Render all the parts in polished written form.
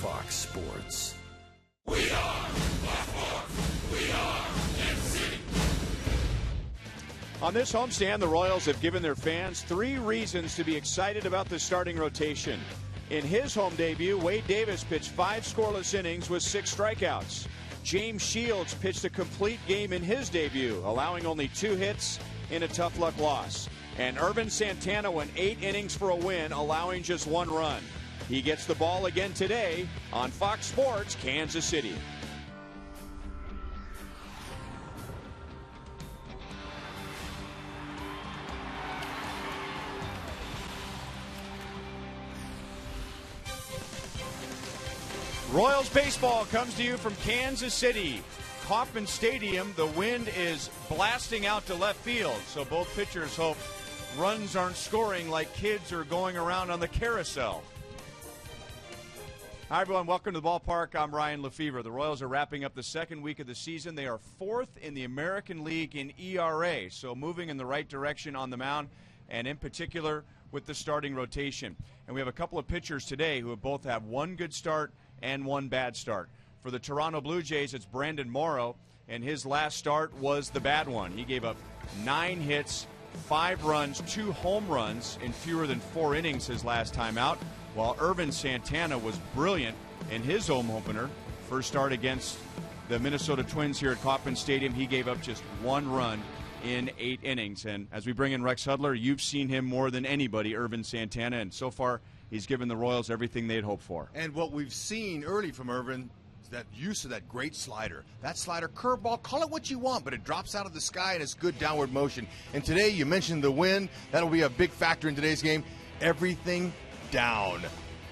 Fox Sports. We are Black We are MC. On this homestand, the Royals have given their fans 3 reasons to be excited about the starting rotation. In his home debut, Wade Davis pitched 5 scoreless innings with 6 strikeouts. James Shields pitched a complete game in his debut, allowing only 2 hits in a tough luck loss. And Ervin Santana went 8 innings for a win, allowing just 1 run. He gets the ball again today on Fox Sports Kansas City. Royals baseball comes to you from Kansas City. Kauffman Stadium, the wind is blasting out to left field, so both pitchers hope runs aren't scoring like kids are going around on the carousel. Hi, everyone. Welcome to the ballpark. I'm Ryan Lefevre. The Royals are wrapping up the second week of the season. They are 4th in the American League in ERA, so moving in the right direction on the mound, and in particular with the starting rotation. And we have a couple of pitchers today who have both had 1 good start and 1 bad start. For the Toronto Blue Jays, it's Brandon Morrow, and his last start was the bad one. He gave up 9 hits, 5 runs, 2 home runs in fewer than 4 innings his last time out, while Ervin Santana was brilliant in his home opener. First start against the Minnesota Twins here at Kauffman Stadium, he gave up just 1 run in 8 innings. And as we bring in Rex Hudler, you've seen him more than anybody, Ervin Santana, and so far he's given the Royals everything they'd hoped for. And what we've seen early from Ervin is that use of that great slider. That slider, curveball, call it what you want, but it drops out of the sky and it's good downward motion. And today, you mentioned the wind. That'll be a big factor in today's game. Everything down.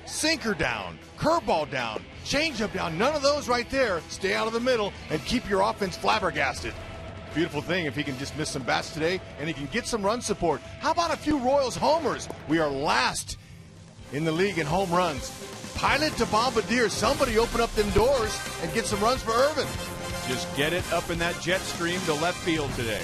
Sinker down. Curveball down. Changeup down. None of those right there. Stay out of the middle and keep your offense flabbergasted. Beautiful thing if he can just miss some bats today and he can get some run support. How about a few Royals homers? We are last in the league in home runs. Pilot to Bombardier. Somebody open up them doors and get some runs for Ervin. Just get it up in that jet stream to left field today.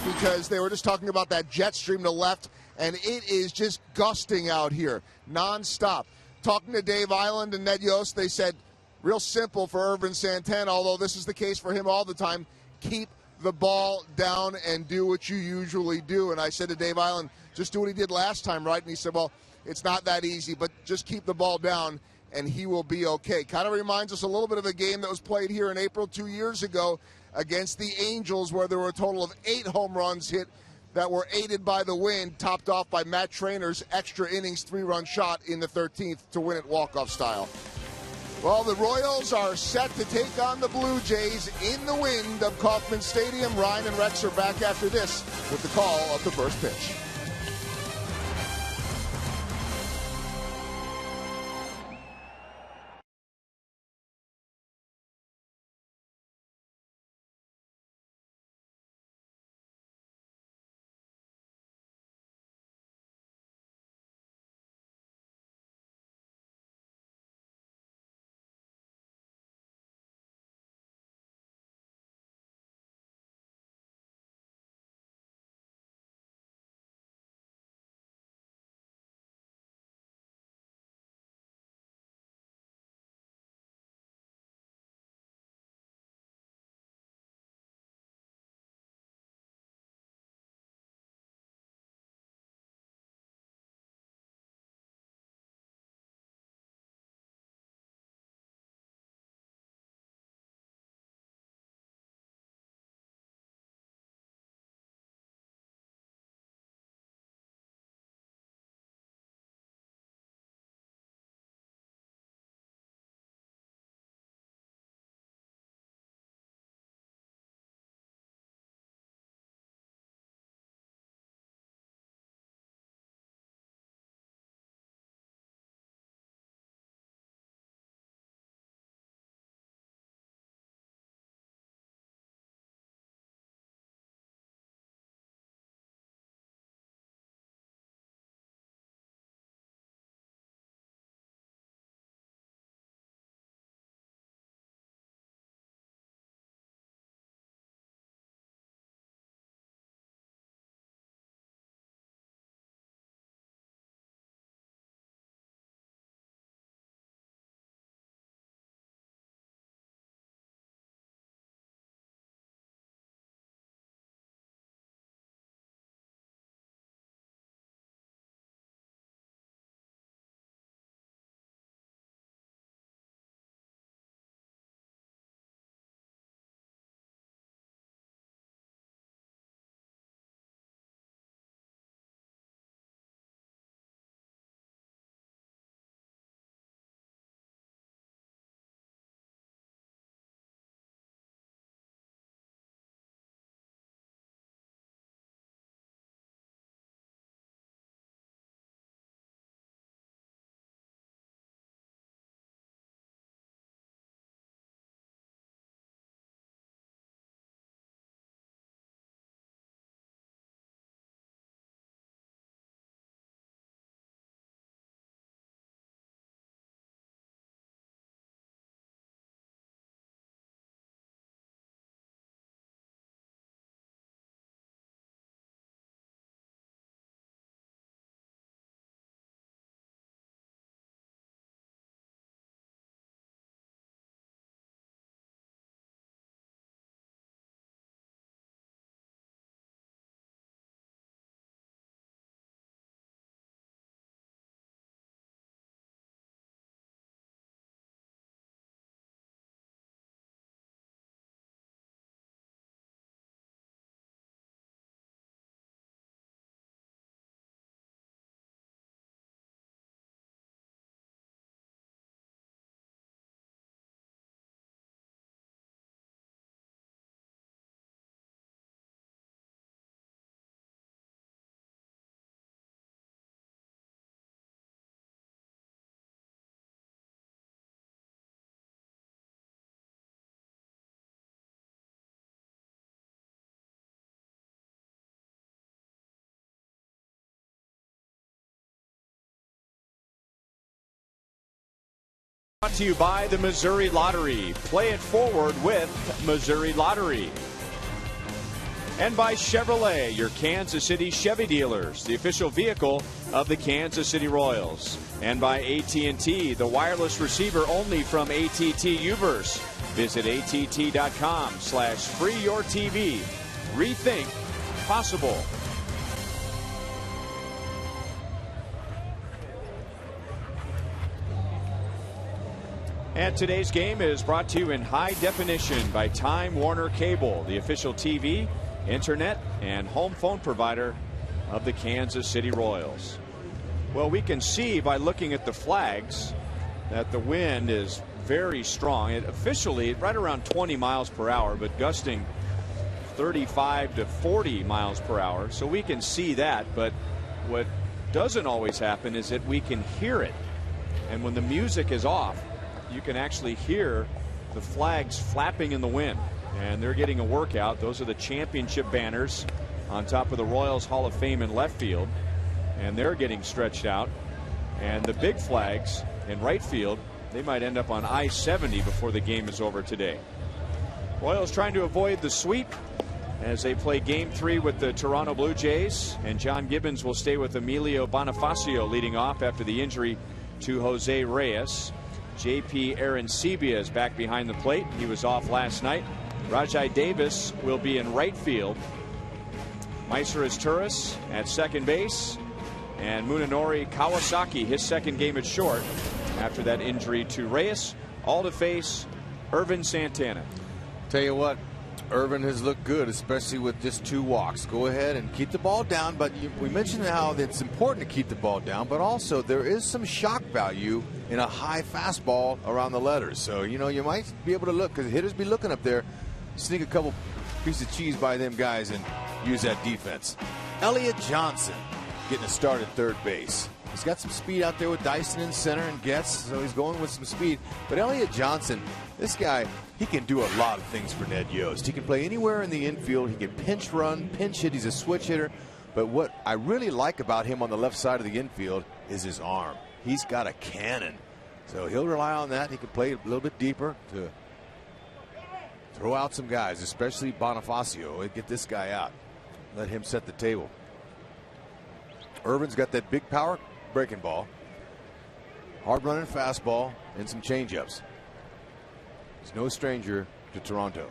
Because they were just talking about that jet stream to left, and it is just gusting out here, nonstop. Talking to Dave Island and Ned Yost, they said, real simple for Ervin Santana, although this is the case for him all the time, keep the ball down and do what you usually do. And I said to Dave Island, just do what he did last time, right? And he said, well, it's not that easy, but just keep the ball down, and he will be okay. Kind of reminds us a little bit of a game that was played here in April 2 years ago against the Angels, where there were a total of 8 home runs hit that were aided by the wind, topped off by Matt Trainor's extra innings 3-run shot in the 13th to win it walk-off style. Well, the Royals are set to take on the Blue Jays in the wind of Kauffman Stadium. Ryan and Rex are back after this with the call of the first pitch. Brought to you by the Missouri Lottery. Play it forward with Missouri Lottery. And by Chevrolet, your Kansas City Chevy dealers, the official vehicle of the Kansas City Royals. And by AT&T, the wireless receiver only from AT&T Uverse. Visit att.com/freeyourtv. Rethink possible. And today's game is brought to you in high definition by Time Warner Cable, the official TV, internet, and home phone provider of the Kansas City Royals. Well, we can see by looking at the flags that the wind is very strong. It officially right around 20 miles per hour, but gusting 35 to 40 miles per hour. So we can see that, but what doesn't always happen is that we can hear it. And when the music is off, you can actually hear the flags flapping in the wind, and they're getting a workout. Those are the championship banners on top of the Royals Hall of Fame in left field, and they're getting stretched out. And the big flags in right field, they might end up on I-70 before the game is over today. Royals trying to avoid the sweep as they play game 3 with the Toronto Blue Jays, and John Gibbons will stay with Emilio Bonifacio leading off after the injury to Jose Reyes. JP Arancibia is back behind the plate. He was off last night. Rajai Davis will be in right field. Maisarus Turris at second base. And Munenori Kawasaki, his second game at short after that injury to Reyes. All to face Ervin Santana. Tell you what, Ervin has looked good, especially with just 2 walks. Go ahead and keep the ball down, but we mentioned how it's important to keep the ball down, but also there is some shock value in a high fastball around the letters. So, you know, you might be able to look, because hitters be looking up there, sneak a couple pieces of cheese by them guys and use that defense. Elliott Johnson getting a start at third base. He's got some speed out there with Dyson in center and Getz, so he's going with some speed. But Elliott Johnson, this guy, he can do a lot of things for Ned Yost. He can play anywhere in the infield. He can pinch run, pinch hit. He's a switch hitter. But what I really like about him on the left side of the infield is his arm. He's got a cannon. So he'll rely on that. He can play a little bit deeper to throw out some guys, especially Bonifacio. He'll get this guy out. Let him set the table. Irvin's got that big power breaking ball, hard running fastball, and some changeups. He's no stranger to Toronto.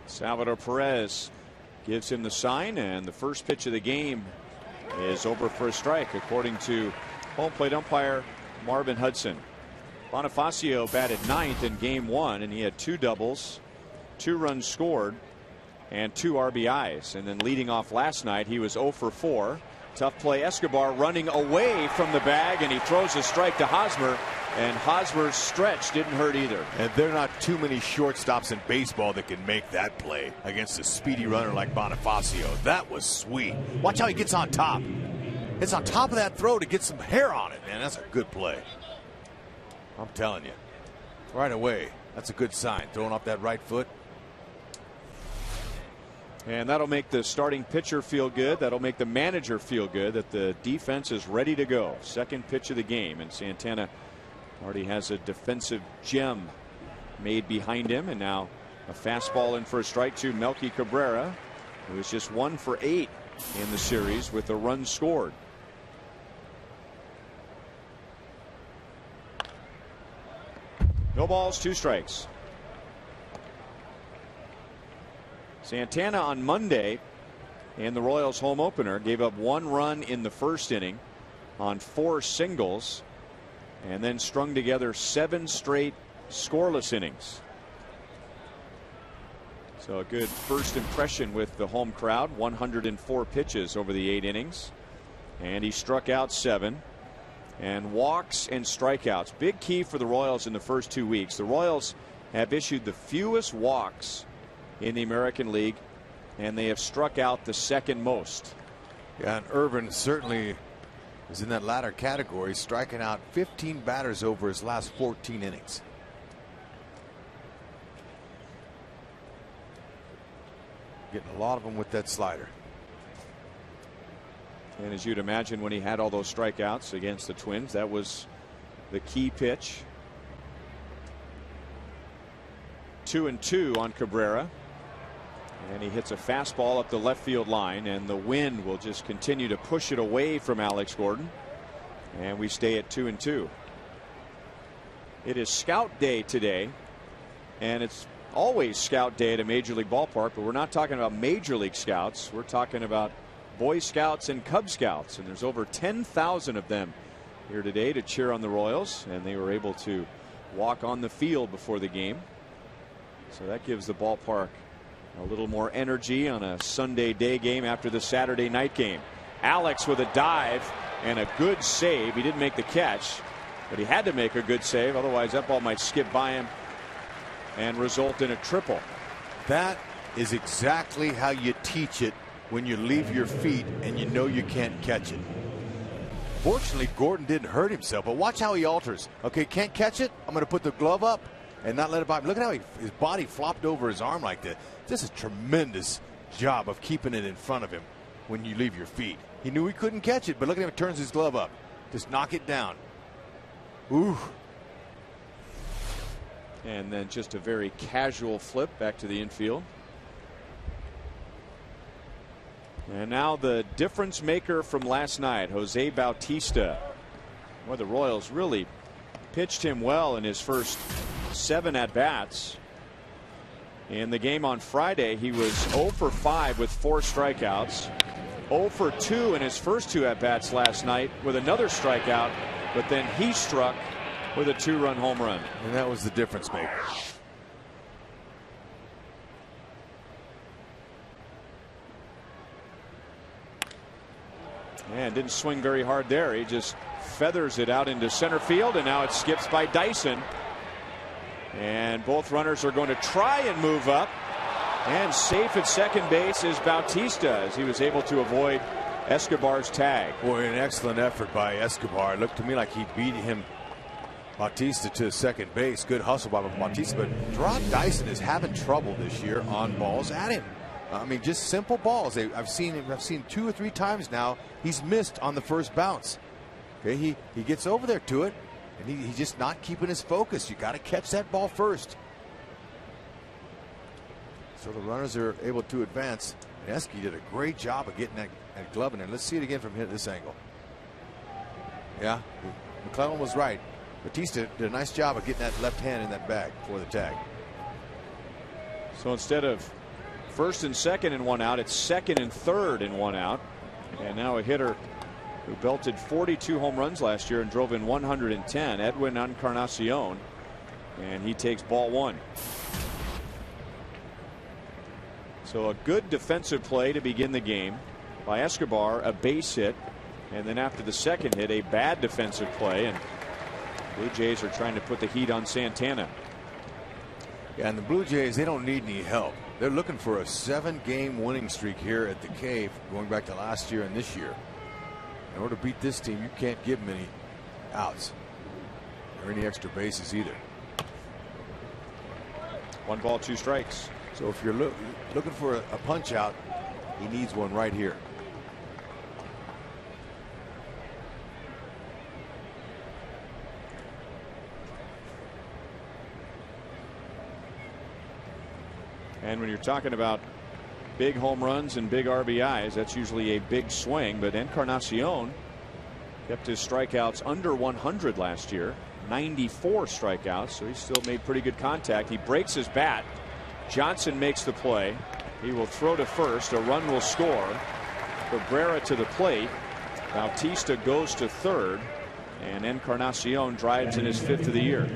Salvador Perez gives him the sign, and the first pitch of the game is over for a strike, according to home plate umpire Marvin Hudson. Bonifacio batted 9th in game 1, and he had 2 doubles, 2 runs scored, and 2 RBIs. And then leading off last night, he was 0 for 4. Tough play. Escobar running away from the bag, and he throws a strike to Hosmer, and Hosmer's stretch didn't hurt either. And there are not too many shortstops in baseball that can make that play against a speedy runner like Bonifacio. That was sweet. Watch how he gets on top. It's on top of that throw to get some hair on it, man. That's a good play. I'm telling you. Right away, that's a good sign. Throwing off that right foot. And that'll make the starting pitcher feel good. That'll make the manager feel good that the defense is ready to go. Second pitch of the game, and Santana already has a defensive gem made behind him. And now a fastball in for a strike to Melky Cabrera, who was just 1 for 8 in the series with a run scored. No balls, 2 strikes. Santana on Monday in the Royals home opener gave up 1 run in the first inning on 4 singles, and then strung together 7 straight scoreless innings. So a good first impression with the home crowd. 104 pitches over the 8 innings, and he struck out 7. And walks and strikeouts, big key for the Royals in the first 2 weeks. The Royals have issued the fewest walks in the American League, and they have struck out the second most. Yeah, and Ervin certainly is in that latter category, striking out 15 batters over his last 14 innings. Getting a lot of them with that slider. And as you'd imagine, when he had all those strikeouts against the Twins, that was the key pitch. 2-2 on Cabrera. And he hits a fastball up the left field line, and the wind will just continue to push it away from Alex Gordon. And we stay at 2-2. It is Scout Day today, and it's always Scout Day at a Major League ballpark, but we're not talking about Major League Scouts. We're talking about Boy Scouts and Cub Scouts, and there's over 10,000 of them here today to cheer on the Royals, and they were able to walk on the field before the game. So that gives the ballpark a little more energy on a Sunday day game after the Saturday night game. Alex with a dive and a good save. He didn't make the catch, but he had to make a good save, otherwise that ball might skip by him and result in a triple. That is exactly how you teach it when you leave your feet and you know you can't catch it. Fortunately, Gordon didn't hurt himself, but watch how he alters. Okay, can't catch it, I'm going to put the glove up and not let it by. Look at how his body flopped over his arm like that. This is a tremendous job of keeping it in front of him when you leave your feet. He knew he couldn't catch it, but look at him, turns his glove up. Just knock it down. Ooh. And then just a very casual flip back to the infield. And now the difference maker from last night, Jose Bautista. Well, the Royals really pitched him well in his first 7 at-bats. In the game on Friday, he was 0 for 5 with 4 strikeouts. 0 for 2 in his first 2 at-bats last night with another strikeout, but then he struck with a 2-run home run. And that was the difference maker. And didn't swing very hard there. He just feathers it out into center field, and now it skips by Dyson. And both runners are going to try and move up. And safe at second base is Bautista, as he was able to avoid Escobar's tag. Boy, an excellent effort by Escobar. It looked to me like he beat him, Bautista, to second base. Good hustle by Bautista, but Gerard Dyson is having trouble this year on balls at him. I mean, just simple balls. I've seen 2 or 3 times now he's missed on the first bounce. Okay, he gets over there to it, and he's just not keeping his focus. You got to catch that ball first. So the runners are able to advance. And Esky did a great job of getting that glove in there. Let's see it again from this angle. Yeah, McClellan was right. Bautista did a nice job of getting that left hand in that bag for the tag. So instead of first and second in 1 out, it's second and third in 1 out. And now a hitter who belted 42 home runs last year and drove in 110, Edwin Encarnacion, and he takes ball 1. So a good defensive play to begin the game by Escobar, a base hit, and then after the second hit, a bad defensive play, and Blue Jays are trying to put the heat on Santana. Yeah, and the Blue Jays, they don't need any help. They're looking for a 7-game winning streak here at the Cave, going back to last year and this year. In order to beat this team, you can't give them any outs or any extra bases either. 1 ball, 2 strikes. So if you're looking for a punch out, he needs one right here. And when you're talking about big home runs and big RBIs, that's usually a big swing. But Encarnacion kept his strikeouts under 100 last year, 94 strikeouts, so he still made pretty good contact. He breaks his bat. Johnson makes the play. He will throw to first. A run will score. Cabrera to the plate. Bautista goes to third, and Encarnacion drives in his 5th of the year.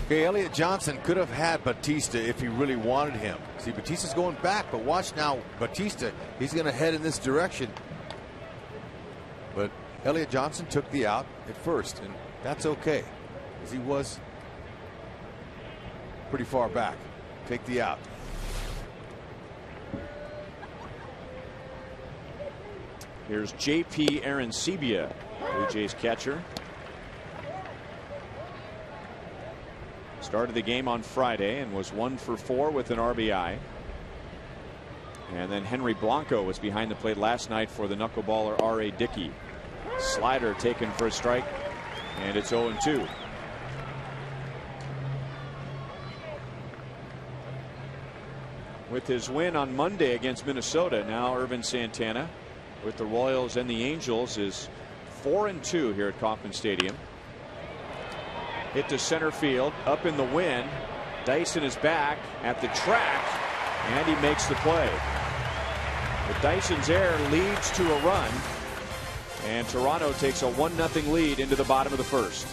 Okay, Elliott Johnson could have had Bautista if he really wanted him. See, Bautista's going back, but watch now, Bautista, he's going to head in this direction. But Elliott Johnson took the out at first, and that's okay, because he was pretty far back. Take the out. Here's J.P. Arancibia, Blue Jays catcher. Started the game on Friday and was 1 for 4 with an RBI. And then Henry Blanco was behind the plate last night for the knuckleballer R.A. Dickey. Slider taken for a strike, and it's 0-2. With his win on Monday against Minnesota, now Irvin Santana with the Royals and the Angels is 4-2 here at Kauffman Stadium. Hit to center field, up in the wind. Dyson is back at the track, and he makes the play. But Dyson's error leads to a run, and Toronto takes a 1-0 lead into the bottom of the first.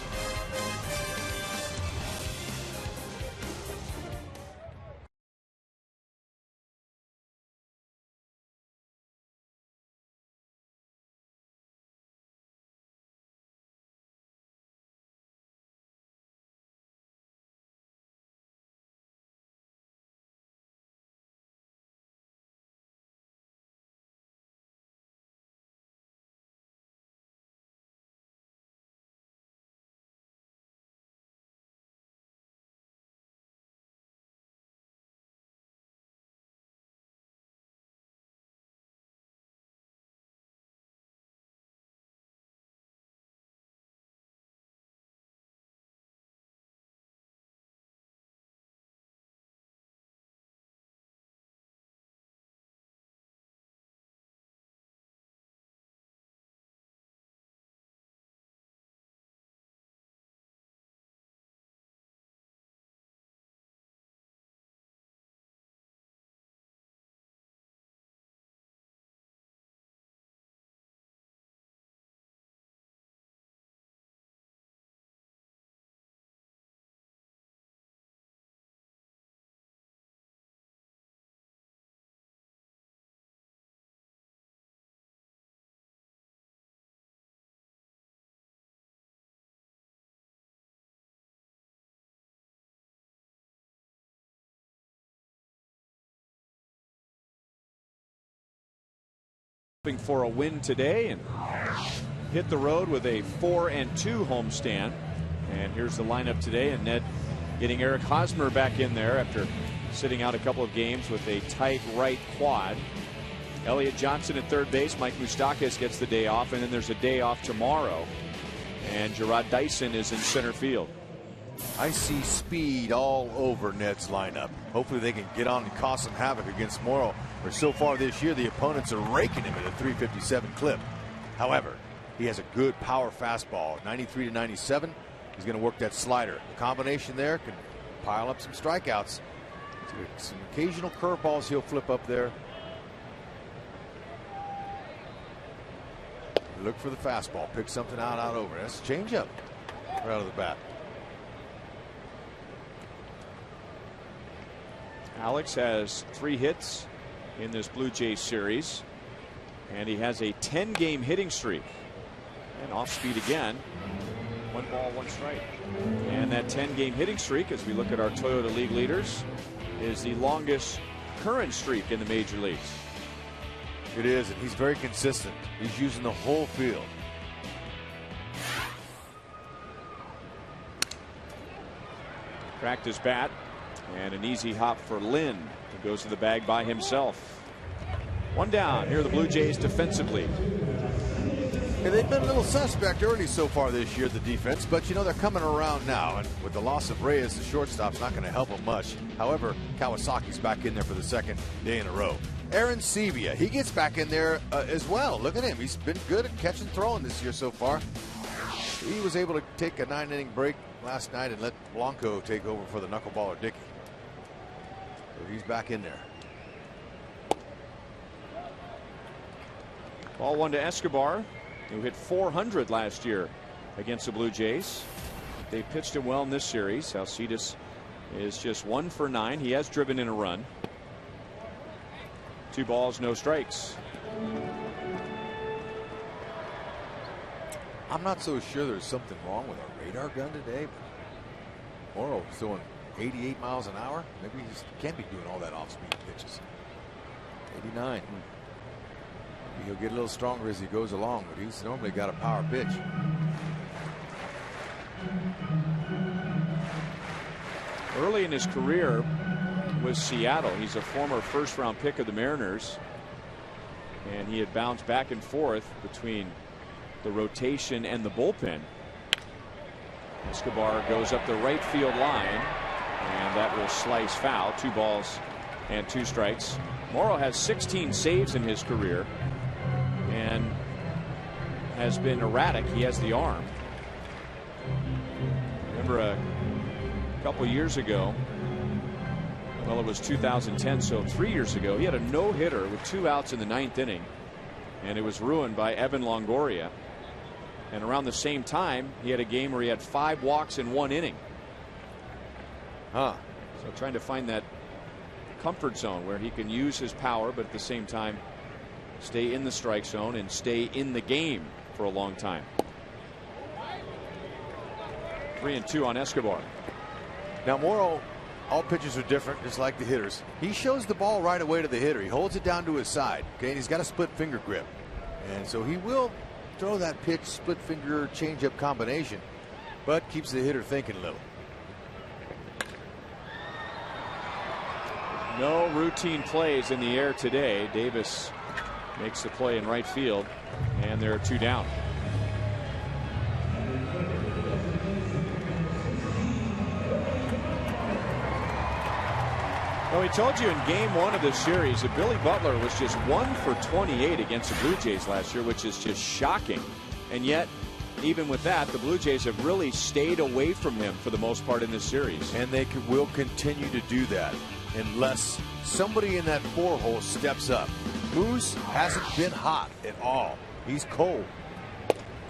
For a win today and hit the road with a 4-2 homestand. And here's the lineup today, and Ned getting Eric Hosmer back in there after sitting out a couple of games with a tight right quad. Elliott Johnson at third base. Mike Moustakas gets the day off, and then there's a day off tomorrow, and Gerard Dyson is in center field. I see speed all over Ned's lineup. Hopefully they can get on and cause some havoc against Morrow. For so far this year, the opponents are raking him at a 357 clip. However, he has a good power fastball, 93 to 97. He's going to work that slider. The combination there can pile up some strikeouts. Some occasional curveballs he'll flip up there. Look for the fastball. Pick something out over. That's a changeup right out of the bat. Alex has 3 hits in this Blue Jays series, and he has a 10-game hitting streak. And off speed again. 1 ball, 1 strike. And that 10-game hitting streak, as we look at our Toyota League leaders, is the longest current streak in the major leagues. It is, and he's very consistent. He's using the whole field. Cracked his bat, and an easy hop for Lynn, who goes to the bag by himself. 1 down. Here are the Blue Jays defensively. And they've been a little suspect early so far this year, the defense, but you know they're coming around now, and with the loss of Reyes, the shortstop's not going to help them much. However, Kawasaki's back in there for the 2nd day in a row. Aaron Sevilla, he gets back in there as well. Look at him. He's been good at catch and throwing this year so far. He was able to take a 9-inning break last night and let Blanco take over for the knuckleballer Dickey. So he's back in there. Ball 1 to Escobar, who hit 400 last year against the Blue Jays. They pitched him well in this series. Alcides is just 1 for 9. He has driven in a run. 2 balls, no strikes. I'm not so sure there's something wrong with our radar gun today, but Morrow throwing 88 miles an hour. Maybe he can't be doing all that off-speed pitches. 89. He'll get a little stronger as he goes along, but he's normally got a power pitch. Early in his career, with Seattle. He's a former first-round pick of the Mariners, and he had bounced back and forth between the rotation and the bullpen. Escobar goes up the right field line, and that will slice foul. 2 balls and 2 strikes. Morrow has 16 saves in his career and has been erratic. He has the arm. Remember a couple years ago, well, it was 2010, so 3 years ago, he had a no-hitter with 2 outs in the 9th inning, and it was ruined by Evan Longoria. And around the same time, he had a game where he had 5 walks in 1 inning. So trying to find that comfort zone where he can use his power, but at the same time stay in the strike zone and stay in the game for a long time. 3-2 on Escobar. Now Morrow, all pitchers are different, just like the hitters. He shows the ball right away to the hitter. He holds it down to his side. Okay, and he's got a split finger grip, and so he will throw that pitch, split finger changeup combination, but keeps the hitter thinking a little. No routine plays in the air today. Davis makes the play in right field, and there are 2 down. Well, we told you in game 1 of this series that Billy Butler was just 1 for 28 against the Blue Jays last year, which is just shocking. And yet, even with that, the Blue Jays have really stayed away from him for the most part in this series. And they will continue to do that unless somebody in that 4-hole steps up. Moose hasn't been hot at all. He's cold.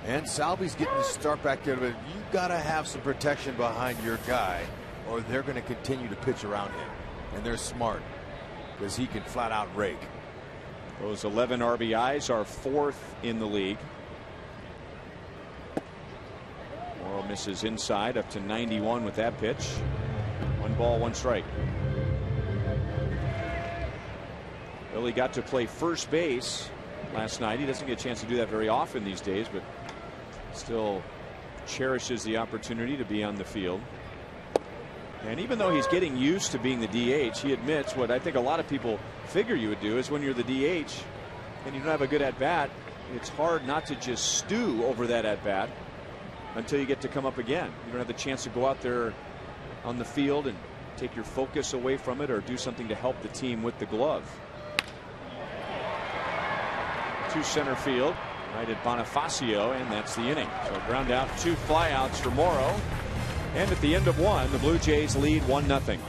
And Salvi's getting the start back there, but you got to have some protection behind your guy, or they're going to continue to pitch around him. And they're smart because he can flat out rake. Those 11 RBIs are 4th in the league. Morrow misses inside up to 91 with that pitch. 1 ball, 1 strike. Billy got to play first base last night. He doesn't get a chance to do that very often these days, but still cherishes the opportunity to be on the field. And even though he's getting used to being the DH, he admits what I think a lot of people figure you would do is when you're the DH and you don't have a good at-bat, it's hard not to just stew over that at-bat until you get to come up again. You don't have the chance to go out there on the field and take your focus away from it or do something to help the team with the glove. To center field, right at Bonifacio, and that's the inning. So ground out, 2 flyouts for Morrow. And at the end of 1, the Blue Jays lead 1-0.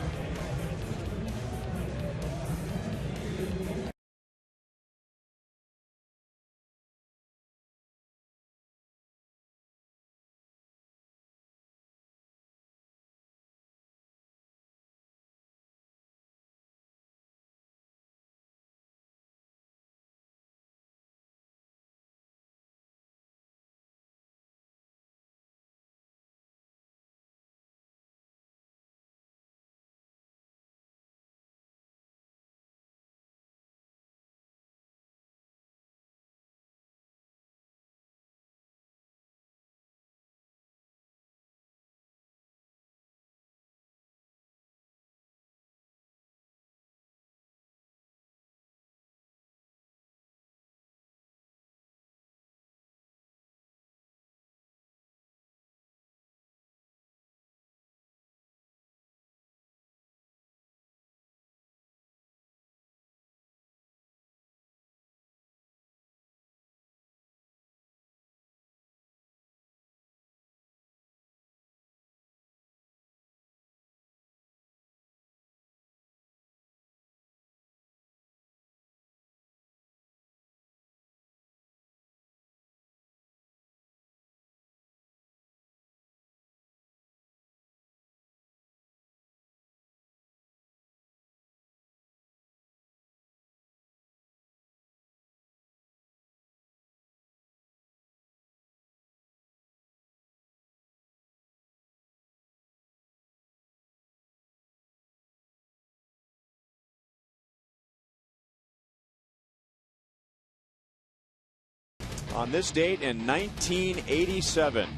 On this date in 1987,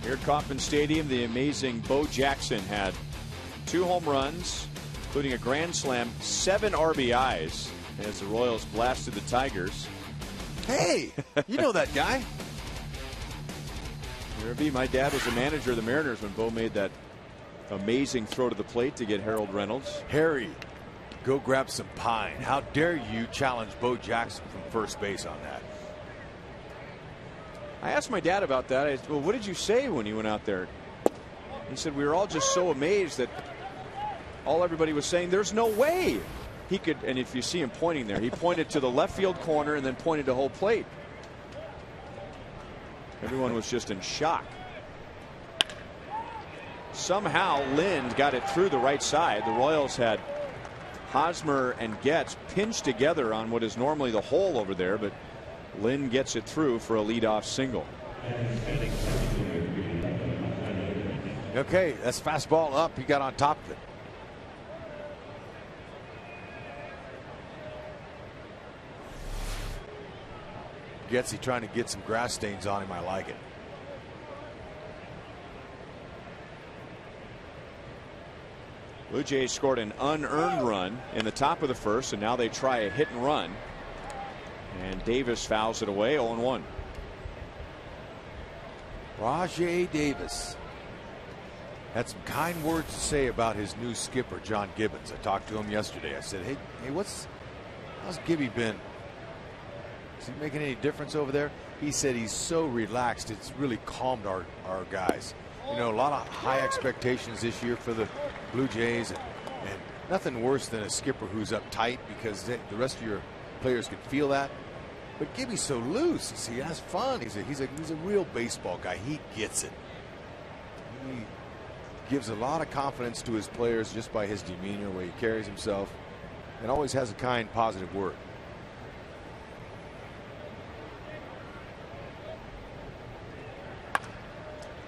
here at Kauffman Stadium, the amazing Bo Jackson had 2 home runs, including a grand slam, 7 RBIs as the Royals blasted the Tigers. Hey, you know that guy. My dad was the manager of the Mariners when Bo made that amazing throw to the plate to get Harold Reynolds. Harry, go grab some pine. How dare you challenge Bo Jackson from first base on that? I asked my dad about that. I said, well, what did you say when you went out there? He said, we were all just so amazed that everybody was saying, there's no way he could. And if you see him pointing there, he pointed to the left field corner and then pointed to whole plate. Everyone was just in shock. Somehow Lind got it through the right side. The Royals had Hosmer and Getz pinched together on what is normally the hole over there, but Lind gets it through for a leadoff single. Okay, that's fastball up. He got on top of it. Getzy trying to get some grass stains on him. I like it. Blue Jays scored an unearned run in the top of the first, and now they try a hit and run. And Davis fouls it away, 0-1. Rajai Davis had some kind words to say about his new skipper, John Gibbons. I talked to him yesterday. I said, hey, how's Gibby been? Is he making any difference over there? He said he's so relaxed. It's really calmed our guys. You know, a lot of high expectations this year for the Blue Jays, and nothing worse than a skipper who's uptight because the rest of your players can feel that. But Gibby's so loose. He has fun. He's a real baseball guy. He gets it. He gives a lot of confidence to his players just by his demeanor, the way he carries himself, and always has a kind, positive word.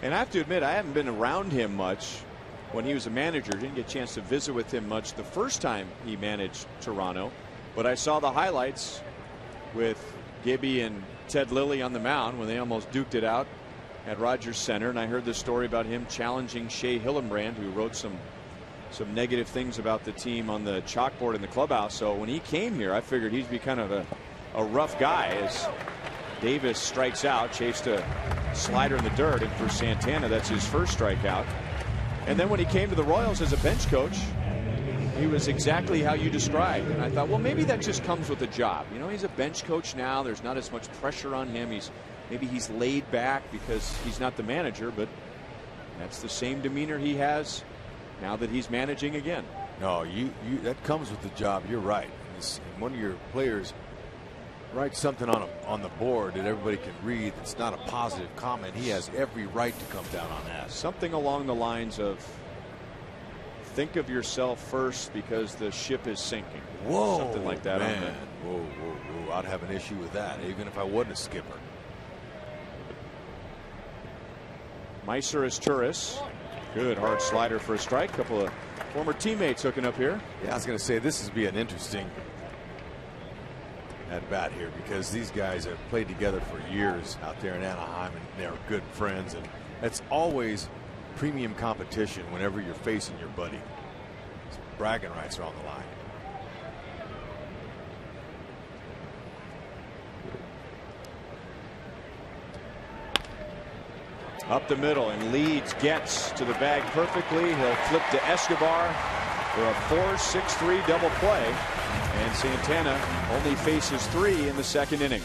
And I have to admit, I haven't been around him much when he was a manager. Didn't get a chance to visit with him much the first time he managed Toronto. But I saw the highlights with Gibby and Ted Lilly on the mound when they almost duked it out at Rogers Center. And I heard the story about him challenging Shea Hillenbrand, who wrote some negative things about the team on the chalkboard in the clubhouse. So when he came here, I figured he'd be kind of a rough guy as Davis strikes out, chased a slider in the dirt, and for Santana, that's his first strikeout. And then when he came to the Royals as a bench coach, he was exactly how you described. And I thought, well, maybe that just comes with the job. You know, he's a bench coach now. There's not as much pressure on him. Maybe he's laid back because he's not the manager, but that's the same demeanor he has now that he's managing again. No, that comes with the job. You're right. And one of your players write something on the board that everybody can read that's not a positive comment, he has every right to come down on that. Something along the lines of, think of yourself first because the ship is sinking. Whoa, something like that. Man. Whoa. I'd have an issue with that even if I wasn't a skipper. Meiser is Turris. Good hard slider for a strike. Couple of former teammates hooking up here. Yeah, I was going to say this would be an interesting at bat here because these guys have played together for years out there in Anaheim, and they're good friends, and it's always premium competition whenever you're facing your buddy. Bragging rights are on the line. Up the middle, and Leeds gets to the bag perfectly. He'll flip to Escobar for a 4-6-3 double play. And Santana only faces 3 in the second inning.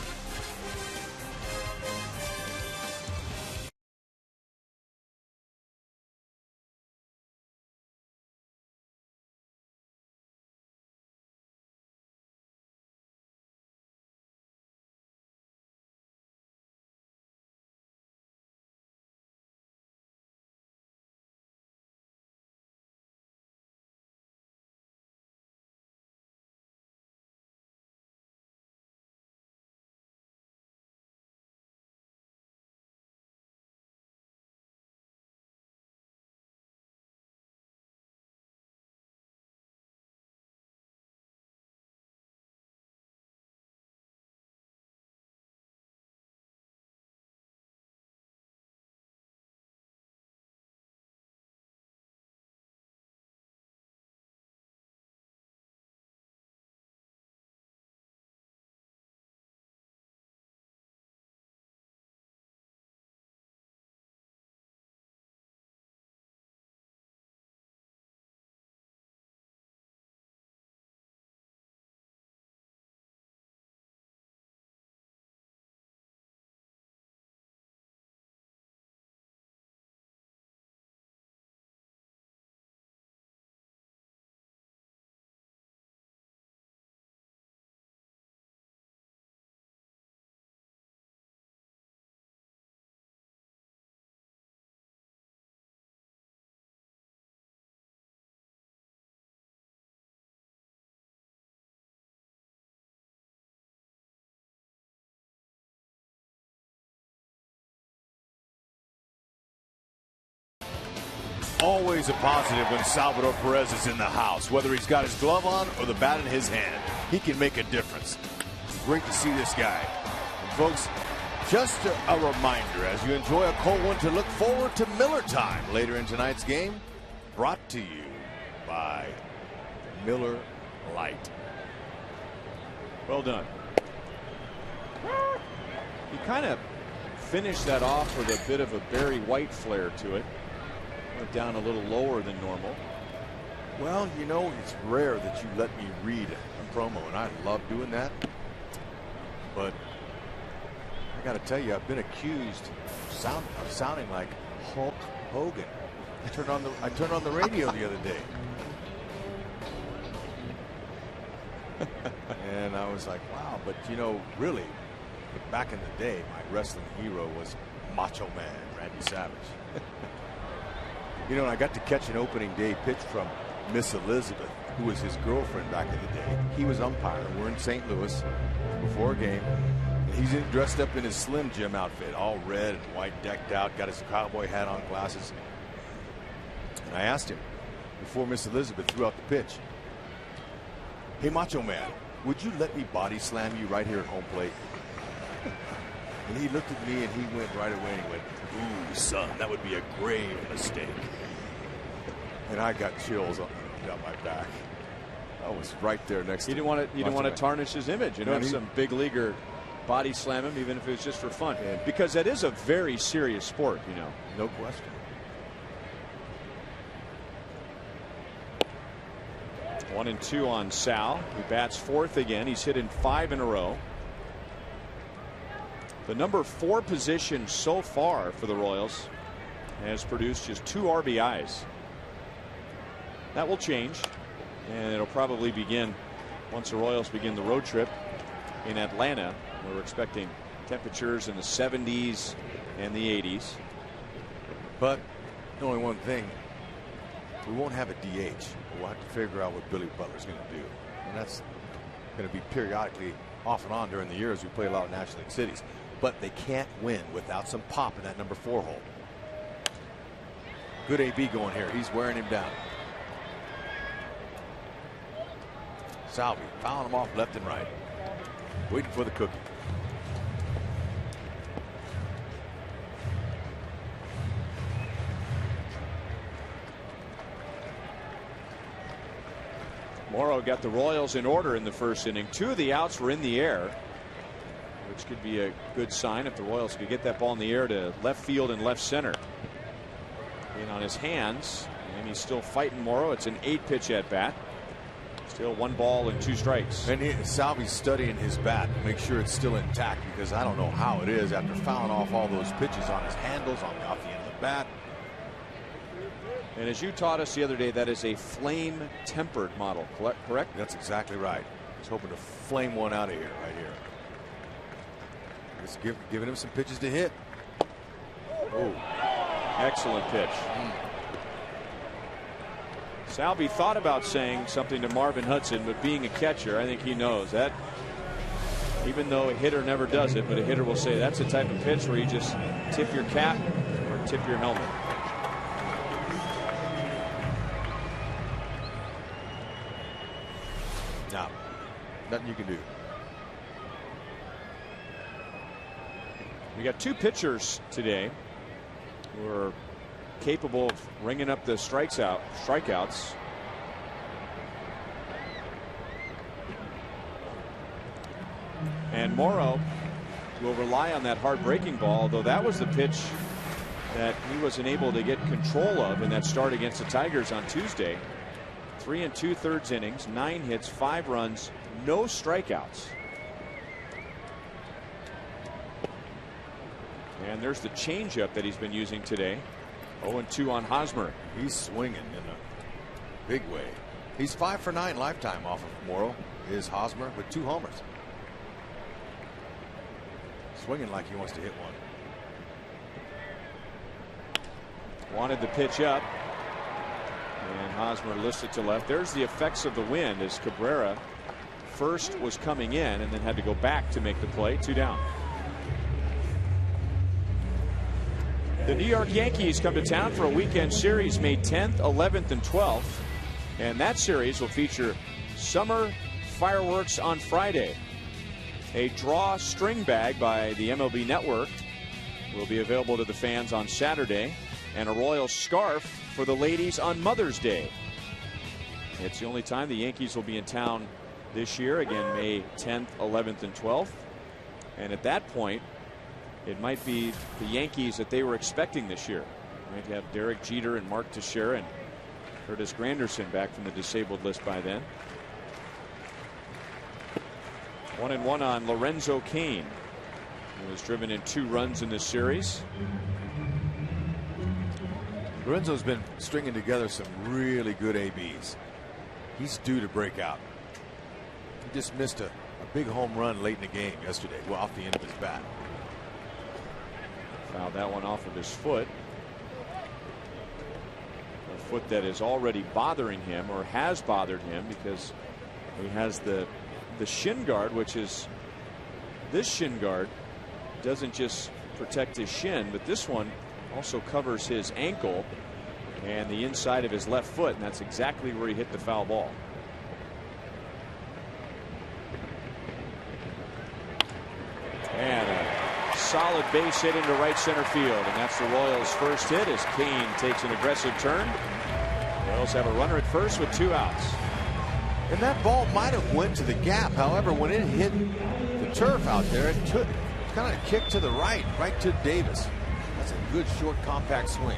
always a positive when Salvador Perez is in the house. Whether he's got his glove on or the bat in his hand, he can make a difference. Great to see this guy. And folks, just a reminder as you enjoy a cold one to look forward to Miller Time later in tonight's game. Brought to you by Miller Lite. Well done. He kind of finished that off with a bit of a Barry White flair to it. Went down a little lower than normal. Well, you know, it's rare that you let me read a promo, and I love doing that. But I got to tell you, I've been accused of sounding like Hulk Hogan. I turned on the radio the other day. And I was like, wow, but you know, really, back in the day, my wrestling hero was Macho Man Randy Savage. You know, and I got to catch an opening day pitch from Miss Elizabeth, who was his girlfriend back in the day. He was umpiring. We're in St. Louis before a game. And he's dressed up in his Slim Jim outfit, all red and white, decked out, got his cowboy hat on, glasses. And I asked him before Miss Elizabeth threw out the pitch, "Hey, Macho Man, would you let me body slam you right here at home plate?" And he looked at me and he went right away and he went, "Ooh, son, that would be a grave mistake." And I got chills down my back. I was right there next to him. You didn't want to tarnish his image. You know, No, some big leaguer body slam him, even if it was just for fun. Because that is a very serious sport, you know. No question. One and two on Sal. He bats fourth again. He's hit in 5 in a row. The number 4 position so far for the Royals has produced just 2 RBIs. That will change, and it'll probably begin once the Royals begin the road trip in Atlanta, where we're expecting temperatures in the 70s and the 80s. But only one thing, we won't have a DH. We'll have to figure out what Billy Butler's going to do, and that's going to be periodically off and on during the year as we play a lot of National League cities. But they can't win without some pop in that number 4 hole. Good AB going here. He's wearing him down. Salvi fouling him off left and right. Waiting for the cookie. Morrow got the Royals in order in the first inning. 2 of the outs were in the air, which could be a good sign if the Royals could get that ball in the air to left field and left center. In on his hands, and he's still fighting Morrow. It's an 8-pitch at bat. Still 1 ball and 2 strikes. And Salvi's studying his bat to make sure it's still intact, because I don't know how it is after fouling off all those pitches on his handles, off the end of the bat. And as you taught us the other day, that is a flame tempered model, correct? That's exactly right. I was hoping to flame one out of here right here. Just giving him some pitches to hit. Oh, excellent pitch. Salvi thought about saying something to Marvin Hudson, but being a catcher, I think he knows that. Even though a hitter never does it, but a hitter will say that's the type of pitch where you just tip your cap or tip your helmet. No, nothing you can do. We got 2 pitchers today who are capable of ringing up the strikeouts. And Morrow will rely on that hard breaking ball, though that was the pitch that he wasn't able to get control of in that start against the Tigers on Tuesday. 3 2/3 innings, 9 hits, 5 runs, no strikeouts. And there's the changeup that he's been using today. 0-2 on Hosmer. He's swinging in a big way. He's 5 for 9 lifetime off of Morrow. Is Hosmer with 2 homers. Swinging like he wants to hit one. Wanted the pitch up. And Hosmer listed to left. There's the effects of the wind as Cabrera first was coming in and then had to go back to make the play. 2 down. The New York Yankees come to town for a weekend series May 10th, 11th, and 12th. And that series will feature summer fireworks on Friday. A draw string bag by the MLB Network will be available to the fans on Saturday, and a Royals scarf for the ladies on Mother's Day. It's the only time the Yankees will be in town this year, again May 10th, 11th, and 12th. And at that point, it might be the Yankees that they were expecting this year. Might have Derek Jeter and Mark Teixeira and Curtis Granderson back from the disabled list by then. 1-1 on Lorenzo Cain, who was driven in 2 runs in this series. Lorenzo's been stringing together some really good ABs. He's due to break out. He just missed a big home run late in the game yesterday, well, off the end of his bat. Fouled that one off of his foot. A foot that is already bothering him, or has bothered him, because he has the shin guard, which is, this shin guard doesn't just protect his shin, but this one also covers his ankle and the inside of his left foot, and that's exactly where he hit the foul ball. And a solid base hit into right center field, and that's the Royals' first hit as Cain takes an aggressive turn. The Royals have a runner at first with 2 outs. And that ball might have went to the gap. However, when it hit the turf out there, it took kind of kicked to the right to Davis. That's a good short compact swing.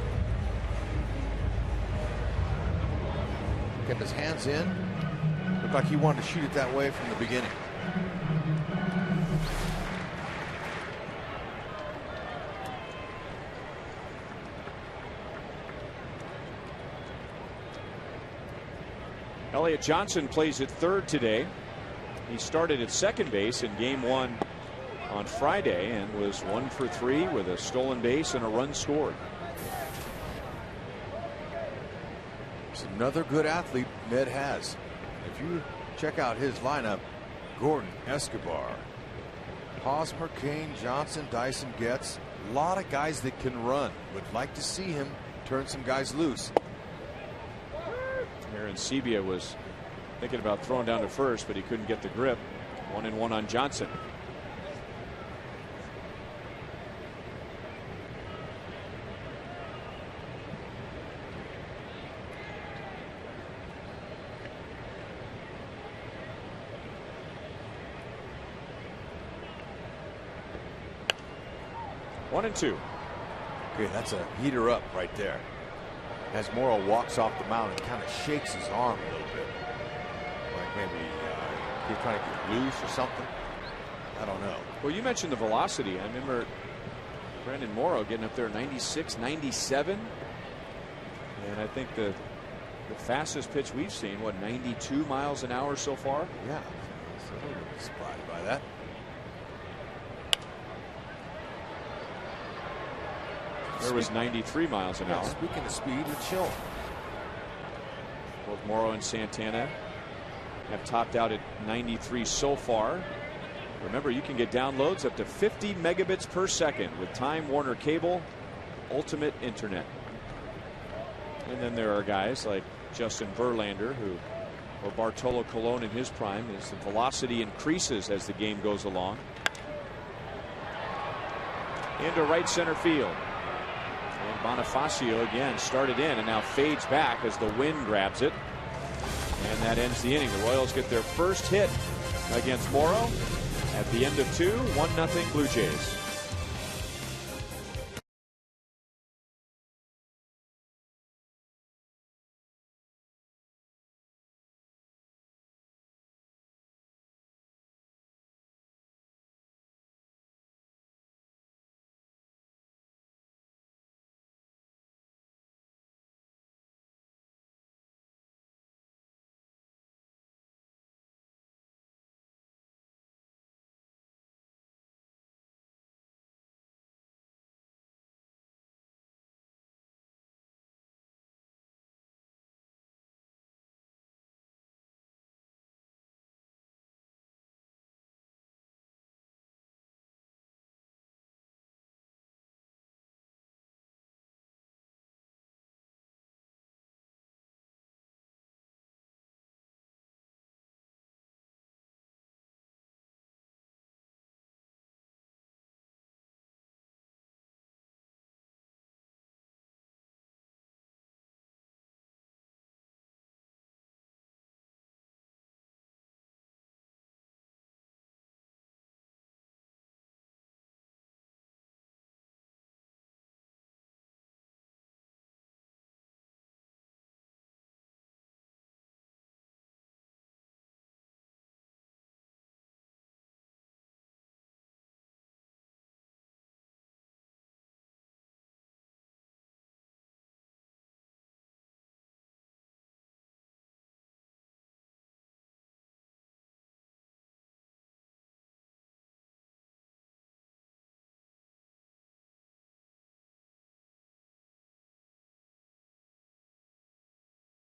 Kept his hands in. Looked like he wanted to shoot it that way from the beginning. Elliott Johnson plays at third today. He started at second base in game 1 on Friday and was 1 for 3 with a stolen base and a run scored. It's another good athlete Ned has. If you check out his lineup, Gordon, Escobar, Hosmer, Cain, Johnson, Dyson, Getz, a lot of guys that can run. Would like to see him turn some guys loose. Aaron Sebia was thinking about throwing down to first, but he couldn't get the grip. 1-1 on Johnson. One and 2. Okay, that's a heater up right there. As Morrow walks off the mound and kind of shakes his arm a little bit. Like maybe he's trying to get loose or something. I don't know. Well, you mentioned the velocity. I remember Brandon Morrow getting up there 96, 97. And I think the fastest pitch we've seen, what, 92 miles an hour so far? Yeah. So I'm a little surprised by that. There was 93 miles an hour. Speaking of speed, it's chilling. Both Morrow and Santana have topped out at 93 so far. Remember, you can get downloads up to 50 megabits per second with Time Warner Cable Ultimate Internet. And then there are guys like Justin Verlander, or Bartolo Colon in his prime, as the velocity increases as the game goes along. Into right center field. And Bonifacio again started in and now fades back as the wind grabs it. And that ends the inning. The Royals get their first hit against Morrow at the end of 2, 1-0 Blue Jays.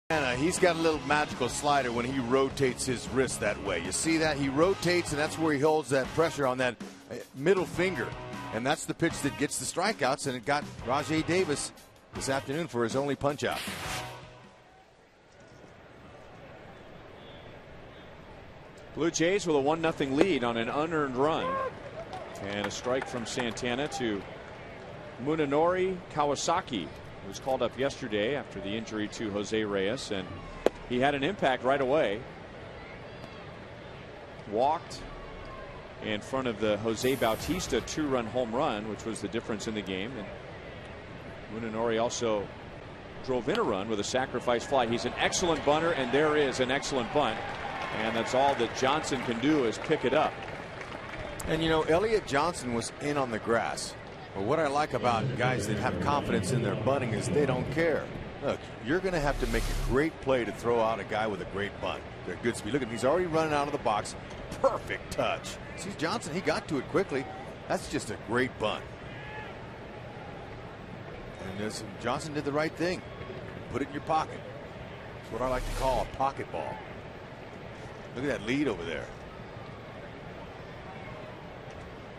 He's got a little magical slider when he rotates his wrist that way. You see that? He rotates, and that's where he holds that pressure on that middle finger. And that's the pitch that gets the strikeouts, and it got Rajai Davis this afternoon for his only punch-out. Blue Jays with a 1-0 lead on an unearned run. And a strike from Santana to Munenori Kawasaki, who was called up yesterday after the injury to Jose Reyes, and he had an impact right away. Walked in front of the Jose Bautista 2-run home run, which was the difference in the game. And Munenori also drove in a run with a sacrifice fly. He's an excellent bunter, and there is an excellent bunt. And that's all that Johnson can do is pick it up. And you know, Elliott Johnson was in on the grass. But what I like about guys that have confidence in their bunting is they don't care. Look, you're going to have to make a great play to throw out a guy with a great bunt. They're good speed. Look at him. He's already running out of the box. Perfect touch. See Johnson, he got to it quickly. That's just a great bunt. And Johnson did the right thing. Put it in your pocket. It's what I like to call a pocket ball. Look at that lead over there.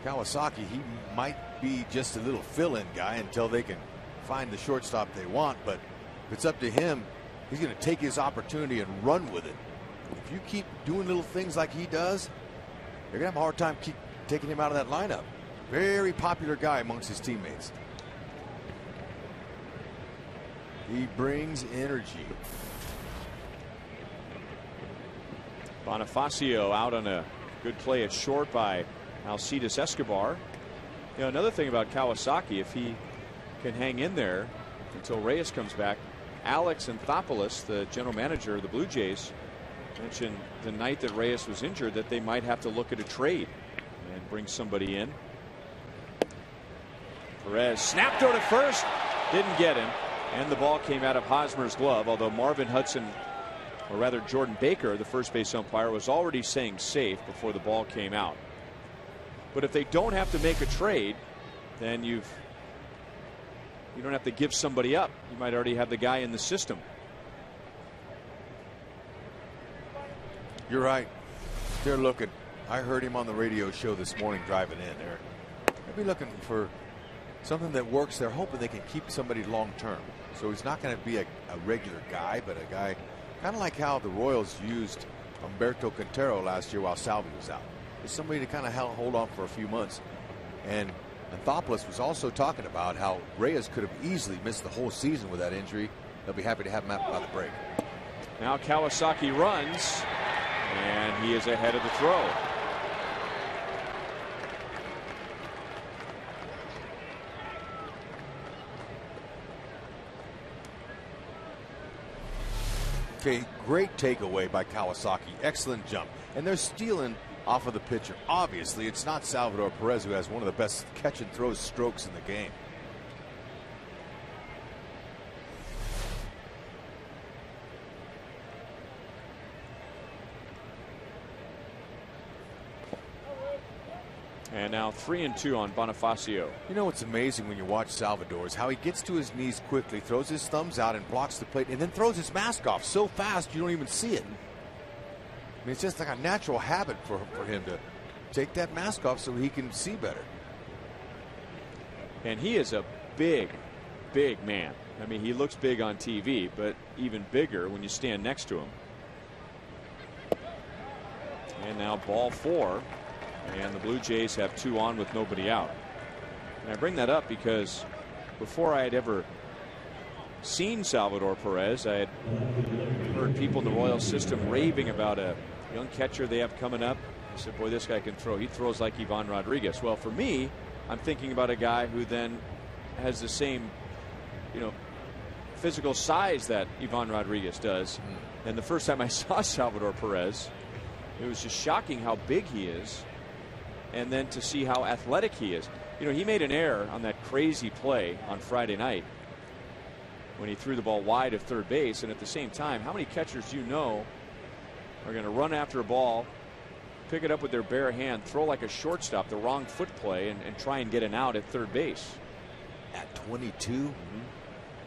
Kawasaki, he might be just a little fill-in guy until they can find the shortstop they want, but if it's up to him, he's going to take his opportunity and run with it. If you keep doing little things like he does, you're going to have a hard time keep taking him out of that lineup. Very popular guy amongst his teammates. He brings energy. Bonifacio out on a good play at short by Alcides Escobar. You know, another thing about Kawasaki, if he can hang in there until Reyes comes back, Alex Anthopoulos, the general manager of the Blue Jays, mentioned the night that Reyes was injured that they might have to look at a trade and bring somebody in. Perez snapped throw to first, didn't get him, and the ball came out of Hosmer's glove, although Marvin Hudson, or rather Jordan Baker, the first base umpire, was already saying safe before the ball came out. But if they don't have to make a trade, then you don't have to give somebody up. You might already have the guy in the system. You're right. They're looking. I heard him on the radio show this morning driving in. They'll be looking for something that works. They're hoping they can keep somebody long term. So he's not going to be a regular guy, but a guy kind of like how the Royals used Humberto Quintero last year while Salvi was out. It's somebody to kind of hold on for a few months. And Anthopoulos was also talking about how Reyes could have easily missed the whole season with that injury. They'll be happy to have him out by the break. Now Kawasaki runs, and he is ahead of the throw. Okay, great takeaway by Kawasaki. Excellent jump. And they're stealing off of the pitcher. Obviously, it's not Salvador Perez, who has one of the best catch and throw strokes in the game. And now 3-2 on Bonifacio. You know what's amazing when you watch Salvador is how he gets to his knees quickly, throws his thumbs out and blocks the plate, and then throws his mask off so fast you don't even see it. I mean, it's just like a natural habit for him to take that mask off so he can see better. And he is a big, big man. I mean, he looks big on TV, but even bigger when you stand next to him. And now ball 4. And the Blue Jays have 2 on with nobody out. And I bring that up because before I had ever seen Salvador Perez, I had heard people in the Royal system raving about a young catcher they have coming up. I said, boy, this guy can throw. He throws like Ivan Rodriguez. Well, for me, I'm thinking about a guy who then has the same, physical size that Ivan Rodriguez does. And the first time I saw Salvador Perez, it was just shocking how big he is. And then to see how athletic he is. He made an error on that crazy play on Friday night when he threw the ball wide of third base. And at the same time, how many catchers do you know are going to run after a ball, pick it up with their bare hand, throw like a shortstop, the wrong foot play, and try and get an out at third base? At 22,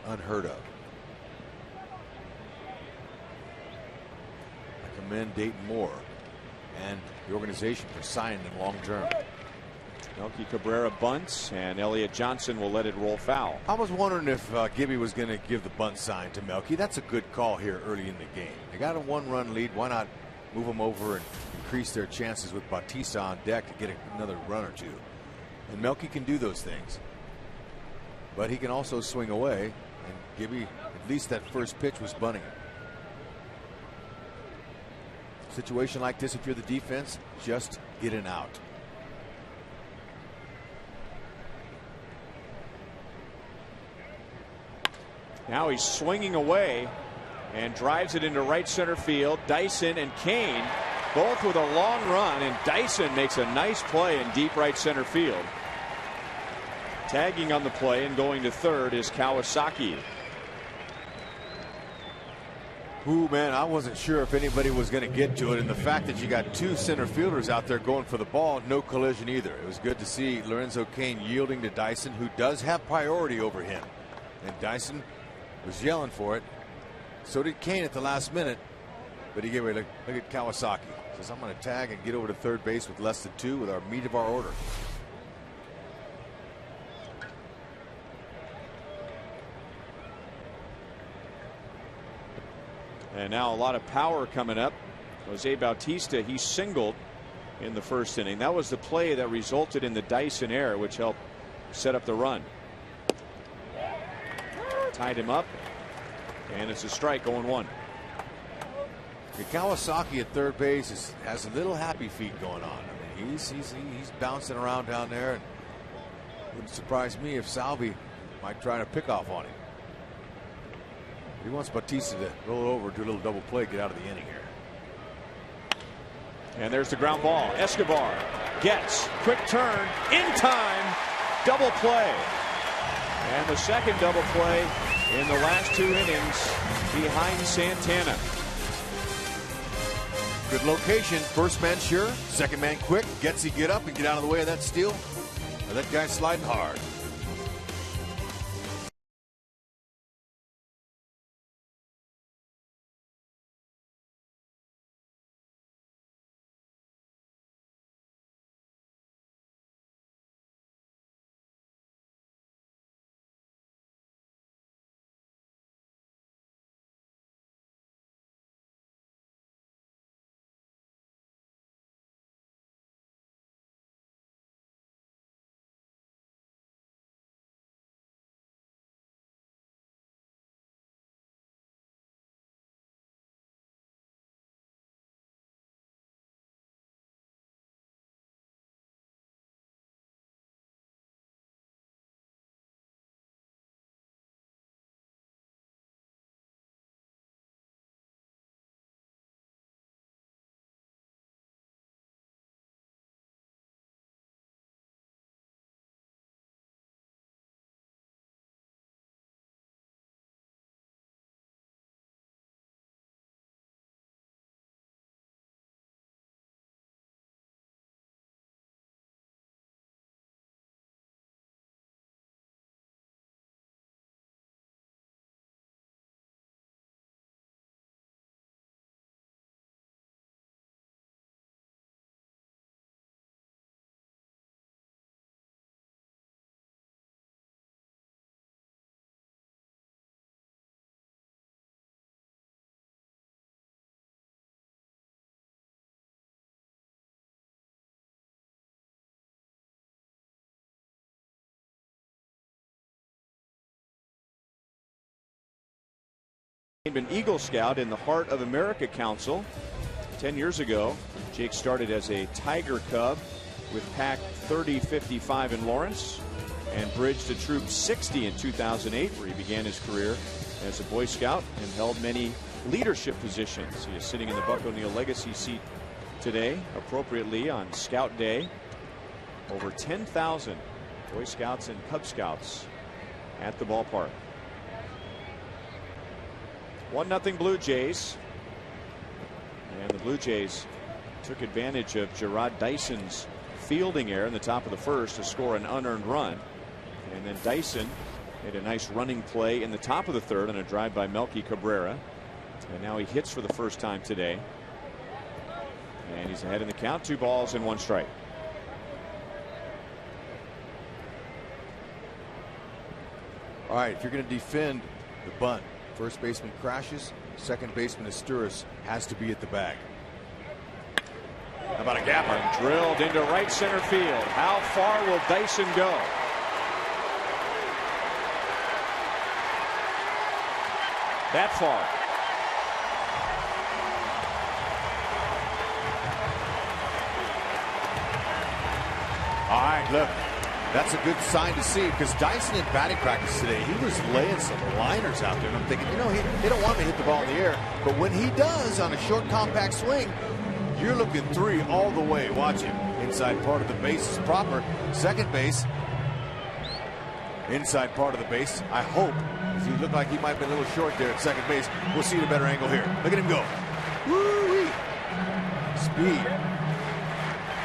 unheard of. commend Dayton Moore and the organization for signing him long term. Melky Cabrera bunts, and Elliott Johnson will let it roll foul. I was wondering if Gibby was going to give the bunt sign to Melky. That's a good call here early in the game. They got a 1-run lead. Why not move them over and increase their chances with Bautista on deck to get another run or two? And Melky can do those things, but he can also swing away. And Gibby, at least that first pitch was bunting. Situation like this, if you're the defense, just get an out. Now he's swinging away and drives it into right center field. Dyson and Kane both with a long run, and Dyson makes a nice play in deep right center field. Tagging on the play and going to third is Kawasaki. Ooh, man, I wasn't sure if anybody was going to get to it, and the fact that you got two center fielders out there going for the ball, no collision either. It was good to see Lorenzo Cain yielding to Dyson, who does have priority over him, and Dyson was yelling for it. So did Cain at the last minute, but he gave away. Look at Kawasaki. Says, I'm going to tag and get over to third base with less than 2 with our meat of our order. And now a lot of power coming up. Jose Bautista, he singled in the first inning. That was the play that resulted in the Dyson error, which helped set up the run. Tied him up, and it's a strike, 0-1. Kawasaki at third base has a little happy feet going on. I mean, he's bouncing around down there, and it wouldn't surprise me if Salvi might try to pick off on him. He wants Bautista to roll over, do a little double play, get out of the inning here. And there's the ground ball. Escobar gets quick turn in time, double play. And the second double play in the last 2 innings behind Santana. Good location. First man sure, second man quick. Gets he get up and get out of the way of that steal? Or that guy's sliding hard. Been Eagle Scout in the Heart of America Council. 10 years ago, Jake started as a Tiger Cub with Pack 3055 in Lawrence and bridged to Troop 60 in 2008, where he began his career as a Boy Scout and held many leadership positions. He is sitting in the Buck O'Neil Legacy seat today, appropriately on Scout Day. Over 10,000 Boy Scouts and Cub Scouts at the ballpark. 1-0 Blue Jays. And the Blue Jays took advantage of Gerard Dyson's fielding error in the top of the first to score an unearned run. And then Dyson made a nice running play in the top of the third on a drive by Melky Cabrera. And now he hits for the first time today. He's ahead in the count. 2 balls and 1 strike. All right, if you're going to defend the bunt, first baseman crashes, second baseman Asturis has to be at the bag. How about a gapper? Drilled into right center field. How far will Dyson go? That far. All right, look, that's a good sign to see because Dyson in batting practice today, he was laying some liners out there. And I'm thinking, you know, they don't want him to hit the ball in the air, but when he does on a short compact swing, you're looking 3 all the way. Watch him. Inside part of the base is proper. Second base, inside part of the base. I hope, if he looked like he might have been a little short there at second base, we'll see a better angle here. Look at him go. Woo-wee. Speed.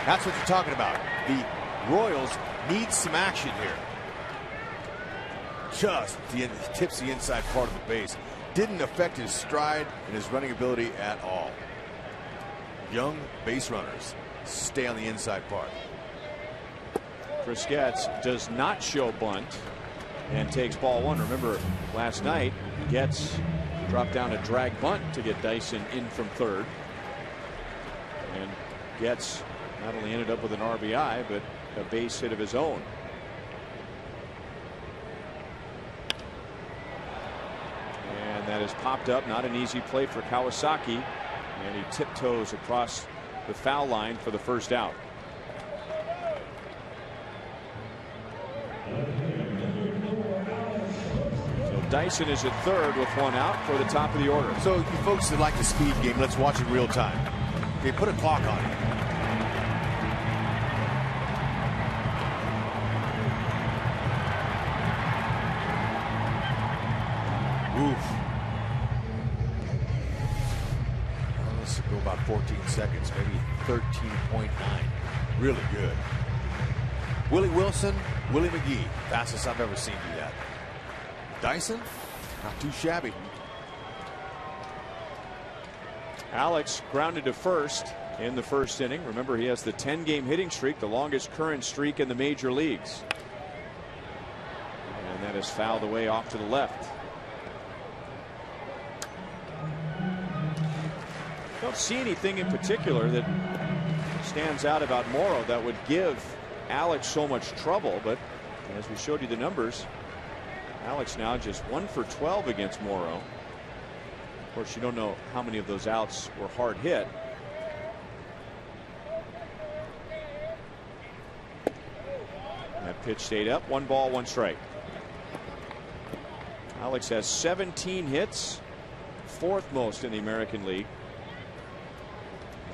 That's what you're talking about. The Royals need some action here. Just tips the inside part of the base. Didn't affect his stride and his running ability at all. Young base runners stay on the inside part. Chris Getz does not show bunt and takes ball 1. Remember last night Getz dropped down a drag bunt to get Dyson in from third, and Getz not only ended up with an RBI but a base hit of his own. And that has popped up. Not an easy play for Kawasaki. And he tiptoes across the foul line for the first out. So Dyson is at third with 1 out for the top of the order. So you folks that like the speed game, let's watch it real time. Okay, put a clock on it. Oof. Let's go about 14 seconds, maybe 13.9. Really good. Willie Wilson, Willie McGee, fastest I've ever seen do that. Dyson, not too shabby. Alex grounded to first in the first inning. Remember, he has the 10-game hitting streak, the longest current streak in the major leagues. And that is fouled away off to the left. Don't see anything in particular that stands out about Morrow that would give Alex so much trouble, but as we showed you the numbers, Alex now just 1 for 12 against Morrow. Of course, you don't know how many of those outs were hard hit. That pitch stayed up. 1 ball, 1 strike. Alex has 17 hits, 4th most in the American League.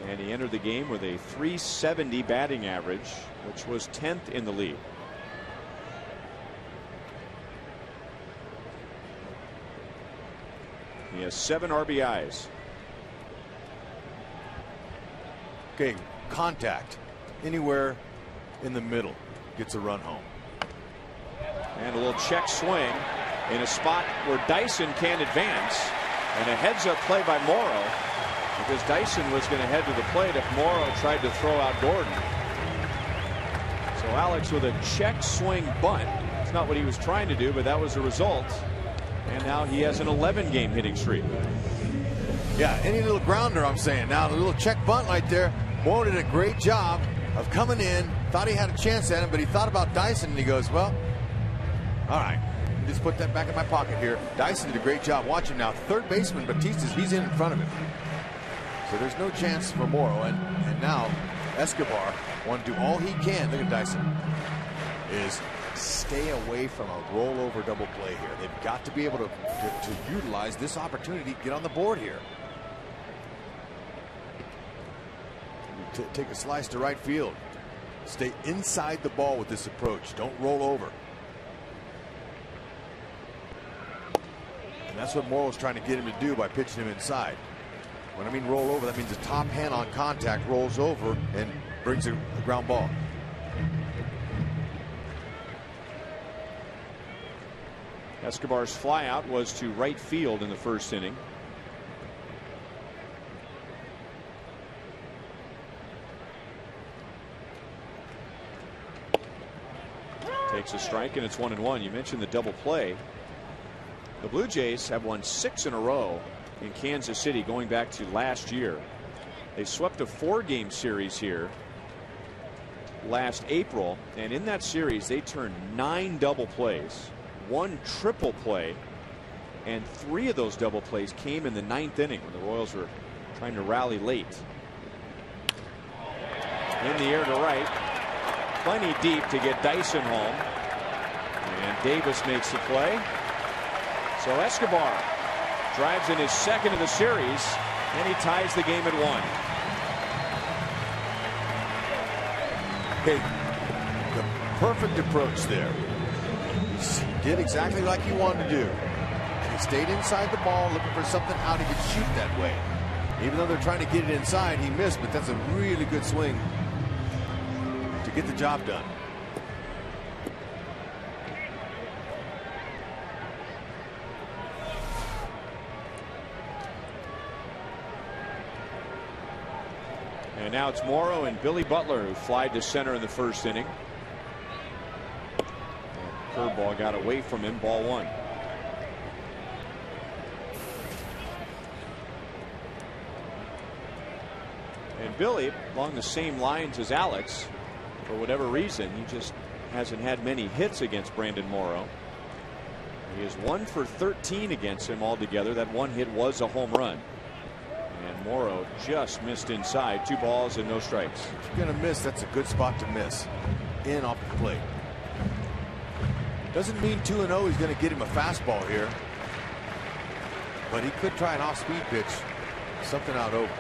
And he entered the game with a .370 batting average, which was 10th in the league. He has 7 RBIs. Okay, contact anywhere in the middle gets a run home. And a little check swing in a spot where Dyson can advance, and a heads-up play by Morrow, because Dyson was going to head to the plate if Morrow tried to throw out Gordon. So Alex with a check swing bunt. It's not what he was trying to do, but that was the result. And now he has an 11-game hitting streak. Yeah, any little grounder, I'm saying. Now, a little check bunt right there. Morrow did a great job of coming in. Thought he had a chance at him, but he thought about Dyson, and he goes, well, all right. Just put that back in my pocket here. Dyson did a great job. Watch him now. Third baseman, Batista's, he's in front of him. So there's no chance for Morrow, and now Escobar want to do all he can. Look at Dyson. Is stay away from a rollover double play here. They've got to be able to utilize this opportunity to get on the board here. Take a slice to right field. Stay inside the ball with this approach. Don't roll over. And that's what Morrow's trying to get him to do by pitching him inside. When I mean roll over, that means the top hand on contact rolls over and brings a ground ball. Escobar's flyout was to right field in the first inning. Takes a strike, and it's 1-1. You mentioned the double play. The Blue Jays have won 6 in a row in Kansas City going back to last year. They swept a 4-game series here last April, and in that series they turned 9 double plays, 1 triple play, and 3 of those double plays came in the 9th inning when the Royals were trying to rally late. In the air to right, plenty deep to get Dyson home, and Davis makes the play. So Escobar drives in his 2nd of the series, and he ties the game at 1. Hey, the perfect approach there. He did exactly like he wanted to do. He stayed inside the ball looking for something out he could shoot that way. Even though they're trying to get it inside, he missed, but that's a really good swing to get the job done. And now it's Morrow and Billy Butler who fly to center in the 1st inning. Curveball got away from him, ball 1. And Billy, along the same lines as Alex, for whatever reason, he just hasn't had many hits against Brandon Morrow. He is 1 for 13 against him altogether. That 1 hit was a home run. And Morrow just missed inside. 2 balls and no strikes. If you're going to miss, that's a good spot to miss. In off the plate. Doesn't mean 2-0 he's going to get him a fastball here. But he could try an off-speed pitch. Something out over.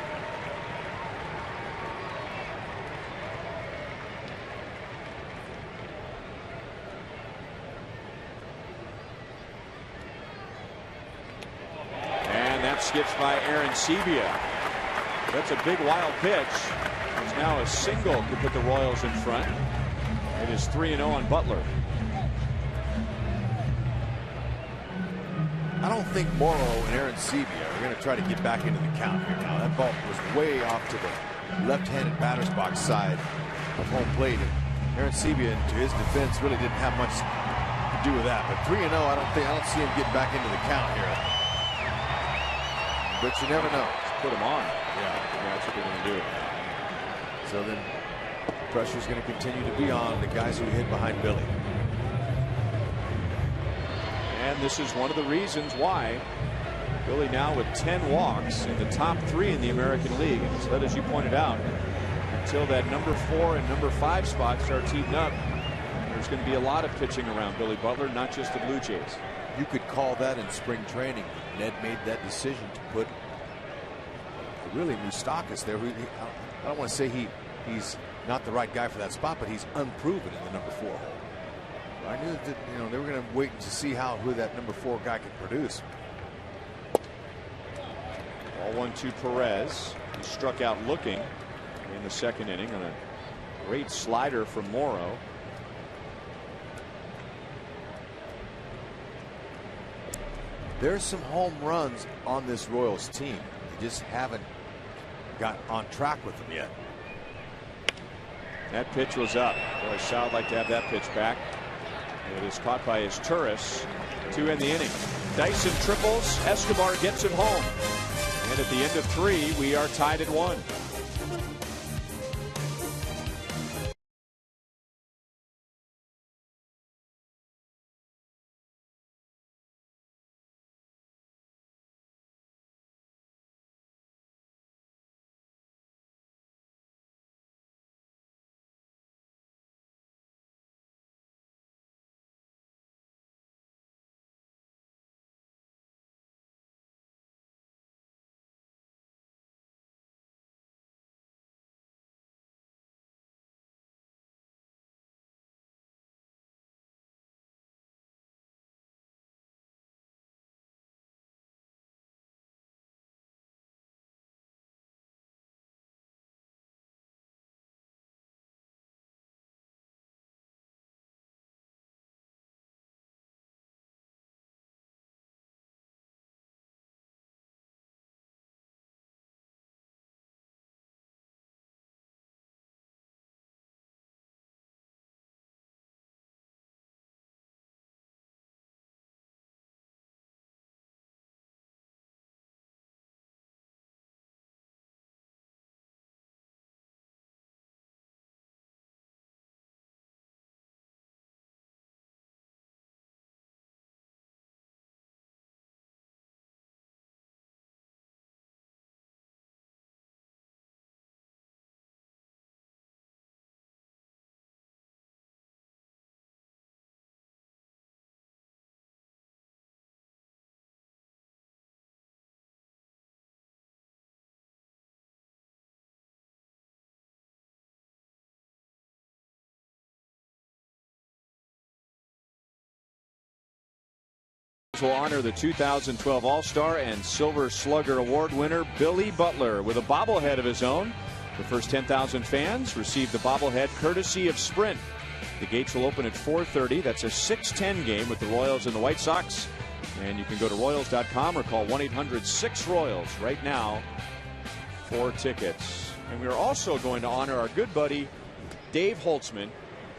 Skips by Aaron Sebia. That's a big wild pitch. It's now a single to put the Royals in front. It is 3-0 on Butler. I don't think Morrow and Aaron Sebia are going to try to get back into the count here. Now that ball was way off to the left-handed batter's box side of home plate. And Aaron Sebia, to his defense, really didn't have much to do with that. But 3-0, I don't see him getting back into the count here. But you never know. Just put him on. Yeah, that's what they're going to do. So then pressure's going to continue to be on the guys who hit behind Billy. And this is one of the reasons why Billy now with 10 walks in the top 3 in the American League. And so that, as you pointed out, until that number 4 and number 5 spot starts heating up, there's going to be a lot of pitching around Billy Butler, not just the Blue Jays. You could call that in spring training. Ned made that decision to put really Moustakas there. I don't want to say he's not the right guy for that spot, but he's unproven in the number 4 hole. I knew that they were going to wait to see who that number 4 guy could produce. Ball 1-2 Perez. He struck out looking in the 2nd inning on a great slider from Morrow. There's some home runs on this Royals team. They just haven't got on track with them yet. That pitch was up. Boy, Sal would like to have that pitch back. It is caught by his Turris to end the inning. Dyson triples. Escobar gets him home. And at the end of 3, we are tied at 1. Will honor the 2012 All-Star and Silver Slugger Award winner Billy Butler with a bobblehead of his own. The first 10,000 fans receive the bobblehead courtesy of Sprint. The gates will open at 4:30. That's a 6:10 game with the Royals and the White Sox. And you can go to Royals.com or call 1-800-6-ROYALS right now for tickets. And we are also going to honor our good buddy Dave Holtzman,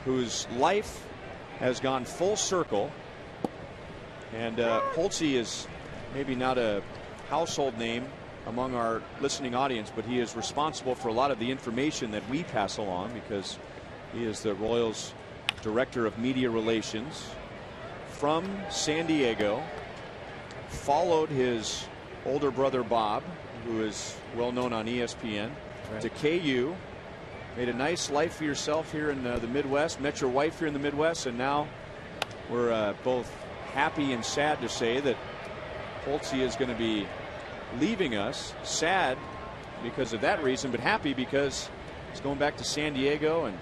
whose life has gone full circle. And Holtzy is maybe not a household name among our listening audience, but he is responsible for a lot of the information that we pass along because he is the Royals Director of Media Relations from San Diego. Followed his older brother Bob, who is well known on ESPN, to KU. Made a nice life for yourself here in the Midwest. Met your wife here in the Midwest, and now we're both happy and sad to say that Holtzy is going to be leaving us. Sad because of that reason, but happy because he's going back to San Diego and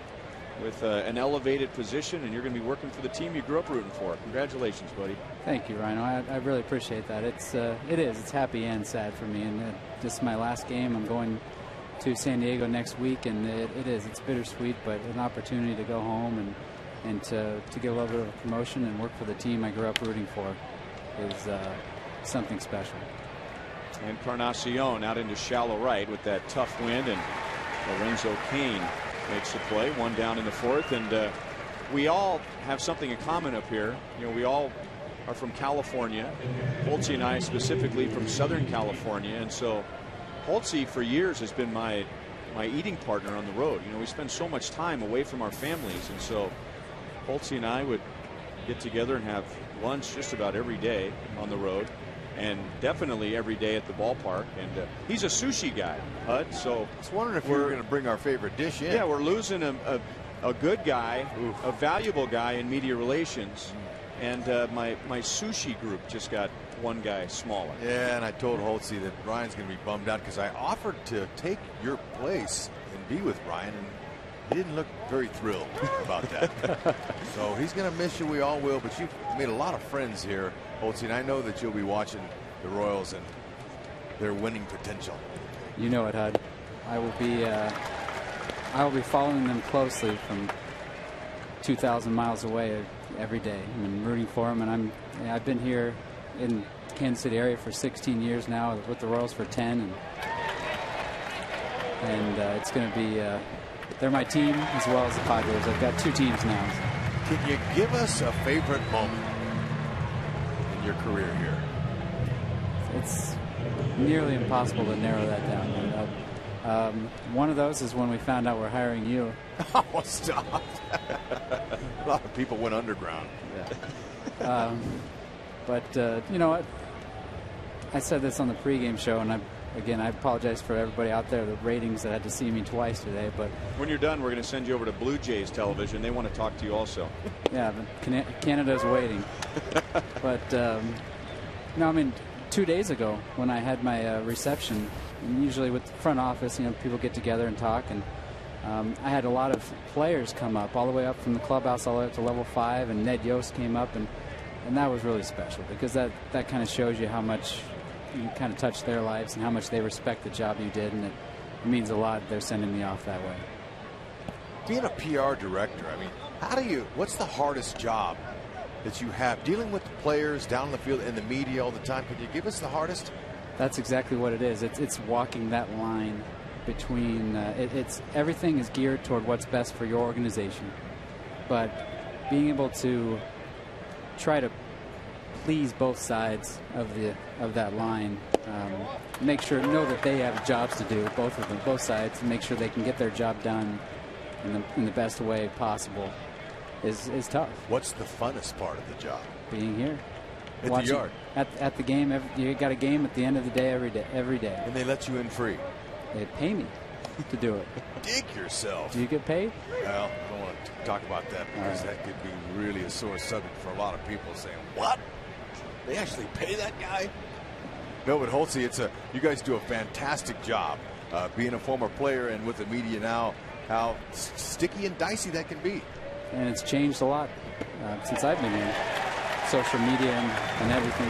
with an elevated position, and you're going to be working for the team you grew up rooting for. Congratulations, buddy. Thank you, Rhino. I really appreciate that. It's happy and sad for me, and this is my last game. I'm going to San Diego next week, and it's bittersweet, but an opportunity to go home and to get a little bit of a promotion and work for the team I grew up rooting for is something special. Encarnacion out into shallow right with that tough wind, and Lorenzo Cain makes the play. One down in the fourth, and we all have something in common up here. You know, we all are from California. Holtzy and I specifically from Southern California, and so Holtzy for years has been my eating partner on the road. You know, we spend so much time away from our families, and so Holtzy and I would get together and have lunch just about every day on the road, and definitely every day at the ballpark. And he's a sushi guy, Hud. So I was wondering if we were going to bring our favorite dish in. Yeah, we're losing a good guy, a valuable guy in media relations, and my sushi group just got one guy smaller. Yeah, and I told Holtzy that Ryan's going to be bummed out because I offered to take your place and be with Ryan, and he didn't look very thrilled about that. So he's going to miss you. We all will. But you've made a lot of friends here, Holtzy, and I know that you'll be watching the Royals and their winning potential. You know it, Hud. I will be following them closely from 2,000 miles away every day. I'm rooting for them, and I've been here in Kansas City area for 16 years now, with the Royals for 10, and it's going to be. They're my team as well as the Padres. I've got two teams now. Can you give us a favorite moment in your career here? It's nearly impossible to narrow that down. One of those is when we found out we're hiring you. Oh, stop. A lot of people went underground. Yeah. But you know what? I said this on the pregame show, and I apologize for everybody out there, the ratings that had to see me twice today. But when you're done, we're going to send you over to Blue Jays television. They want to talk to you also. Yeah, but Canada's waiting. But no, I mean, 2 days ago when I had my reception, and usually with the front office, you know, people get together and talk, and I had a lot of players come up, all the way up from the clubhouse all the way up to level 5, and Ned Yost came up, and that was really special because that kind of shows you how much you kind of touched their lives and how much they respect the job you did, and it means a lot they're sending me off that way. Being a PR director, I mean, what's the hardest job that you have? Dealing with the players down in the field and the media all the time. Could you give us the hardest? That's exactly what it is. It's walking that line between, it's everything is geared toward what's best for your organization, but being able to try to please both sides of that line, know that they have jobs to do, both of them, both sides, and make sure they can get their job done in the best way possible is tough. What's the funnest part of the job? Being here. At the yard. At the game. You got a game at the end of the day every day. And they let you in free. They pay me to do it. Dig yourself. Do you get paid? Well, I don't want to talk about that because that could be really a sore subject for a lot of people saying, what? They actually pay that guy? No, but Holtzy, you guys do a fantastic job being a former player and with the media now, how sticky and dicey that can be. And it's changed a lot since I've been here. social media and everything.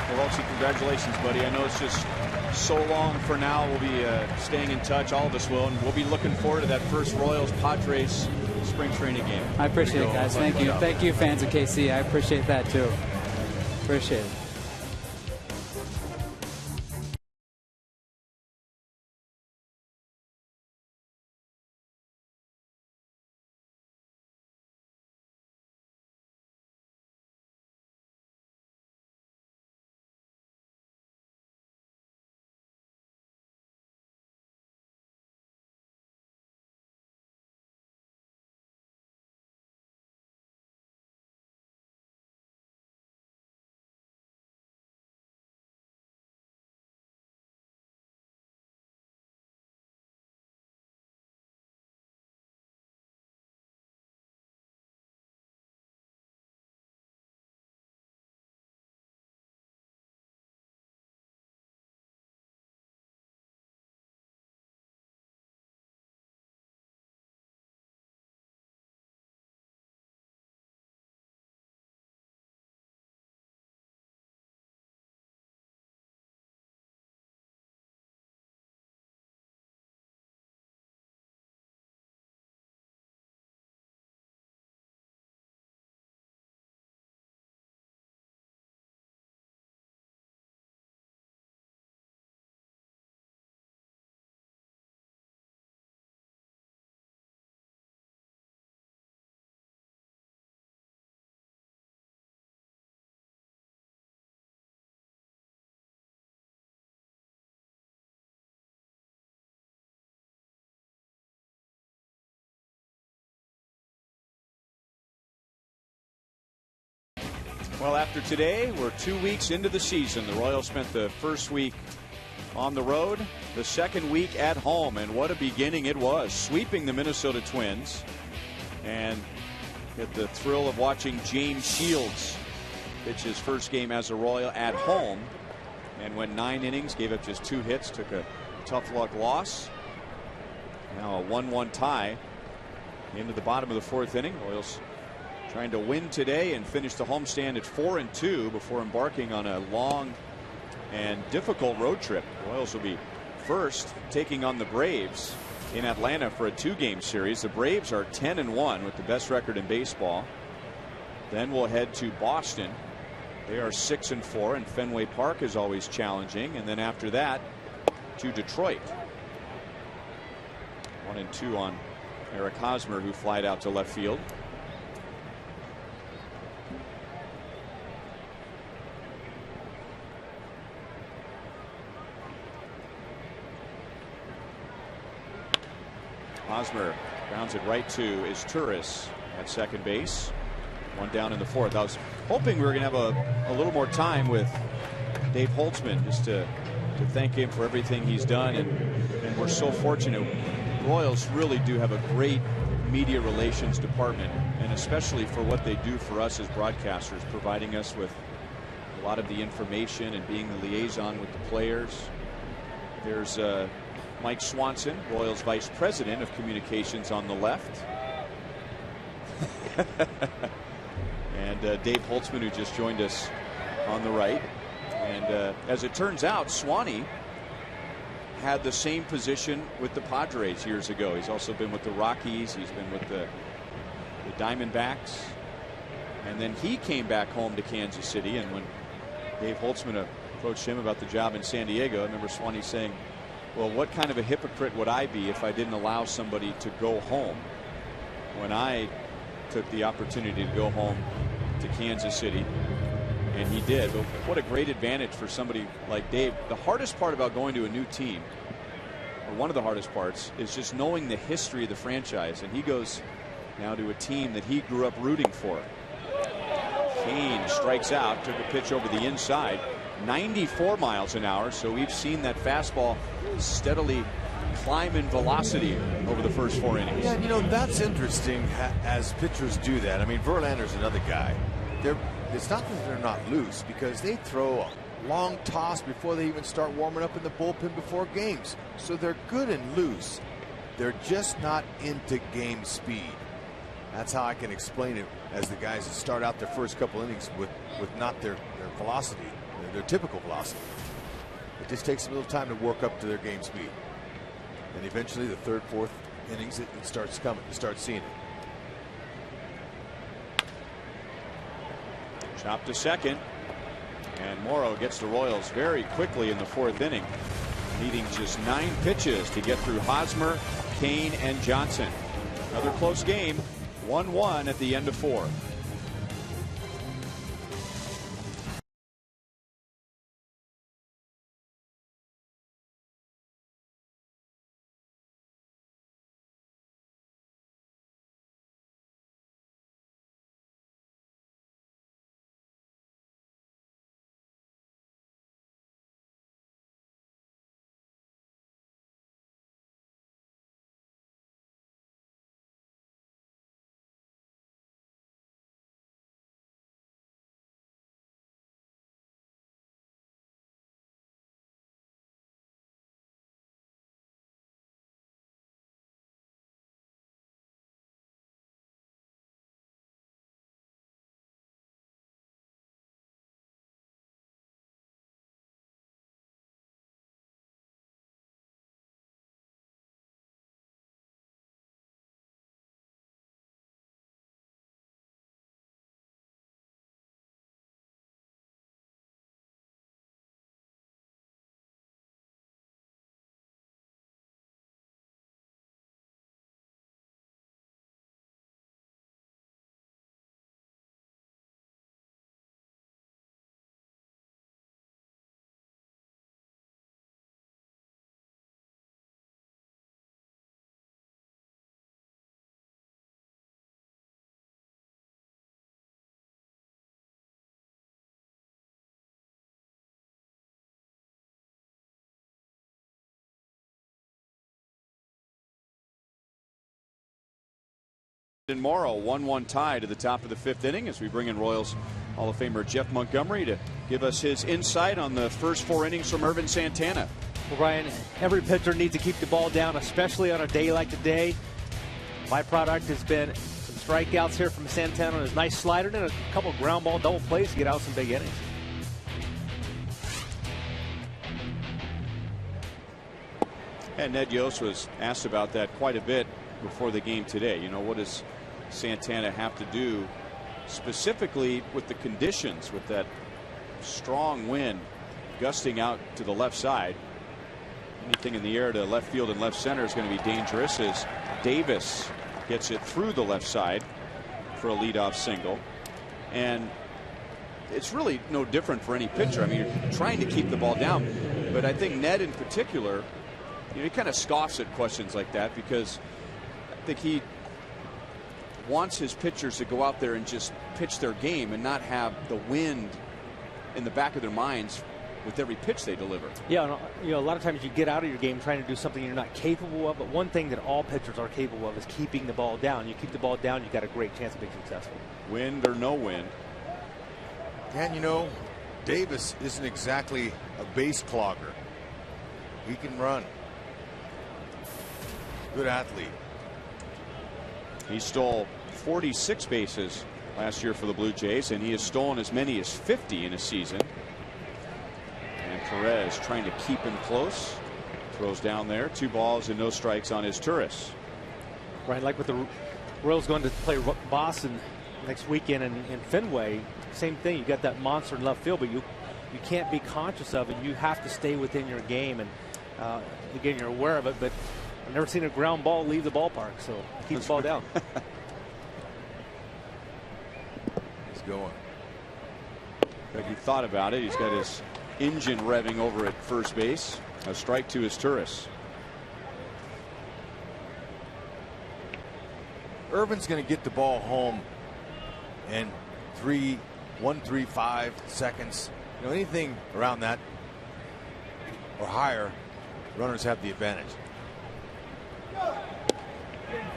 Well, Elsie, congratulations, buddy. I know it's just so long for now. We'll be staying in touch, all of us will, and we'll be looking forward to that first Royals-Padres spring training game. I appreciate it, guys. Thank you. Thank you, fans of KC. I appreciate that, too. Appreciate it. Well, after today, we're 2 weeks into the season. The Royals spent the first week on the road, the second week at home, and what a beginning it was, sweeping the Minnesota Twins, and get the thrill of watching James Shields pitch his first game as a Royal at home, and went 9 innings, gave up just 2 hits, took a tough luck loss. Now a 1-1 tie into the bottom of the 4th inning. Royals trying to win today and finish the homestand at 4-2 before embarking on a long and difficult road trip. The Royals will be first taking on the Braves in Atlanta for a 2-game series. The Braves are 10-1 with the best record in baseball. Then we'll head to Boston. They are 6-4, and Fenway Park is always challenging. And then after that to Detroit. 1-2 on Eric Hosmer, who flied out to left field. Hosmer grounds it right to Izturis at second base. 1 down in the 4th. I was hoping we were going to have a little more time with Dave Holtzman just to thank him for everything he's done, and we're so fortunate. Royals really do have a great media relations department, and especially for what they do for us as broadcasters, providing us with a lot of the information and being the liaison with the players. There's Mike Swanson, Royals Vice President of Communications, on the left. And Dave Holtzman, who just joined us, on the right. And as it turns out, Swanee had the same position with the Padres years ago. He's also been with the Rockies. He's been with the Diamondbacks. And then he came back home to Kansas City. And when Dave Holtzman approached him about the job in San Diego, I remember Swanee saying, well, what kind of a hypocrite would I be if I didn't allow somebody to go home when I took the opportunity to go home to Kansas City? And he did. But what a great advantage for somebody like Dave. The hardest part about going to a new team, or one of the hardest parts, is just knowing the history of the franchise. And he goes now to a team that he grew up rooting for. Kane strikes out, took a pitch over the inside, 94 miles an hour. So we've seen that fastball steadily climb in velocity over the first 4 innings. Yeah, you know, that's interesting as pitchers do that. I mean, Verlander's another guy. It's not that they're not loose, because they throw a long toss before they even start warming up in the bullpen before games. So they're good and loose. They're just not into game speed. That's how I can explain it as the guys that start out their first couple innings with not their velocity, their typical velocity. It just takes a little time to work up to their game speed. And eventually the third, fourth innings, it starts coming. You start seeing it. Chop to second. And Morrow gets the Royals very quickly in the fourth inning, needing just 9 pitches to get through Hosmer, Kane, and Johnson. Another close game, 1-1 at the end of 4. And Morrow 1-1 tie to the top of the 5th inning as we bring in Royals Hall of Famer Jeff Montgomery to give us his insight on the first 4 innings from Irvin Santana. Well, Ryan, every pitcher needs to keep the ball down, especially on a day like today. My product has been some strikeouts here from Santana on his nice slider and a couple ground ball double plays to get out some big innings. And Ned Yost was asked about that quite a bit before the game today. You know, what does Santana have to do specifically with the conditions, with that strong wind gusting out to the left side? Anything in the air to left field and left center is going to be dangerous as Davis gets it through the left side for a leadoff single. And it's really no different for any pitcher. I mean, you're trying to keep the ball down, but I think Ned in particular, you know, he kind of scoffs at questions like that because I think he wants his pitchers to go out there and just pitch their game and not have the wind in the back of their minds with every pitch they deliver. Yeah, you know, a lot of times you get out of your game trying to do something you're not capable of, but one thing that all pitchers are capable of is keeping the ball down. You keep the ball down, you got a great chance of being successful. Wind or no wind. And you know, Davis isn't exactly a base clogger. He can run. Good athlete. He stole 46 bases last year for the Blue Jays, and he has stolen as many as 50 in a season. And Perez trying to keep him close. Throws down there. 2 balls and no strikes on his Turris. Right, like with the Royals going to play Boston next weekend in Fenway, same thing. You got that monster in left field, but you can't be conscious of it. You have to stay within your game, and again, you're aware of it, but I've never seen a ground ball leave the ballpark, so keep the ball down. He's going. But he thought about it. He's got his engine revving over at first base. A strike to his Turris. Irvin's going to get the ball home in 1.35 seconds. You know, anything around that or higher, runners have the advantage.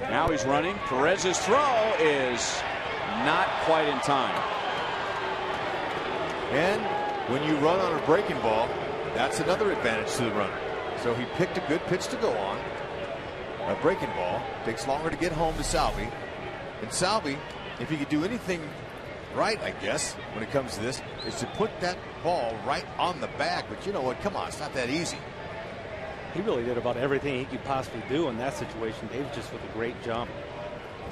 Now he's running. Perez's throw is not quite in time. And when you run on a breaking ball, that's another advantage to the runner. So he picked a good pitch to go on. A breaking ball takes longer to get home to Salvi. And Salvi, If he could do anything right, I guess, when it comes to this, is to put that ball right on the bag. But you know what? Come on, it's not that easy. He really did about everything he could possibly do in that situation. Davis just with a great jump.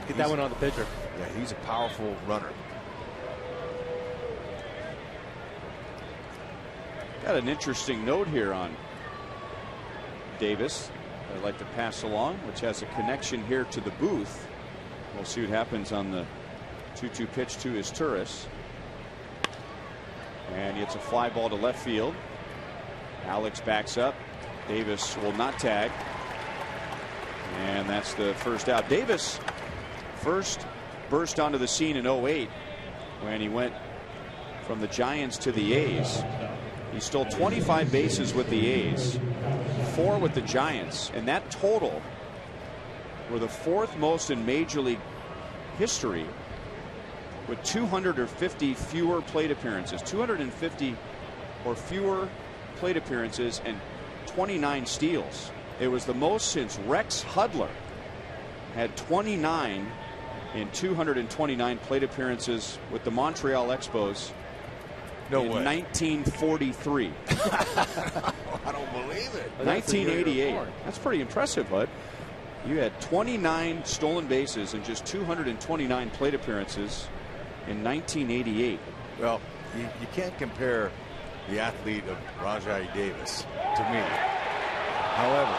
Get that one on the pitcher. Yeah, he's a powerful runner. Got an interesting note here on Davis I'd like to pass along, which has a connection here to the booth. We'll see what happens on the 2-2 pitch to his Turris. And it's a fly ball to left field. Alex backs up. Davis will not tag. And that's the first out. Davis first burst onto the scene in 08 when he went from the Giants to the A's. He stole 25 bases with the A's, 4 with the Giants, and that total were the 4th most in Major League history, with 250 fewer plate appearances, 250 or fewer plate appearances and 29 steals. It was the most since Rex Hudler had 29 in 229 plate appearances with the Montreal Expos. No in way. 1943. I don't believe it. 1988. That's pretty impressive, Hud. You had 29 stolen bases and just 229 plate appearances in 1988. Well, you can't compare the athlete of Rajai Davis to me. However,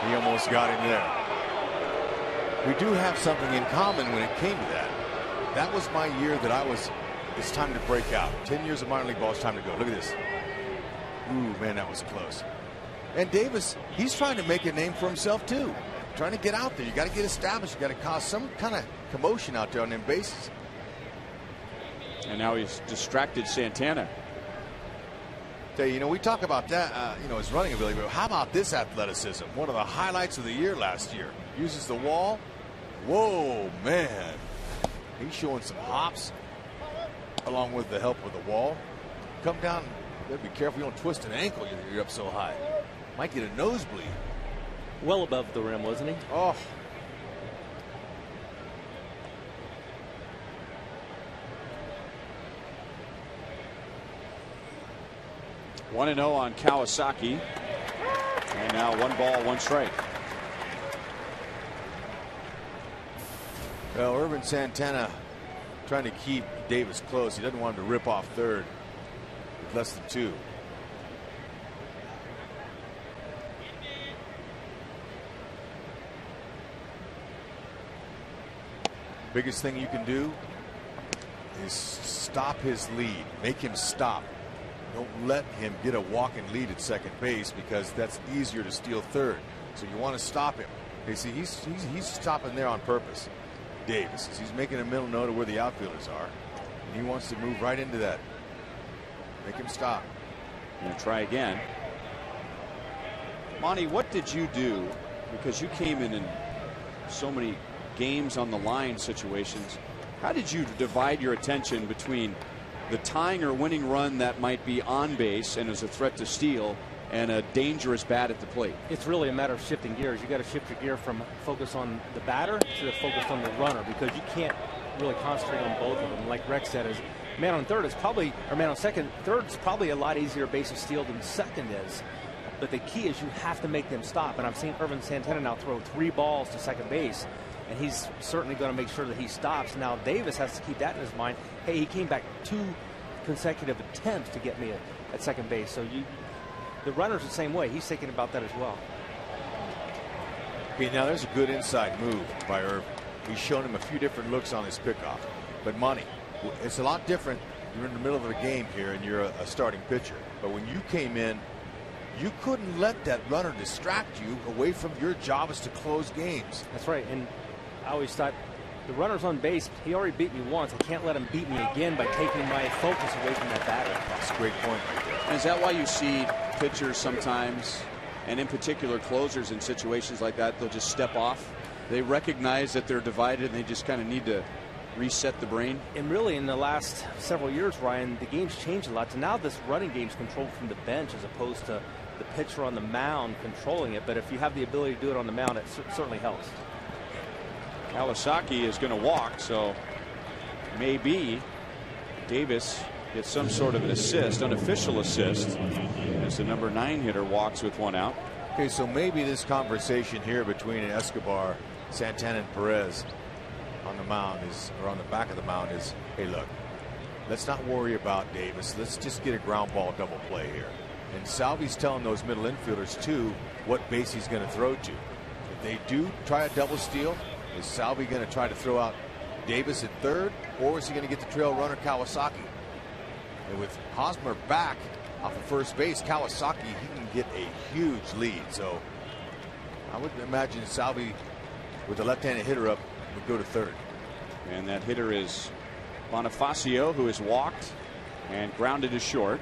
he almost got him there. We do have something in common when it came to that. That was my year that I was, it's time to break out. 10 years of minor league ball, it's time to go. Look at this. Ooh, man, that was close. And Davis, he's trying to make a name for himself too. Trying to get out there. You got to get established. You got to cause some kind of commotion out there on them bases. And now he's distracted Santana. You know, we talk about that, you know, his running ability, but how about this athleticism? One of the highlights of the year last year. Uses the wall. Whoa, man. He's showing some hops along with the help of the wall. Come down. Better be careful you don't twist an ankle. You're up so high. Might get a nosebleed. Well above the rim, wasn't he? Oh. 1-0 on Kawasaki. And now 1 ball, 1 strike. Well, Irvin Santana trying to keep Davis close. He doesn't want him to rip off third with less than 2. Biggest thing you can do is stop his lead. Make him stop. Don't let him get a walking lead at second base, because that's easier to steal third. So you want to stop him. Okay, see, he's stopping there on purpose. Davis, he's making a mental note of where the outfielders are, and he wants to move right into that. Make him stop. And try again. Monty, what did you do? Because you came in so many games on the line situations. How did you divide your attention between the tying or winning run that might be on base and is a threat to steal, and a dangerous bat at the plate? It's really a matter of shifting gears. You got to shift your gear from focus on the batter to the focus on the runner, because you can't really concentrate on both of them. Like Rex said, is man on third is probably, or man on second, third's probably a lot easier base of steal than second is. But the key is you have to make them stop. And I've seen Irvin Santana now throw 3 balls to second base, and he's certainly going to make sure that he stops. Now Davis has to keep that in his mind. Hey, he came back 2 consecutive attempts to get me at second base. So the runner's the same way. He's thinking about that as well. Okay, now there's a good inside move by Irvin. He's shown him a few different looks on his pickoff. But Monty, it's a lot different. You're in the middle of the game here and you're a starting pitcher. But when you came in, you couldn't let that runner distract you away from your job is to close games. That's right. And I always thought, the runner's on base. He already beat me once. I can't let him beat me again by taking my focus away from that batter. That's a great point right there. And is that why you see pitchers sometimes, and in particular closers in situations like that, they'll just step off? They recognize that they're divided and they just kind of need to reset the brain. And really, in the last several years, Ryan, the game's changed a lot. So now this running game's controlled from the bench as opposed to the pitcher on the mound controlling it. But if you have the ability to do it on the mound, it certainly helps. Kawasaki is going to walk, so maybe Davis gets some sort of an assist, unofficial assist, as the number 9 hitter walks with 1 out. Okay, so maybe this conversation here between Escobar, Santana, and Perez on the mound is, or on the back of the mound is, hey, look, let's not worry about Davis. Let's just get a ground ball double play here. And Salvi's telling those middle infielders too what base he's going to throw to. If they do try a double steal, is Salvi going to try to throw out Davis at third, or is he going to get the trail runner Kawasaki? And with Hosmer back off of first base, Kawasaki, he can get a huge lead. So I would imagine Salvi with the left-handed hitter up would go to third. And that hitter is Bonifacio, who has walked and grounded to short.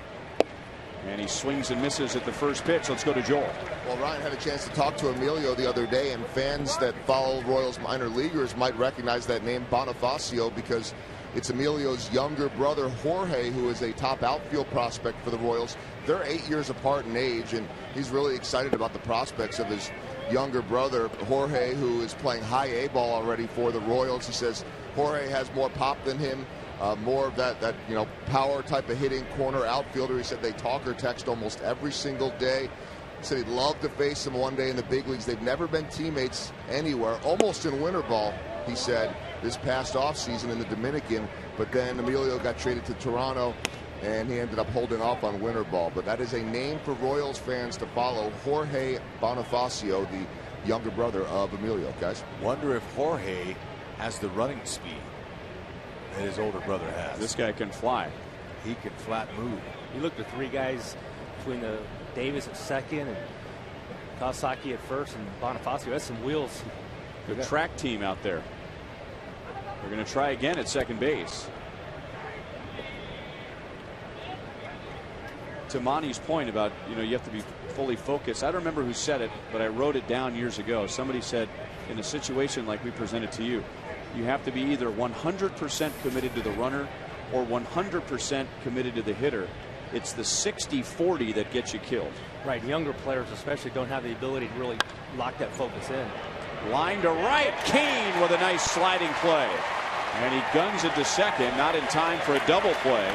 And he swings and misses at the first pitch. Let's go to Joel. Well, Ryan had a chance to talk to Emilio the other day, and fans that follow Royals minor leaguers might recognize that name Bonifacio because it's Emilio's younger brother Jorge, who is a top outfield prospect for the Royals. They're 8 years apart in age, and he's really excited about the prospects of his younger brother Jorge, who is playing high A ball already for the Royals. He says Jorge has more pop than him. More of that power type of hitting corner outfielder. He said they talk or text almost every single day. He said he'd love to face him one day in the big leagues. They've never been teammates anywhere, almost in winter ball, he said, this past offseason in the Dominican. But then Emilio got traded to Toronto, and he ended up holding off on winter ball. But that is a name for Royals fans to follow, Jorge Bonifacio, the younger brother of Emilio, guys. Wonder if Jorge has the running speed that his older brother has. This guy can fly. He can flat move. You look at 3 guys between the Davis at second and Kawasaki at first and Bonifacio. That's some wheels. Good track team out there. They're going to try again at second base. To Monty's point about, you have to be fully focused. I don't remember who said it, but I wrote it down years ago. Somebody said, in a situation like we presented to you, you have to be either 100% committed to the runner or 100% committed to the hitter. It's the 60-40 that gets you killed. Right. Younger players especially don't have the ability to really lock that focus in. Line to right. Kane with a nice sliding play. And he guns it to second, not in time for a double play.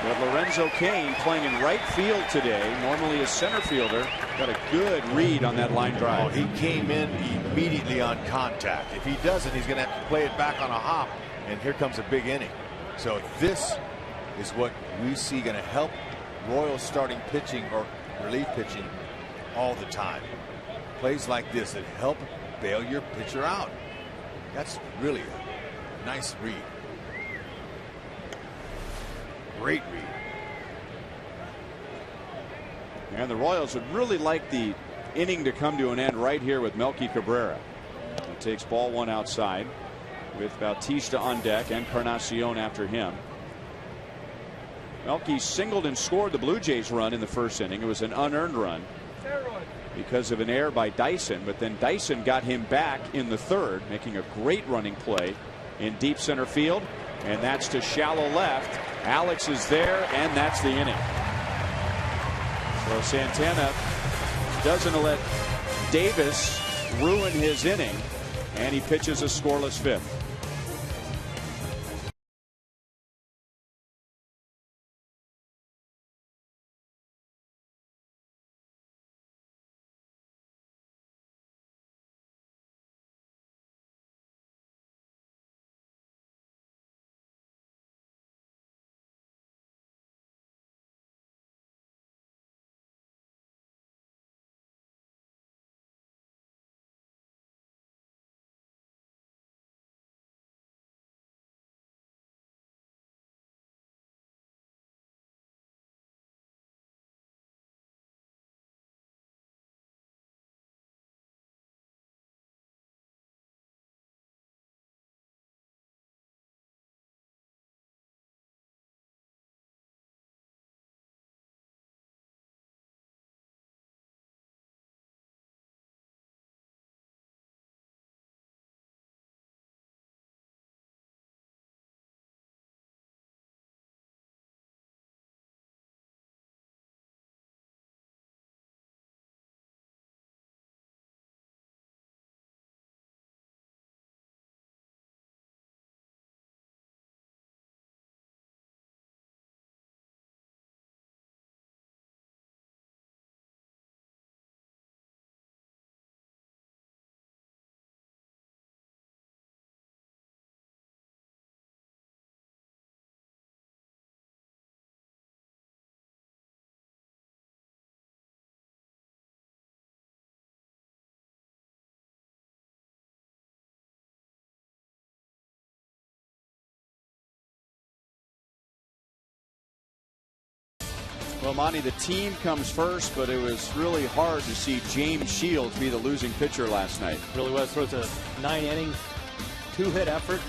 But Lorenzo Kane playing in right field today, normally a center fielder, got a good read on that line drive. Oh, he came in immediately on contact. If he doesn't, he's going to have to play it back on a hop, and here comes a big inning. So this is what we see going to help Royals starting pitching or relief pitching all the time. Plays like this that help bail your pitcher out. That's really a nice read. Great read. And the Royals would really like the inning to come to an end right here with Melky Cabrera. He takes ball 1 outside with Bautista on deck, and Encarnacion after him. Melky singled and scored the Blue Jays run in the first inning. It was an unearned run because of an error by Dyson, but then Dyson got him back in the third, making a great running play in deep center field, and that's to shallow left. Alex is there, and that's the inning. So Santana doesn't let Davis ruin his inning, and he pitches a scoreless 5th. Well, Monty, the team comes first, but it was really hard to see James Shields be the losing pitcher last night. Really was. Throws a 9-inning, 2-hit effort.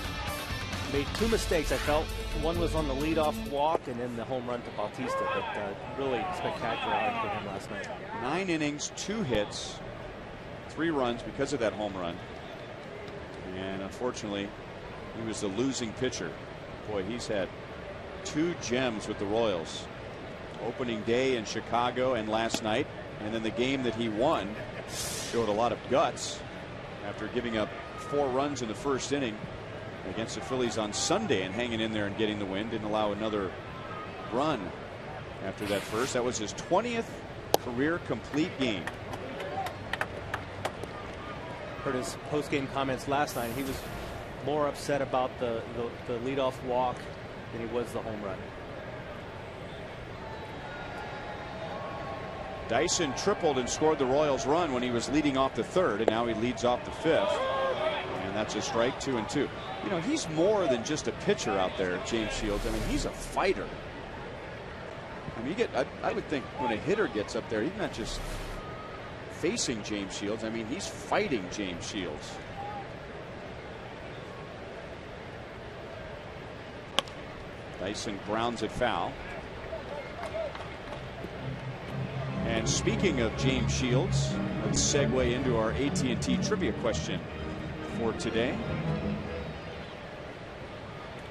Made 2 mistakes, I felt. One was on the leadoff walk and then the home run to Bautista, but really spectacular outing for him last night. 9 innings, 2 hits, 3 runs because of that home run. And unfortunately, he was the losing pitcher. Boy, he's had 2 gems with the Royals. Opening day in Chicago and last night. And then the game that he won showed a lot of guts after giving up 4 runs in the first inning against the Phillies on Sunday and hanging in there and getting the win. Didn't allow another run after that first. That was his 20th career complete game. Heard his post-game comments last night. He was more upset about the leadoff walk than he was the home run. Dyson tripled and scored the Royals run when he was leading off the 3rd, and now he leads off the 5th. And that's a strike, 2-2. You know, he's more than just a pitcher out there, James Shields. I mean, he's a fighter. I mean, I would think when a hitter gets up there, he's not just facing James Shields. I mean, he's fighting James Shields. Dyson grounds it foul. And speaking of James Shields, let's segue into our AT&T trivia question for today.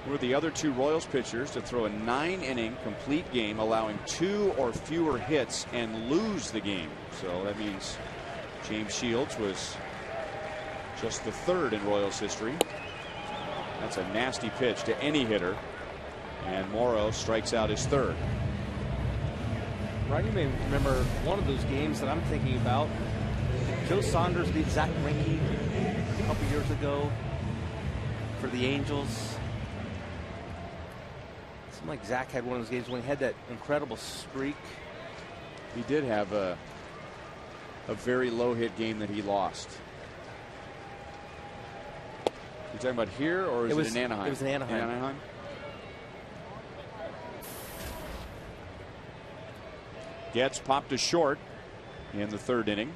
We're the other 2 Royals pitchers to throw a 9-inning complete game, allowing 2 or fewer hits and lose the game. So that means James Shields was just the 3rd in Royals history. That's a nasty pitch to any hitter. And Morrow strikes out his 3rd. Ryan, you may remember one of those games that I'm thinking about. Joe Saunders beat Zach Greinke a couple years ago for the Angels. Seemed like Zach had one of those games when he had that incredible streak. He did have a very low hit game that he lost. You talking about here, or is it in Anaheim? It was in Anaheim. In Anaheim? Getz popped to short in the 3rd inning.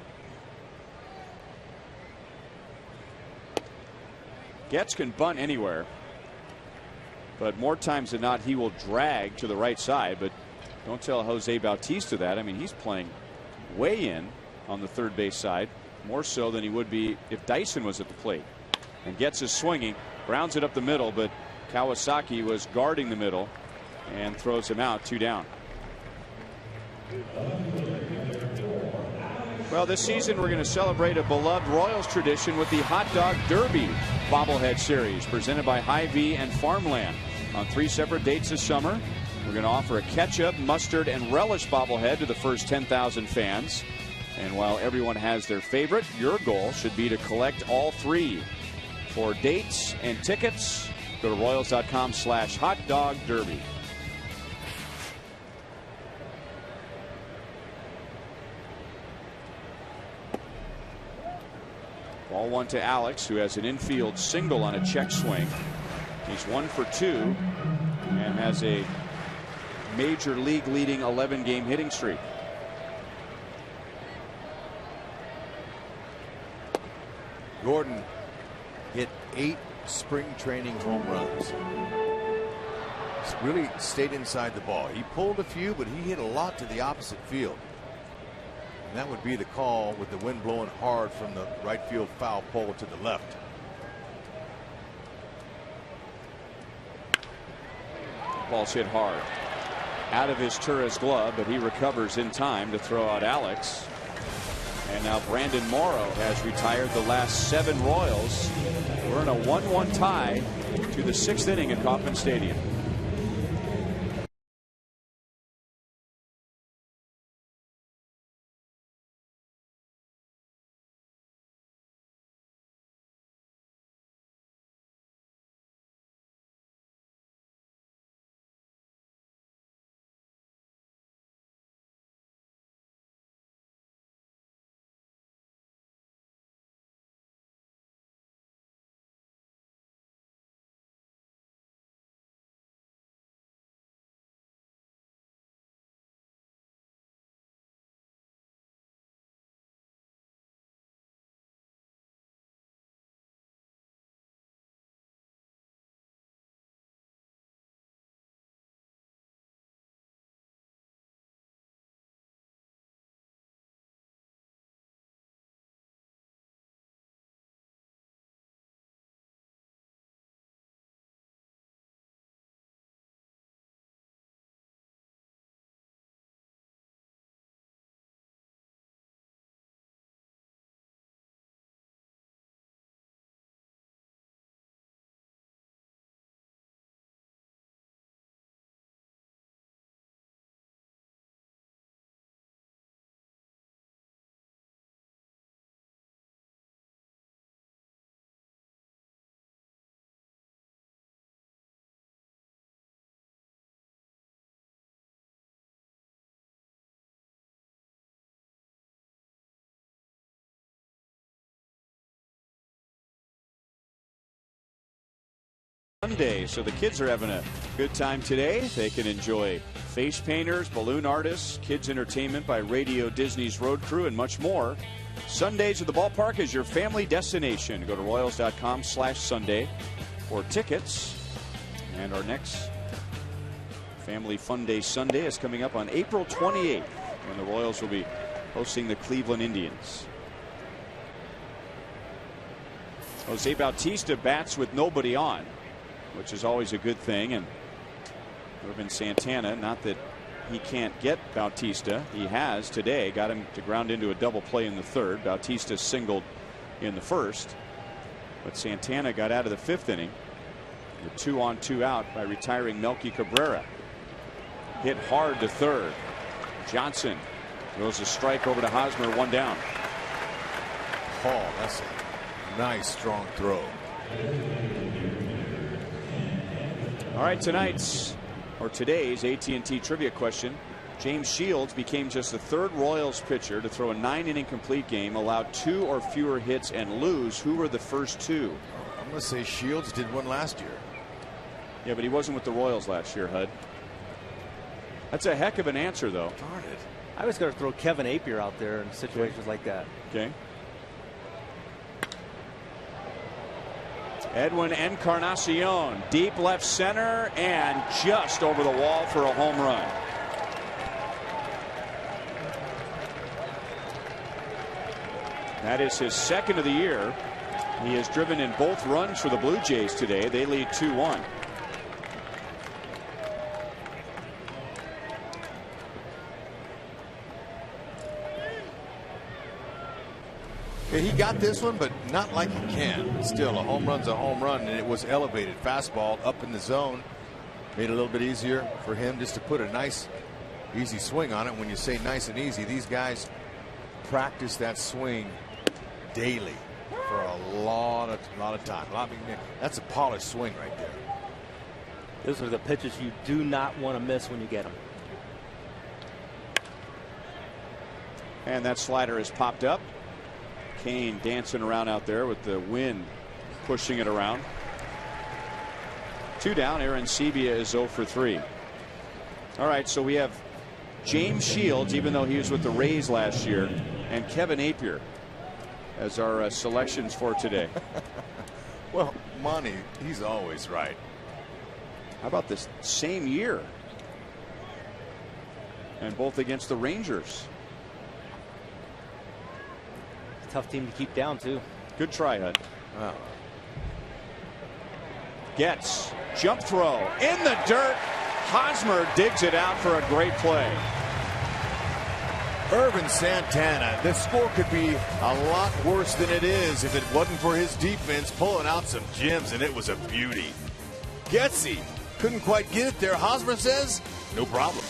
Getz can bunt anywhere, but more times than not he will drag to the right side. But don't tell Jose Bautista that. I mean, he's playing way in on the 3rd base side, more so than he would be if Dyson was at the plate. And Getz is swinging, grounds it up the middle, but Kawasaki was guarding the middle and throws him out, 2 down. Well, this season we're going to celebrate a beloved Royals tradition with the Hot Dog Derby bobblehead series presented by Hy-Vee and Farmland. On 3 separate dates this summer, we're going to offer a ketchup, mustard, and relish bobblehead to the first 10,000 fans. And while everyone has their favorite, your goal should be to collect all 3. For dates and tickets, go to Royals.com/hotdogderby. Ball 1 to Alex, who has an infield single on a check swing. He's 1 for 2 and has a major league leading 11-game hitting streak. Gordon hit 8 spring training home runs. He's really stayed inside the ball. He pulled a few, but he hit a lot to the opposite field. And that would be the call with the wind blowing hard from the right field foul pole to the left. Ball's hit hard out of his Turris glove, but he recovers in time to throw out Alex. And now Brandon Morrow has retired the last 7 Royals. We're in a 1-1 tie to the 6th inning at Kauffman Stadium. Sunday, so the kids are having a good time today. They can enjoy face painters, balloon artists, kids entertainment by Radio Disney's Road Crew, and much more. Sundays at the ballpark is your family destination. Go to Royals.com/Sunday for tickets. And our next Family Fun Day Sunday is coming up on April 28th, when the Royals will be hosting the Cleveland Indians. Jose Bautista bats with nobody on, which is always a good thing. And Irvin Santana, not that he can't get Bautista, he has today, got him to ground into a double play in the third. Bautista singled in the first, but Santana got out of the fifth inning with 2 on 2 out by retiring Melky Cabrera. Hit hard to third. Johnson throws a strike over to Hosmer, 1 down. Oh, that's a nice strong throw. All right, today's AT&T trivia question. James Shields became just the 3rd Royals pitcher to throw a 9-inning complete game, allowed 2 or fewer hits, and lose. Who were the first 2? I'm going to say Shields did one last year. Yeah, but he wasn't with the Royals last year, Hud. That's a heck of an answer, though. Darn it. I was going to throw Kevin Appier out there in situations like that. Okay. Edwin Encarnacion, deep left center, and just over the wall for a home run. That is his 2nd of the year. He has driven in both runs for the Blue Jays today. They lead 2-1. Yeah, he got this one, but not like he can. Still, a home run's a home run, and it was elevated. Fastball up in the zone. Made it a little bit easier for him just to put a nice, easy swing on it. When you say nice and easy, these guys practice that swing daily for a lot of time. That's a polished swing right there. Those are the pitches you do not want to miss when you get them. And that slider is popped up. Kane dancing around out there with the wind pushing it around. 2 down. Aaron Sebia is 0 for 3. All right, so we have James Shields, even though he was with the Rays last year, and Kevin Appier as our selections for today. Well, Monty, he's always right. How about this same year? And both against the Rangers. Tough team to keep down, too. Good try, Hud. Wow. Gets jump throw in the dirt. Hosmer digs it out for a great play. Irvin Santana, the score could be a lot worse than it is if it wasn't for his defense pulling out some gems, and it was a beauty. Getsy couldn't quite get it there. Hosmer says, no problem.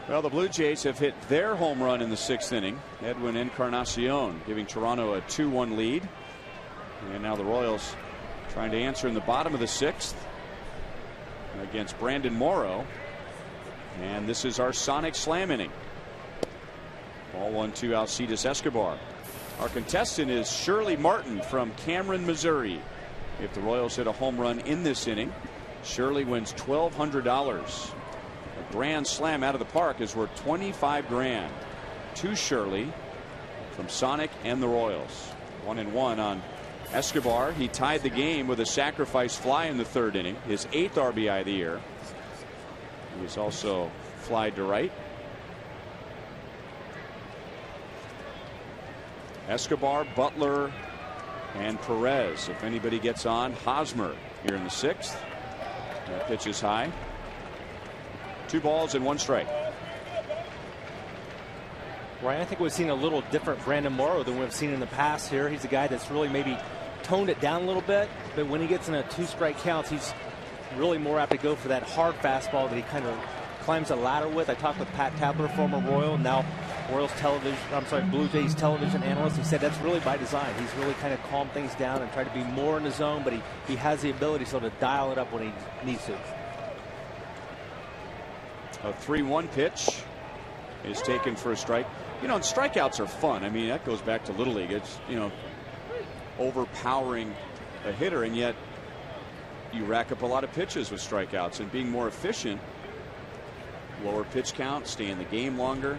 Well, the Blue Jays have hit their home run in the 6th inning. Edwin Encarnacion giving Toronto a 2-1 lead. And now the Royals trying to answer in the bottom of the 6th against Brandon Morrow. And this is our Sonic Slam inning. Ball 1-2 Alcides Escobar. Our contestant is Shirley Martin from Cameron, Missouri. If the Royals hit a home run in this inning, Shirley wins $1,200. A grand slam out of the park is worth $25,000 to Shirley from Sonic and the Royals. 1-1 on Escobar. He tied the game with a sacrifice fly in the 3rd inning, his 8th RBI of the year. He was also flied to right. Escobar, Butler, and Perez. If anybody gets on, Hosmer here in the 6th. That pitch is high. 2 balls and 1 strike. Ryan, I think we've seen a little different Brandon Morrow than we've seen in the past here. He's a guy that's really maybe toned it down a little bit, but when he gets in a 2-strike counts, he's really more apt to go for that hard fastball that he kind of climbs a ladder with. I talked with Pat Tabler, former Royal, now Blue Jays television analyst. He said that's really by design. He's really kind of calmed things down and tried to be more in the zone, but he has the ability to sort of dial it up when he needs to. A 3-1 pitch is taken for a strike. You know, strikeouts are fun. I mean, that goes back to Little League. It's, you know, overpowering a hitter, and yet you rack up a lot of pitches with strikeouts, and being more efficient, lower pitch count, stay in the game longer.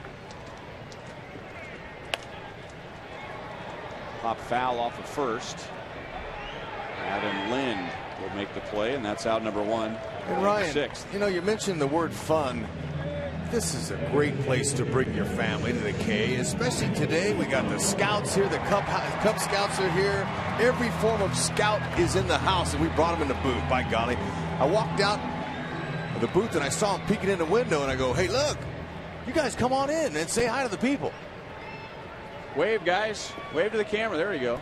Pop foul off of first. Adam Lind will make the play, and that's out number 1. And Ryan, 6th. you know, you mentioned the word fun. This is a great place to bring your family to the K, especially today. We got the scouts here, the Cub Scouts are here. Every form of scout is in the house, and we brought them in the booth. By golly, I walked out of the booth and I saw them peeking in the window, and I go, "Hey, look, you guys come on in and say hi to the people." Wave, guys. Wave to the camera. There you go.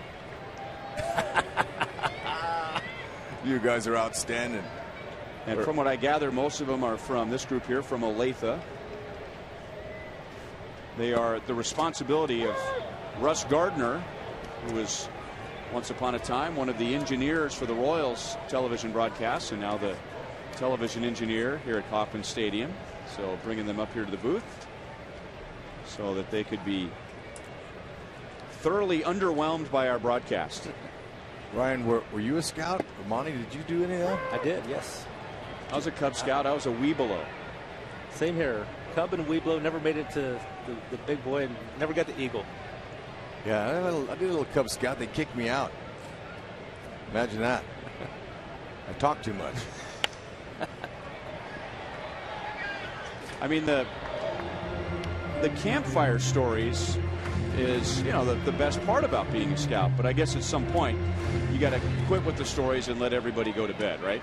You guys are outstanding. And from what I gather, most of them are from this group here, from Olathe. They are the responsibility of Russ Gardner, who was once upon a time one of the engineers for the Royals television broadcast, and now the television engineer here at Kauffman Stadium. So bringing them up here to the booth so that they could be thoroughly underwhelmed by our broadcast. Ryan, were you a scout? Monty, did you do any of that? I did, yes. I was a Cub Scout. I was a Weebelo. Same here. Cub and Weeblo, never made it to the big boy, and never got the Eagle. Yeah, I did a little Cub Scout. They kicked me out. Imagine that. I talk too much. I mean, the campfire stories is, you know, the best part about being a scout. But I guess at some point you got to quit with the stories and let everybody go to bed, right?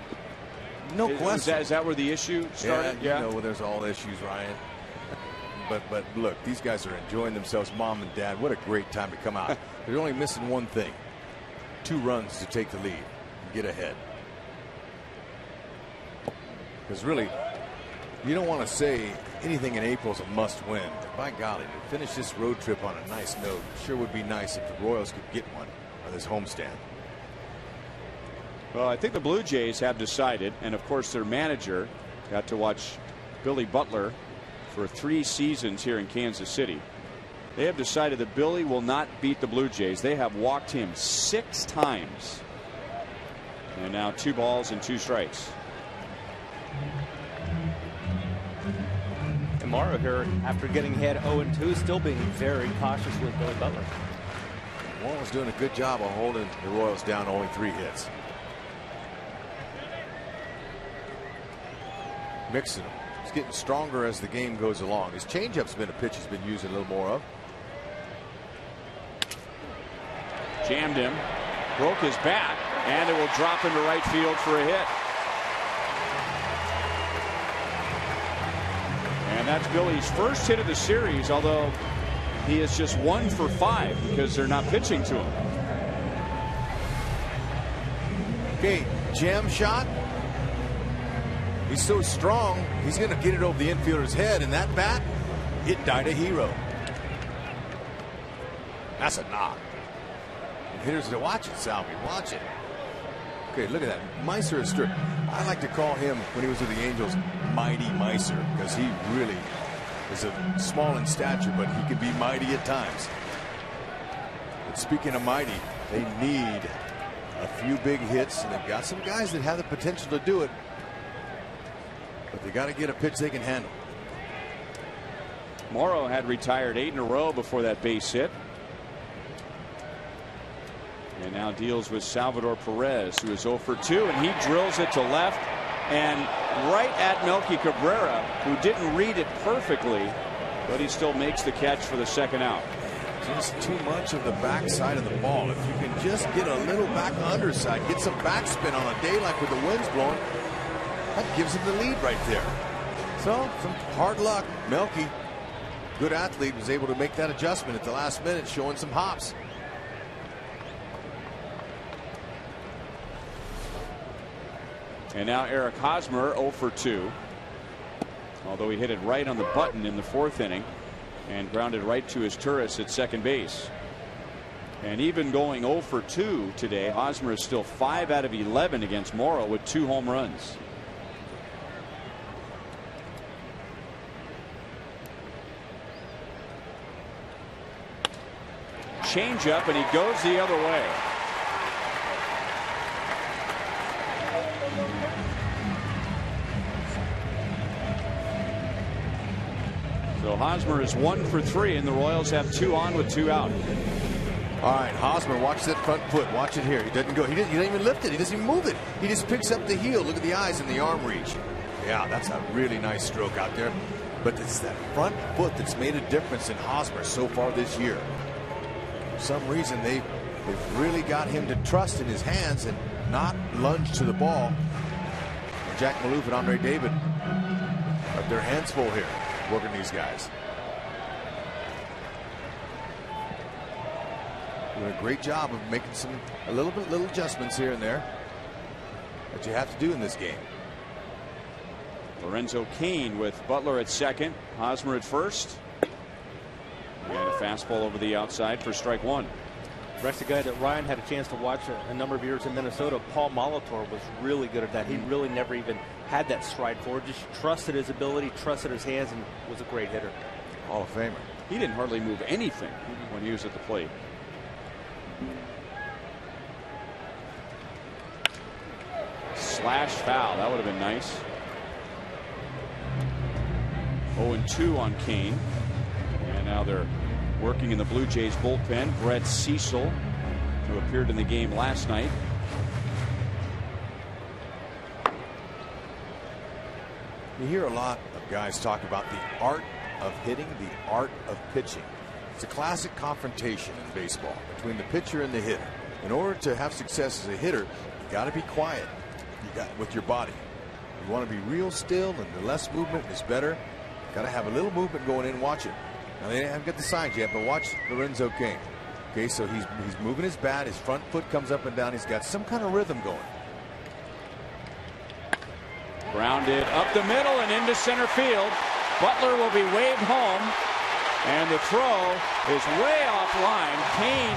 No question. Is that where the issue started? Yeah. You know, there's all issues, Ryan. But look, these guys are enjoying themselves, mom and dad. What a great time to come out. They're only missing one thing: 2 runs to take the lead and get ahead. Because really, you don't want to say anything in April is a must-win. By golly, to finish this road trip on a nice note, sure would be nice if the Royals could get one on this homestand. Well, I think the Blue Jays have decided, and of course their manager got to watch Billy Butler for 3 seasons here in Kansas City. They have decided that Billy will not beat the Blue Jays. They have walked him 6 times. And now 2 balls and 2 strikes. And Morrow here, after getting ahead 0-2, still being very cautious with Billy Butler. Morrow's doing a good job of holding the Royals down to only 3 hits. Mixing them. He's getting stronger as the game goes along. His changeup's been a pitch he's been using a little more of. Jammed him, broke his bat, and it will drop into right field for a hit. And that's Billy's first hit of the series, although he is just 1 for 5 because they're not pitching to him. Okay, jam shot. He's so strong, he's going to get it over the infielder's head, and that bat, it died a hero. That's a knock. Hitters to watch it, Salvi. Watch it. Okay, look at that. Meiser is strict. I like to call him, when he was with the Angels, Mighty Meiser, because he really is a small in stature, but he can be mighty at times. But speaking of mighty, they need a few big hits, and they've got some guys that have the potential to do it, but they got to get a pitch they can handle. Morrow had retired 8 in a row before that base hit. And now deals with Salvador Perez, who is 0 for 2, and he drills it to left and right at Melky Cabrera, who didn't read it perfectly, but he still makes the catch for the second out. Just too much of the backside of the ball. If you can just get a little back underside, get some backspin on a day like with the winds blowing, that gives him the lead right there. So some hard luck. Melky, good athlete, was able to make that adjustment at the last minute, showing some hops. And now Eric Hosmer 0 for 2. Although he hit it right on the button in the 4th inning and grounded right to his Turris at second base. And even going 0 for 2 today, Hosmer is still 5 out of 11 against Morrow with 2 home runs. Change up, and he goes the other way. So Hosmer is 1 for 3, and the Royals have 2 on with 2 out. All right, Hosmer, watch that front foot. Watch it here. He doesn't go. He doesn't even lift it. He doesn't even move it. He just picks up the heel. Look at the eyes and the arm reach. Yeah, that's a really nice stroke out there. But it's that front foot that's made a difference in Hosmer so far this year. For some reason, they've really got him to trust in his hands and not lunge to the ball. Jack Maloof and Andre David have their hands full here, working these guys. Doing a great job of making little adjustments here and there that you have to do in this game. Lorenzo Cain with Butler at second, Hosmer at first, and a fastball over the outside for strike 1. That's the guy that Ryan had a chance to watch a number of years in Minnesota. Paul Molitor was really good at that. He really never even had that stride forward. Just trusted his ability, trusted his hands, and was a great hitter. Hall of Famer. He didn't hardly move anything when he was at the plate. Slash foul. That would have been nice. 0-2 on Cain. And now they're working in the Blue Jays bullpen. Brett Cecil, who appeared in the game last night. You hear a lot of guys talk about the art of hitting, the art of pitching. It's a classic confrontation in baseball between the pitcher and the hitter. In order to have success as a hitter, you got to be quiet. You got with your body. You want to be real still, and the less movement is better. Got to have a little movement going in. Watch it. Now they haven't got the signs yet, but watch Lorenzo Cain. Okay, so he's moving his bat. His front foot comes up and down. He's got some kind of rhythm going. Grounded up the middle and into center field. Butler will be waved home, and the throw is way offline. Cain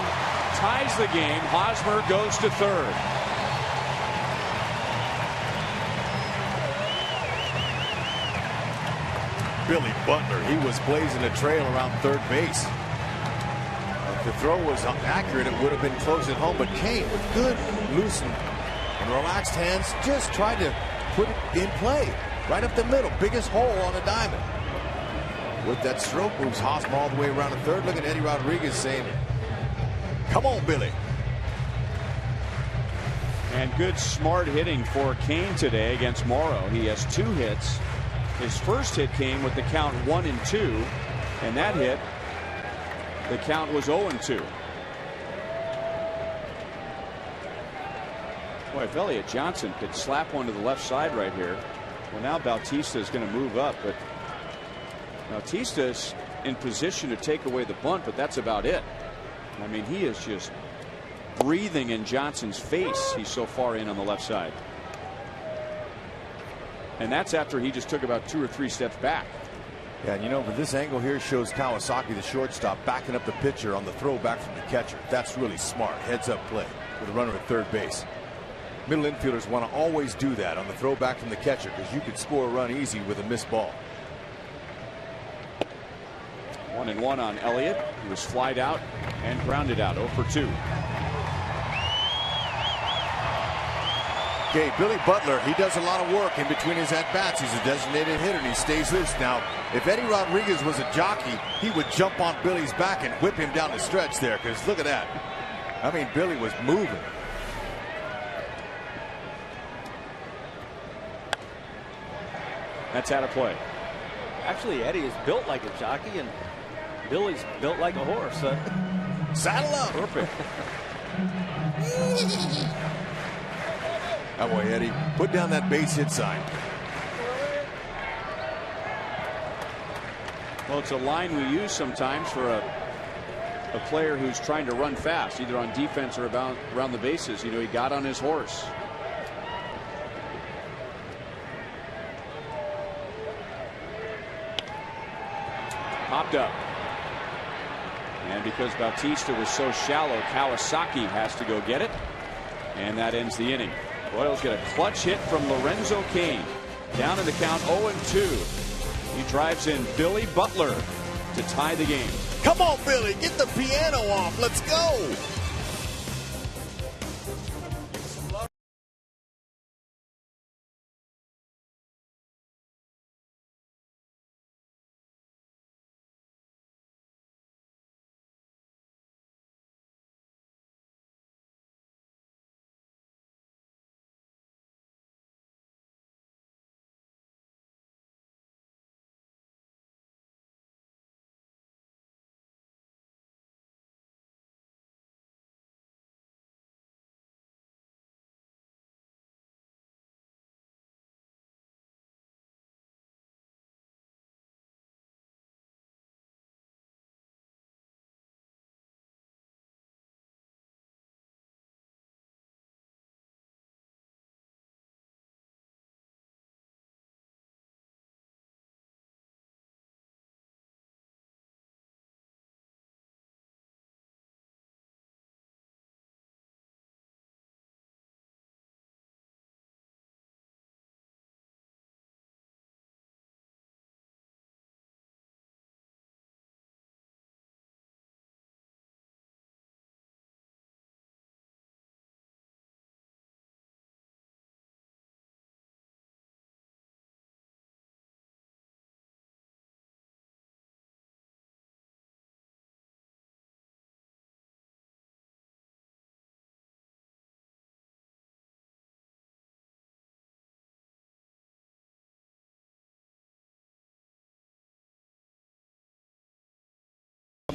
ties the game. Hosmer goes to third. Billy Butler, he was blazing a trail around third base. If the throw was accurate, it would have been close at home, but Cain, with good, loosened, and relaxed hands, just tried to put it in play. Right up the middle, biggest hole on a diamond. With that stroke, moves Hosmer all the way around to third. Look at Eddie Rodriguez saying, come on, Billy. And good smart hitting for Cain today against Morrow. He has 2 hits. His first hit came with the count 1-2, and that hit, the count was 0-2. Boy, if Elliott Johnson could slap one to the left side right here. Well, now Bautista is going to move up, but Bautista's in position to take away the bunt, but that's about it. I mean, he is just breathing in Johnson's face. He's so far in on the left side. And that's after he just took about 2 or 3 steps back. Yeah, and you know, but this angle here shows Kawasaki, the shortstop, backing up the pitcher on the throw back from the catcher. That's really smart. Heads up play with a runner at third base. Middle infielders want to always do that on the throw back from the catcher because you could score a run easy with a missed ball. 1-1 on Elliott. He was flied out and grounded out. 0 for 2. Okay, Billy Butler, he does a lot of work in between his at-bats. He's a designated hitter and he stays loose. Now, if Eddie Rodriguez was a jockey, he would jump on Billy's back and whip him down the stretch there, because look at that. I mean, Billy was moving. That's out of play. Actually, Eddie is built like a jockey, and Billy's built like a horse. Saddle up. Perfect. Oh boy, Eddie, put down that base hit sign. Well, it's a line we use sometimes for a player who's trying to run fast, either on defense or around the bases. You know, he got on his horse. Popped up. And because Bautista was so shallow, Kawasaki has to go get it. And that ends the inning. Royals get a clutch hit from Lorenzo Cain. Down in the count 0-2. He drives in Billy Butler to tie the game. Come on, Billy, get the piano off. Let's go.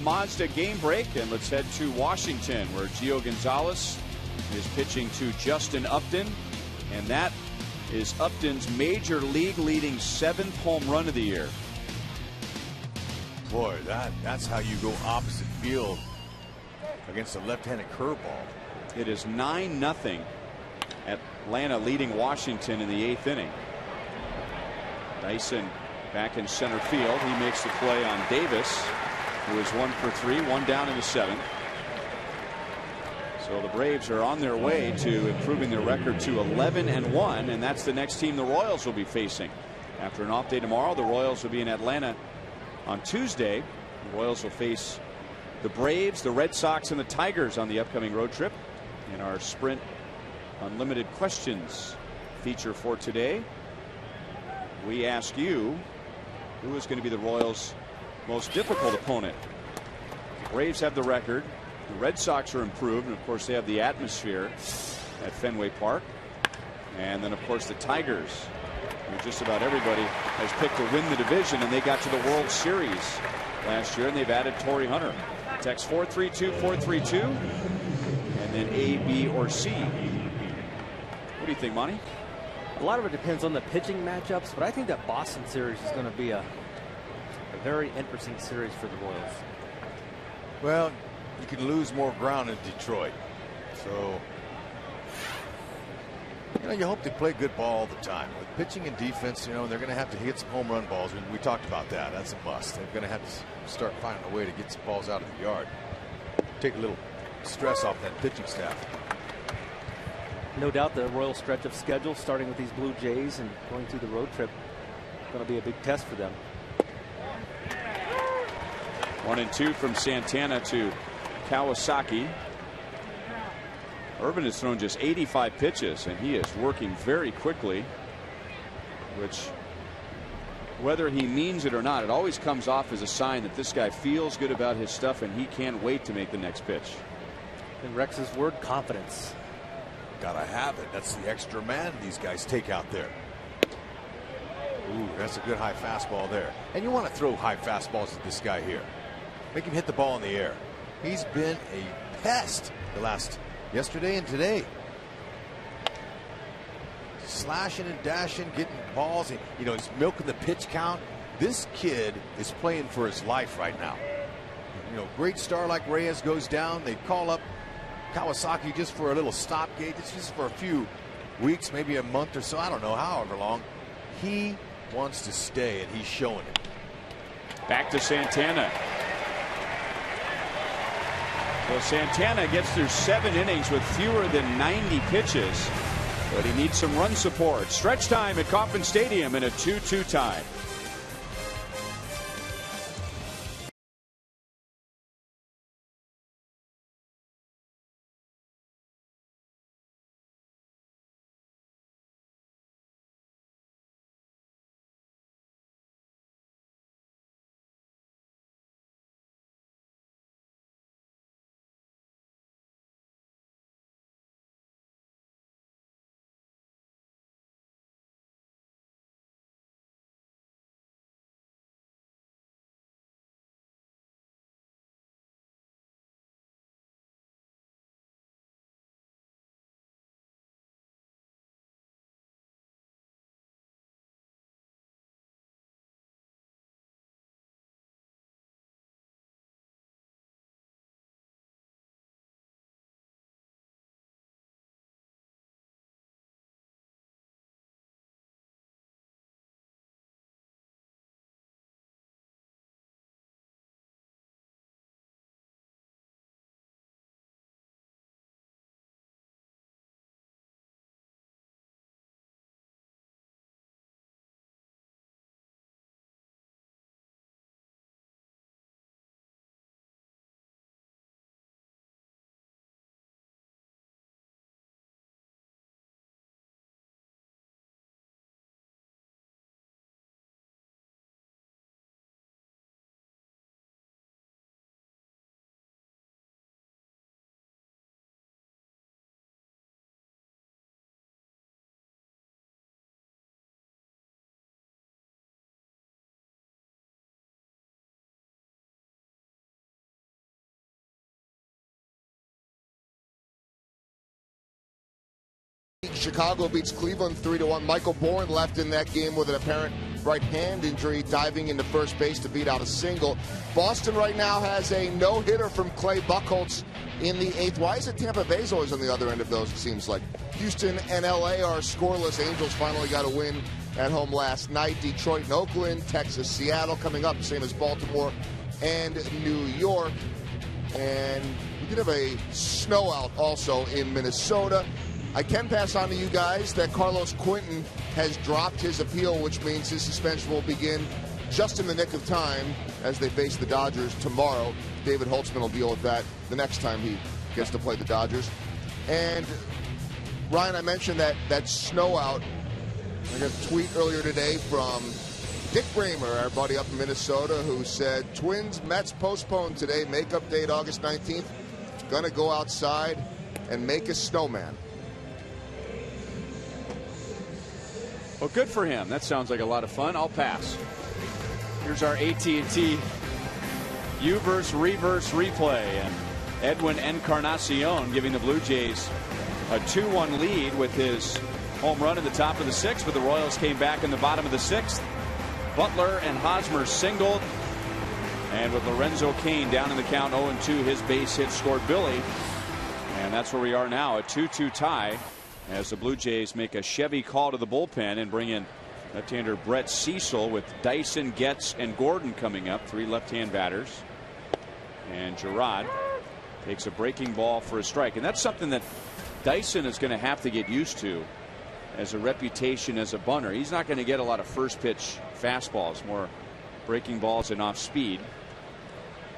Mazda game break, and let's head to Washington, where Gio Gonzalez is pitching to Justin Upton, and that is Upton's major league leading 7th home run of the year. Boy, that's how you go opposite field against a left-handed curveball. It is 9-0. Atlanta leading Washington in the 8th inning. Dyson back in center field. He makes the play on Davis, who is 1 for 3, 1 down in the 7th. So the Braves are on their way to improving their record to 11-1, and that's the next team the Royals will be facing. After an off day tomorrow, the Royals will be in Atlanta on Tuesday. The Royals will face the Braves, the Red Sox, and the Tigers on the upcoming road trip. In our Sprint Unlimited Questions feature for today, we ask you, who is going to be the Royals' most difficult opponent? The Braves have the record. The Red Sox are improved, and of course they have the atmosphere at Fenway Park. And then of course the Tigers, who just about everybody has picked to win the division, and they got to the World Series last year, and they've added Torrey Hunter. Text 432-432, and then A, B, or C. What do you think, Monty? A lot of it depends on the pitching matchups, but I think that Boston series is going to be a very interesting series for the Royals. Well, you can lose more ground in Detroit. So You hope they play good ball all the time. With pitching and defense, they're going to have to hit some home run balls. We talked about that. That's a must. They're going to have to start finding a way to get some balls out of the yard. Take a little stress off that pitching staff. No doubt the Royal stretch of schedule, starting with these Blue Jays and going through the road trip, going to be a big test for them. 1-2 from Santana to Kawasaki. Irvin has thrown just 85 pitches, and he is working very quickly, which, whether he means it or not, it always comes off as a sign that this guy feels good about his stuff and he can't wait to make the next pitch. And Rex's word, confidence. Gotta have it. That's the extra man these guys take out there. Ooh, that's a good high fastball there. And you want to throw high fastballs at this guy here. Make him hit the ball in the air. He's been a pest the last yesterday and today. Slashing and dashing, getting balls. He's milking the pitch count. This kid is playing for his life right now. Great star like Reyes goes down. They call up Kawasaki just for a little stopgate. It's just for a few weeks, maybe a month or so. I don't know, however long. He wants to stay, and he's showing it. Back to Santana. So Santana gets through 7 innings with fewer than 90 pitches, but he needs some run support. Stretch time at Kauffman Stadium in a 2-2 tie. Chicago beats Cleveland 3-1. Michael Bourne left in that game with an apparent right hand injury, diving into first base to beat out a single. Boston right now has a no-hitter from Clay Buchholz in the 8th. Why is it Tampa Bay's always on the other end of those, it seems like? Houston and LA are scoreless. Angels finally got a win at home last night. Detroit and Oakland, Texas, Seattle coming up, same as Baltimore and New York. And we did have a snow out also in Minnesota. I can pass on to you guys that Carlos Quentin has dropped his appeal, which means his suspension will begin just in the nick of time as they face the Dodgers tomorrow. David Holtzman will deal with that the next time he gets to play the Dodgers. And Ryan, I mentioned that snow out. I got a tweet earlier today from Dick Bramer, our buddy up in Minnesota, who said, Twins Mets postponed today, makeup date August 19th. Gonna go outside and make a snowman. Well, good for him. That sounds like a lot of fun. I'll pass. Here's our AT&T Uverse reverse replay, and Edwin Encarnacion giving the Blue Jays a 2-1 lead with his home run in the top of the 6th, but the Royals came back in the bottom of the 6th. Butler and Hosmer singled, and with Lorenzo Cain down in the count 0-2, his base hit scored Billy, and that's where we are now, a 2-2 tie as the Blue Jays make a Chevy call to the bullpen and bring in left-hander Brett Cecil with Dyson, Getz, and Gordon coming up. 3 left-hand batters. And Gerard takes a breaking ball for a strike. And that's something that Dyson is going to have to get used to as a reputation as a bunter. He's not going to get a lot of first pitch fastballs, more breaking balls and off speed,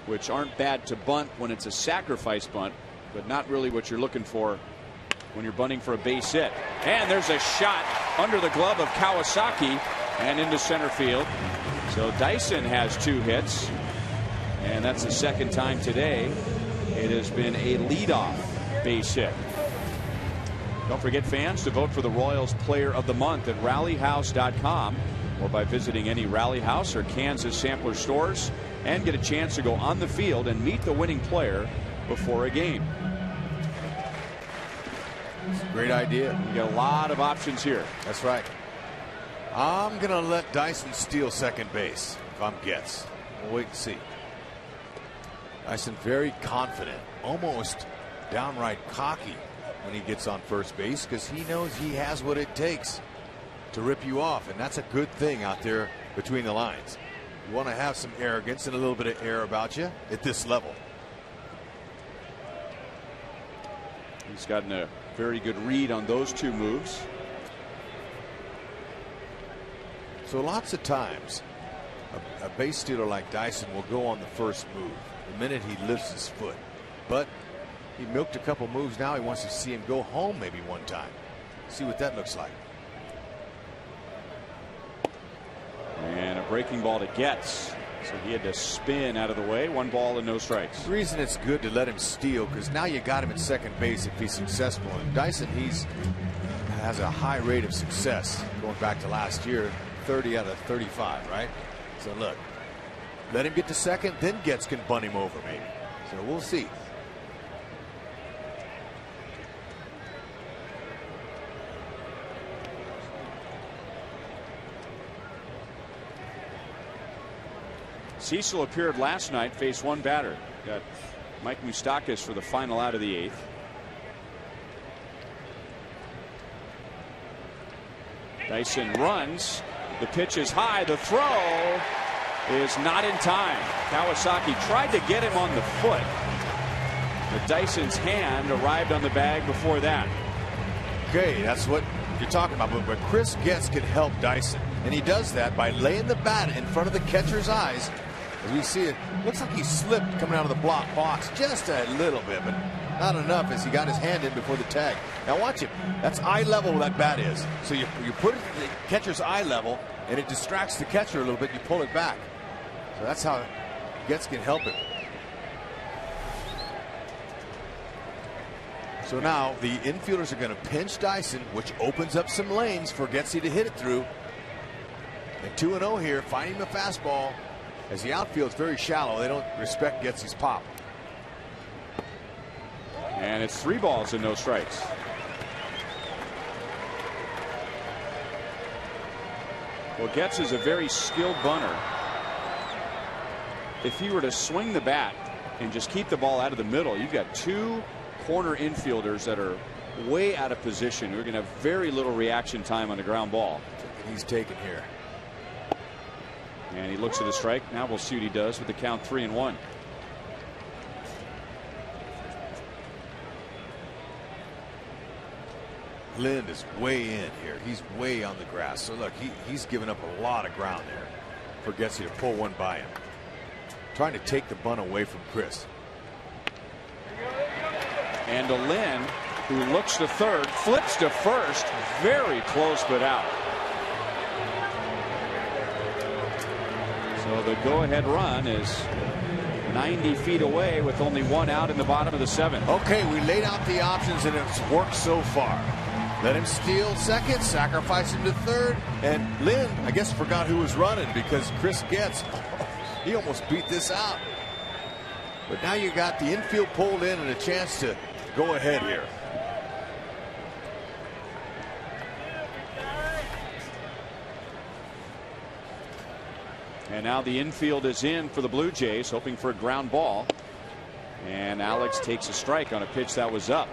which aren't bad to bunt when it's a sacrifice bunt, but not really what you're looking for when you're bunting for a base hit. And there's a shot under the glove of Kawasaki and into center field. So Dyson has 2 hits, and that's the second time today it has been a leadoff base hit. Don't forget, fans, to vote for the Royals Player of the Month at rallyhouse.com or by visiting any Rally House or Kansas Sampler stores and get a chance to go on the field and meet the winning player before a game. Great idea. You got a lot of options here. That's right. I'm going to let Dyson steal second base if I'm Getz. We'll wait and see. Dyson very confident, almost downright cocky when he gets on first base, because he knows he has what it takes to rip you off, and that's a good thing out there between the lines. You want to have some arrogance and a little bit of air about you at this level. He's gotten a very good read on those 2 moves. So lots of times a base stealer like Dyson will go on the first move the minute he lifts his foot, but he milked a couple moves. Now he wants to see him go home maybe one time, see what that looks like. And a breaking ball to Getz, so he had to spin out of the way. 1 ball and no strikes. The reason it's good to let him steal, because now you got him at second base if he's successful. And Dyson, has a high rate of success going back to last year, 30 out of 35, right? So look, let him get to second, then Getz can bunt him over maybe. So we'll see. Cecil appeared last night, faced 1 batter. Got Mike Moustakas for the final out of the 8th. Dyson runs. The pitch is high. The throw is not in time. Kawasaki tried to get him on the foot, but Dyson's hand arrived on the bag before that. Okay, that's what you're talking about. But Chris Getz can help Dyson, and he does that by laying the bat in front of the catcher's eyes. As we see it, looks like he slipped coming out of the block box just a little bit, but not enough as he got his hand in before the tag. Now watch him. That's eye level where that bat is. So you put it at the catcher's eye level, and it distracts the catcher a little bit. You pull it back. So that's how Getz can help him. So now the infielders are going to pinch Dyson, which opens up some lanes for Getzy to hit it through. And 2-0 here, finding the fastball. As the outfield's very shallow, they don't respect Getzy's pop. And it's 3 balls and no strikes. Well, Getz is a very skilled bunter. If he were to swing the bat and just keep the ball out of the middle, you've got 2 corner infielders that are way out of position. We're going to have very little reaction time on the ground ball. He's taken here. And he looks at the strike. Now we'll see what he does with the count 3-1. Lind is way in here. He's way on the grass. So look, he's given up a lot of ground there for Getzy to pull one by him. Trying to take the bunt away from Chris. And to Lind, who looks to third, flips to first. Very close, but out. So the go-ahead run is 90 feet away with only 1 out in the bottom of the 7th. Okay, we laid out the options and it's worked so far. Let him steal second, sacrifice him to third, and Lind, I guess, forgot who was running because Chris Getz, he almost beat this out. But now you got the infield pulled in and a chance to go ahead here. And now the infield is in for the Blue Jays, hoping for a ground ball. And Alex takes a strike on a pitch that was up.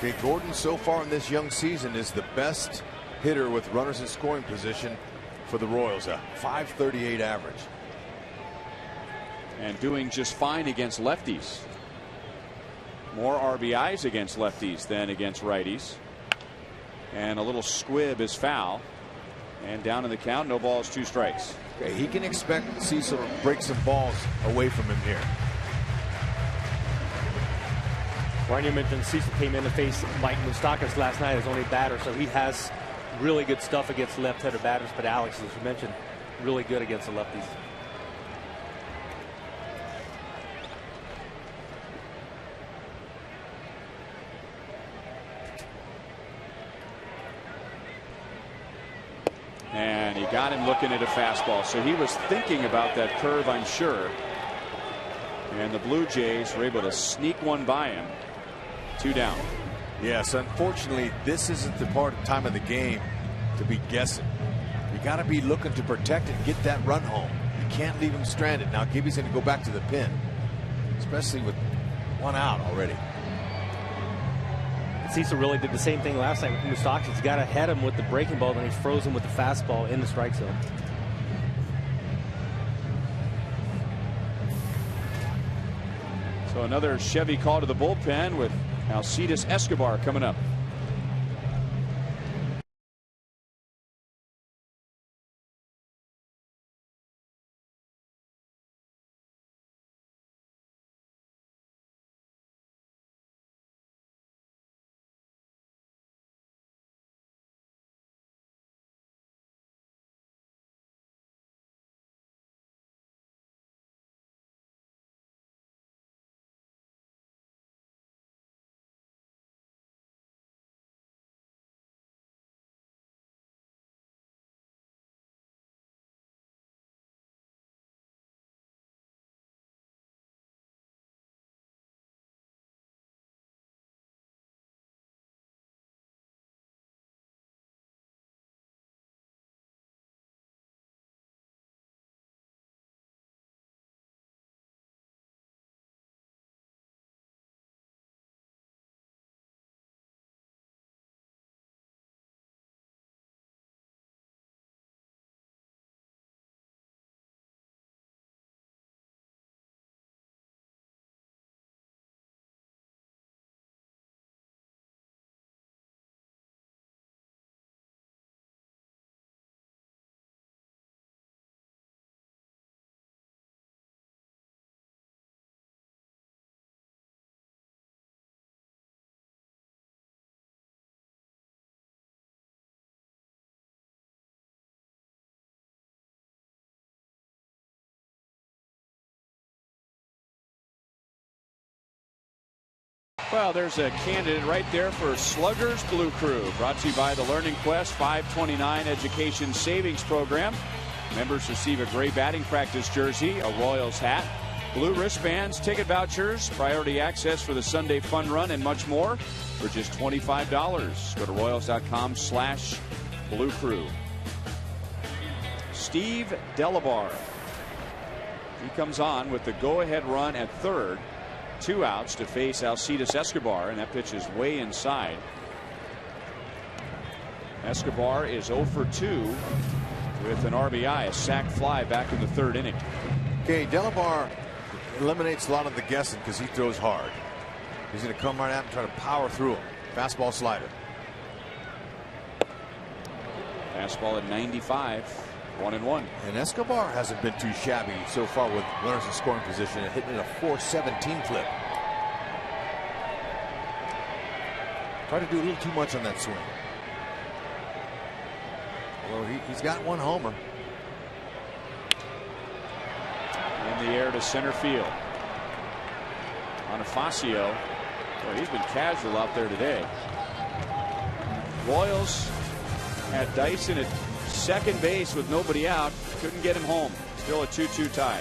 Okay, Gordon so far in this young season is the best hitter with runners in scoring position for the Royals, a .538 average. And doing just fine against lefties. More RBIs against lefties than against righties. And a little squib is foul. And down in the count, no balls, 2 strikes. Okay, he can expect Cecil to break some balls away from him here. Ryan, you mentioned Cecil came in to face Mike Moustakas last night as only batter, so he has really good stuff against left-handed batters. But Alex, as you mentioned, really good against the lefties. And he got him looking at a fastball. So he was thinking about that curve, I'm sure. And the Blue Jays were able to sneak one by him. 2 down. Yes, unfortunately, this isn't the time of the game to be guessing. You got to be looking to protect and get that run home. You can't leave him stranded. Now Gibby's going to go back to the pin, especially with 1 out already. Cecil really did the same thing last night with Moustakas. He's got to head him with the breaking ball, then he froze him with the fastball in the strike zone. So another Chevy call to the bullpen with Alcides Escobar coming up. Well, there's a candidate right there for Sluggers Blue Crew, brought to you by the Learning Quest 529 Education Savings Program. Members receive a gray batting practice jersey, a Royals hat, blue wristbands, ticket vouchers, priority access for the Sunday fun run, and much more for just $25. Go to Royals.com/Blue Crew. Steve Delabar. He comes on with the go-ahead run at third. 2 outs to face Alcides Escobar, and that pitch is way inside. Escobar is 0 for 2 with an RBI, a sac fly back in the 3rd inning. Okay, Delabar eliminates a lot of the guessing because he throws hard. He's going to come right out and try to power through him. Fastball, slider. Fastball at 95, 1-1. And Escobar hasn't been too shabby so far with runners in scoring position, hitting a .417 clip. Tried to do a little too much on that swing. Well, he's got 1 homer. In the air to center field. Bonifacio. Boy, he's been casual out there today. Royals had Dyson at second base with nobody out. Couldn't get him home. Still a 2-2 tie.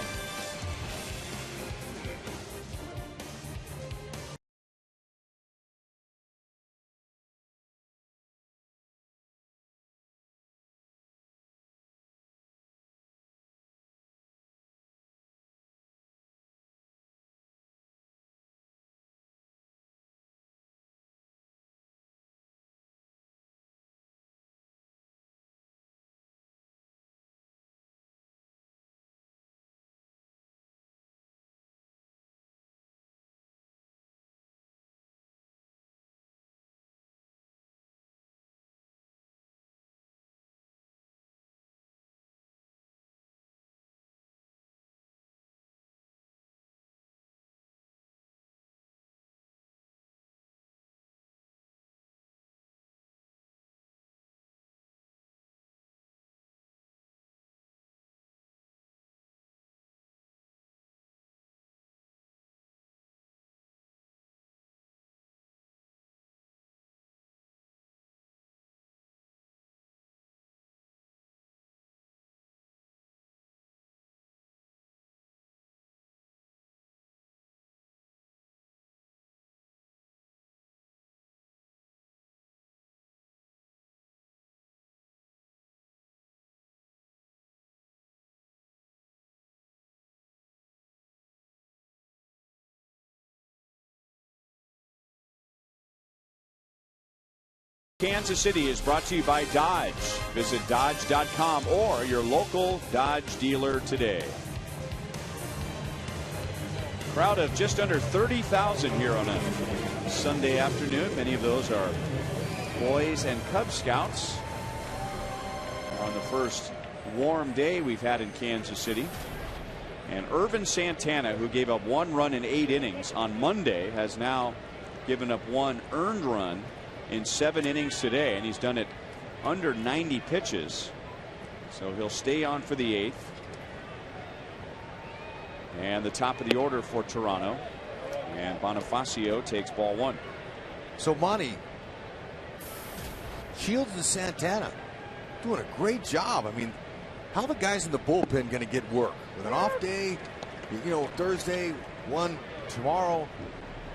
Kansas City is brought to you by Dodge. Visit Dodge.com or your local Dodge dealer today. Crowd of just under 30,000 here on a Sunday afternoon. Many of those are boys and Cub Scouts on the first warm day we've had in Kansas City. And Irvin Santana, who gave up 1 run in 8 innings on Monday, has now given up 1 earned run in 7 innings today, and he's done it under 90 pitches. So he'll stay on for the 8th. And the top of the order for Toronto, and Bonifacio takes ball 1. So Monty, Shields and Santana doing a great job. I mean, how are the guys in the bullpen going to get work with an off day? You know, Thursday, 1 tomorrow.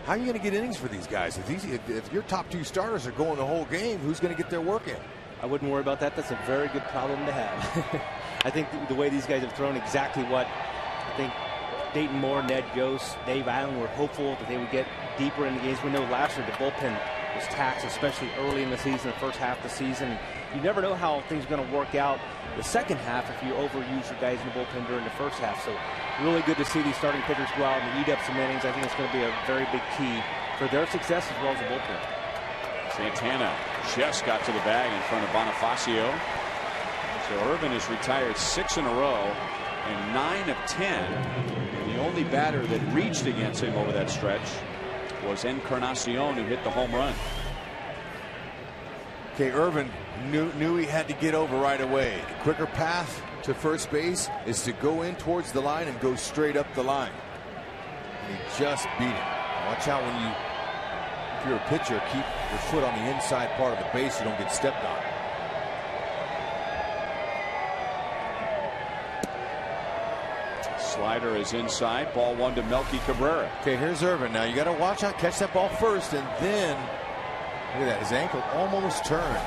How are you going to get innings for these guys? If your top 2 starters are going the whole game, who's going to get their work in? I wouldn't worry about that. That's a very good problem to have. I think the way these guys have thrown, exactly what I think Dayton Moore, Ned Yost, Dave Allen were hopeful that they would get deeper in the games. We know last year the bullpen was taxed, especially early in the season, the first half of the season. You never know how things are going to work out the second half if you overuse your guys in the bullpen during the first half. So really good to see these starting pitchers go out and eat up some innings. I think it's going to be a very big key for their success as well as the bullpen. Santana just got to the bag in front of Bonifacio. So Irvin has retired 6 in a row and 9 of 10. And the only batter that reached against him over that stretch was Encarnacion, who hit the home run. Okay, Irvin knew he had to get over right away. The quicker path to first base is to go in towards the line and go straight up the line. And he just beat him. Watch out when if you're a pitcher, keep your foot on the inside part of the base, you don't get stepped on. Slider is inside. Ball 1 to Melky Cabrera. Okay, here's Irvin. Now you got to watch out, catch that ball first, and then look at that. His ankle almost turned.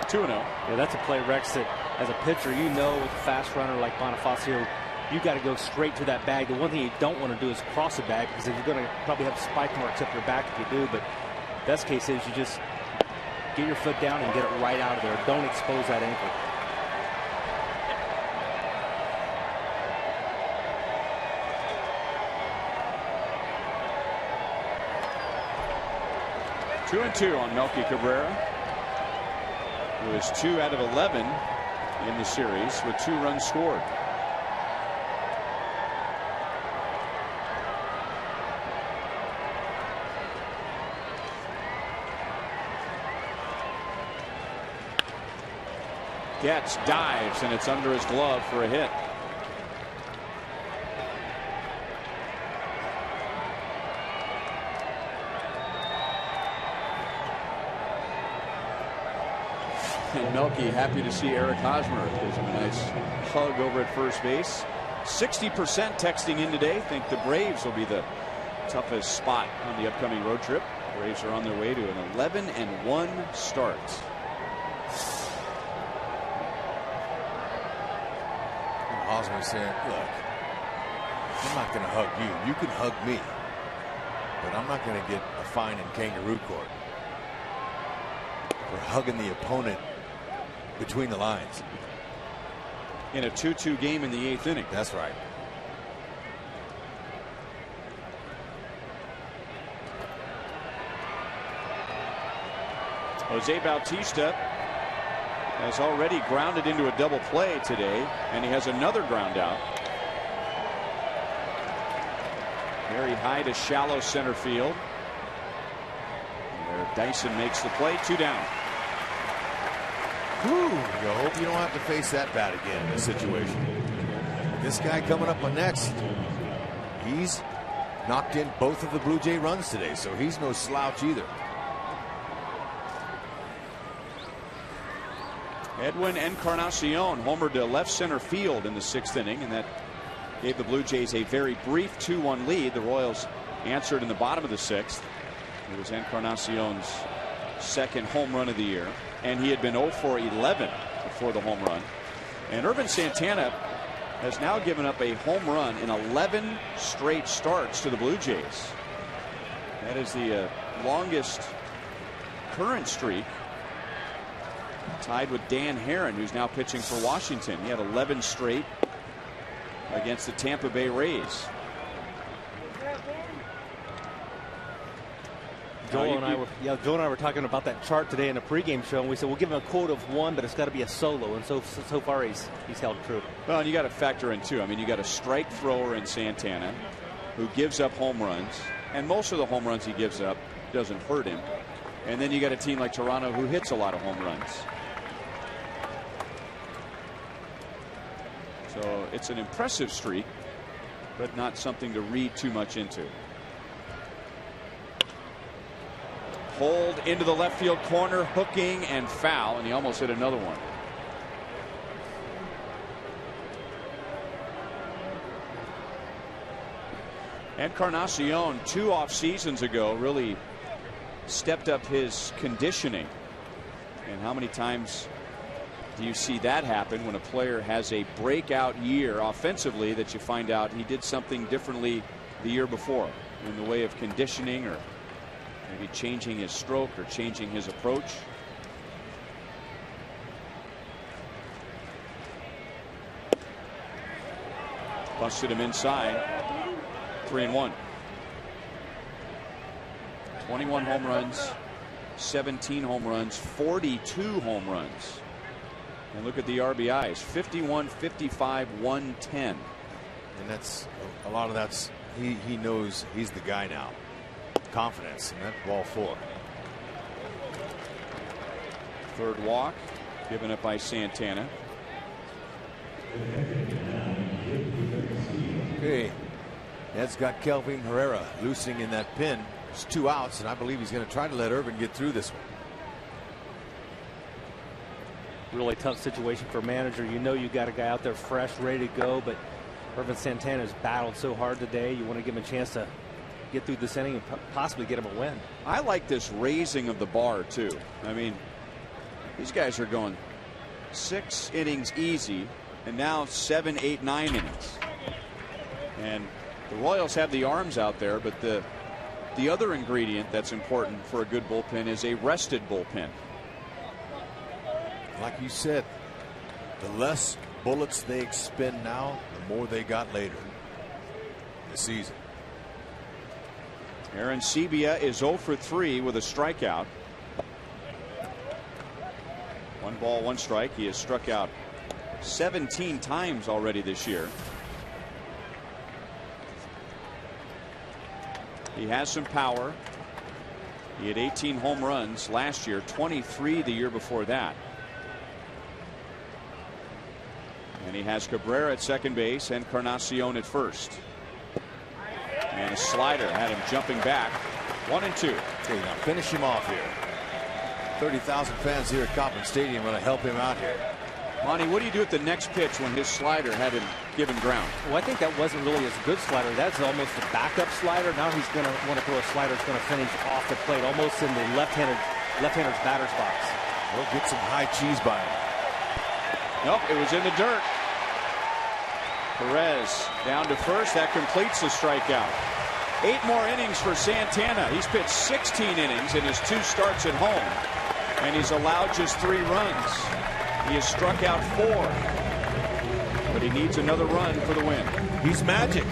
2-0. Yeah, that's a play, Rex, that as a pitcher, you know, with a fast runner like Bonifacio, you got to go straight to that bag. The one thing you don't want to do is cross the bag, because you're going to probably have spike marks up your back if you do. But best case is you just get your foot down and get it right out of there. Don't expose that ankle. Two and 2 on Melky Cabrera, who is 2 out of 11 in the series with 2 runs scored. Gets, dives, and it's under his glove for a hit. And Melky happy to see Eric Hosmer. Gives him a nice hug over at first base. 60% texting in today. Think the Braves will be the toughest spot on the upcoming road trip. Braves are on their way to an 11-1 start. And Hosmer saying, look, I'm not going to hug you. You can hug me. But I'm not going to get a fine in kangaroo court for hugging the opponent between the lines. In a 2-2 game in the 8th inning. That's right. Jose Bautista has already grounded into a double play today, and he has another ground out. Very high to shallow center field. There Dyson makes the play. 2 down. Whew, you hope you don't have to face that bat again in this situation. This guy coming up on next, he's knocked in both of the Blue Jay runs today, so he's no slouch either. Edwin Encarnacion homered to left center field in the 6th inning, and that gave the Blue Jays a very brief 2-1 lead. The Royals answered in the bottom of the 6th. It was Encarnacion's second home run of the year, and he had been 0 for 11 before the home run. And Irvin Santana has now given up a home run in 11 straight starts to the Blue Jays. That is the longest current streak, tied with Dan Herron, who's now pitching for Washington. He had 11 straight against the Tampa Bay Rays. Joel and I were talking about that chart today in a pregame show, and we said we'll give him a quote of 1, but it's got to be a solo, and so far he's held true. Well, and you got to factor in too. I mean, you got a strike thrower in Santana who gives up home runs, and most of the home runs he gives up doesn't hurt him. And then you got a team like Toronto who hits a lot of home runs. So it's an impressive streak, but not something to read too much into. Hold into the left field corner, hooking and foul, and he almost hit another one. Encarnacion 2 off seasons ago really stepped up his conditioning. And how many times do you see that happen when a player has a breakout year offensively that you find out he did something differently the year before in the way of conditioning, or maybe changing his stroke or changing his approach? Busted him inside. 3-1. 21 home runs, 17 home runs, 42 home runs. And look at the RBIs: 51, 55, 110. And that's a lot of that's he knows he's the guy now. Confidence, and that ball 4. Third walk given up by Santana. Okay, that's got Kelvin Herrera loosening in that pin. There's 2 outs, and I believe he's going to try to let Irvin get through this one. Really tough situation for a manager. You know you got a guy out there fresh, ready to go, but Irvin Santana's battled so hard today. You want to give him a chance to get through this inning and possibly get him a win. I like this raising of the bar too. I mean, these guys are going 6 innings easy, and now 7, 8, 9 innings. And the Royals have the arms out there, but the other ingredient that's important for a good bullpen is a rested bullpen. Like you said, the less bullets they expend now, the more they got later in the season. Aaron Sebia is 0 for 3 with a strikeout. 1 ball, 1 strike. He has struck out 17 times already this year. He has some power. He had 18 home runs last year, 23 the year before that. And he has Cabrera at second base and Encarnacion at first. And a slider had him jumping back. 1 and 2. Okay, now finish him off here. 30,000 fans here at Kauffman Stadium going to help him out here. Monty, what do you do at the next pitch when his slider had him given ground? Well, I think that wasn't really his good slider. That's almost a backup slider. Now he's going to want to throw a slider that's going to finish off the plate, almost in the left-hander's batter's box. We'll get some high cheese by him. Nope, it was in the dirt. Perez down to first. That completes the strikeout. 8 more innings for Santana. He's pitched 16 innings in his 2 starts at home, and he's allowed just 3 runs. He has struck out 4, but he needs another run for the win. He's magic.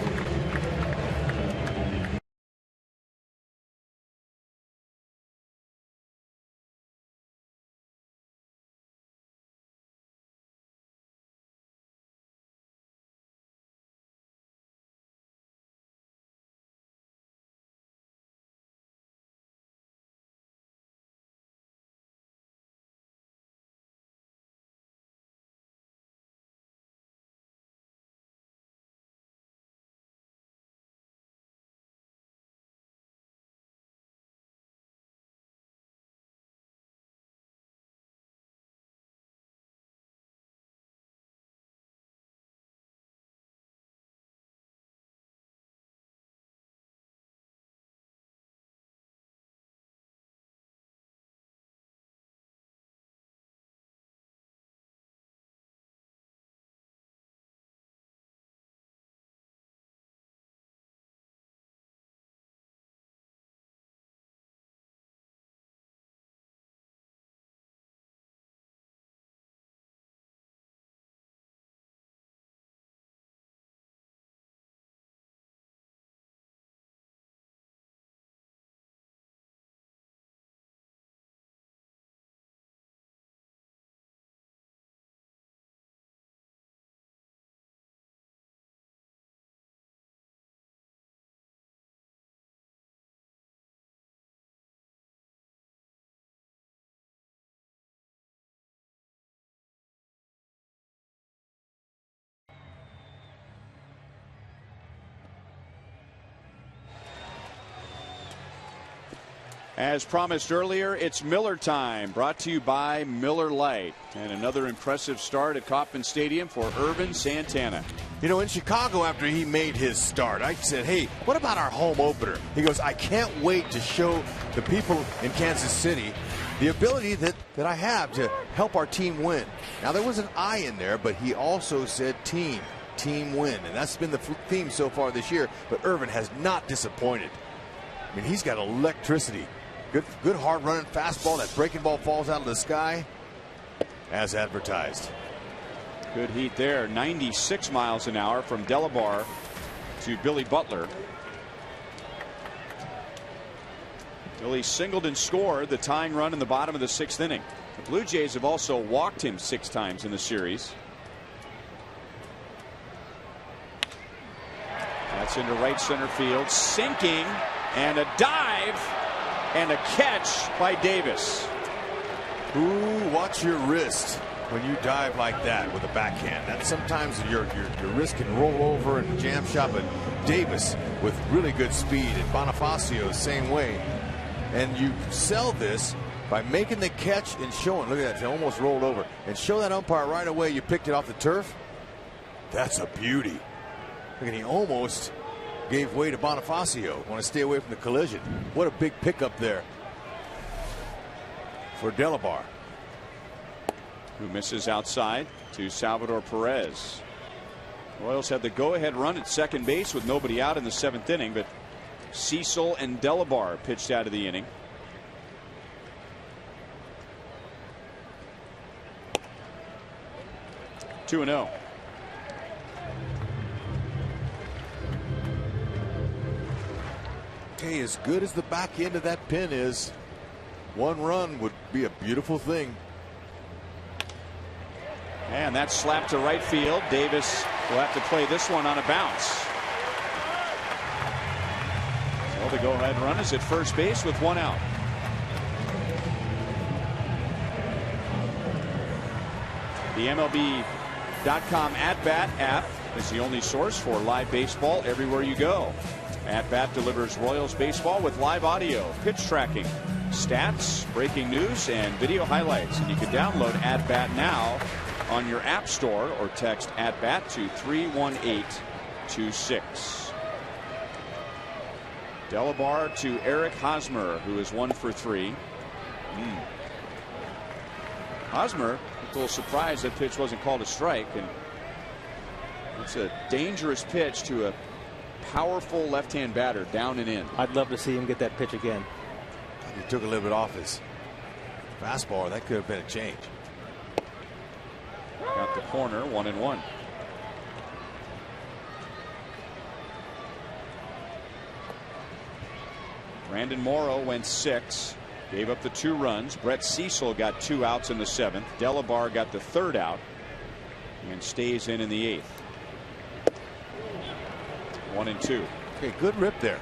As promised earlier, it's Miller time, brought to you by Miller Lite. And another impressive start at Kauffman Stadium for Ervin Santana. You know, in Chicago, after he made his start, I said, hey, what about our home opener? He goes, I can't wait to show the people in Kansas City the ability that I have to help our team win. Now, there was an I in there, but he also said team win. And that's been the theme so far this year. But Ervin has not disappointed. I mean, he's got electricity. Good hard running fastball. That breaking ball falls out of the sky as advertised. Good heat there. 96 miles an hour from Delabar to Billy Butler. Billy singled and scored the tying run in the bottom of the 6th inning. The Blue Jays have also walked him 6 times in the series. That's into right center field. Sinking and a dive. And a catch by Davis. Ooh, watch your wrist when you dive like that with a backhand. That sometimes your wrist can roll over and jam shot, but Davis with really good speed, and Bonifacio same way. And you sell this by making the catch and showing. Look at that, it almost rolled over. And show that umpire right away you picked it off the turf. That's a beauty. Look, and he almost gave way to Bonifacio. Want to stay away from the collision. What a big pickup there for Delabar, who misses outside to Salvador Perez. Royals had the go-ahead run at second base with nobody out in the 7th inning, but Cecil and Delabar pitched out of the inning. Two and 0. Hey, as good as the back end of that pin is, 1 run would be a beautiful thing. And that's slapped to right field. Davis will have to play this one on a bounce. So the go-ahead run is at first base with 1 out. The MLB.com at-bat app is the only source for live baseball everywhere you go. At-Bat delivers Royals baseball with live audio, pitch tracking, stats, breaking news, and video highlights. And you can download At-Bat now on your app store or text At-Bat to 31826. Delabar to Eric Hosmer, who is 1 for 3. Hosmer, a little surprised that pitch wasn't called a strike, and it's a dangerous pitch to a powerful left-hand batter, down and in. I'd love to see him get that pitch again. He took a little bit off his fastball. That could have been a change. Got the corner, 1-1. Brandon Morrow went 6, gave up the 2 runs. Brett Cecil got 2 outs in the 7th. Delabar got the 3rd out and stays in the 8th. 1-2. Okay, good rip there.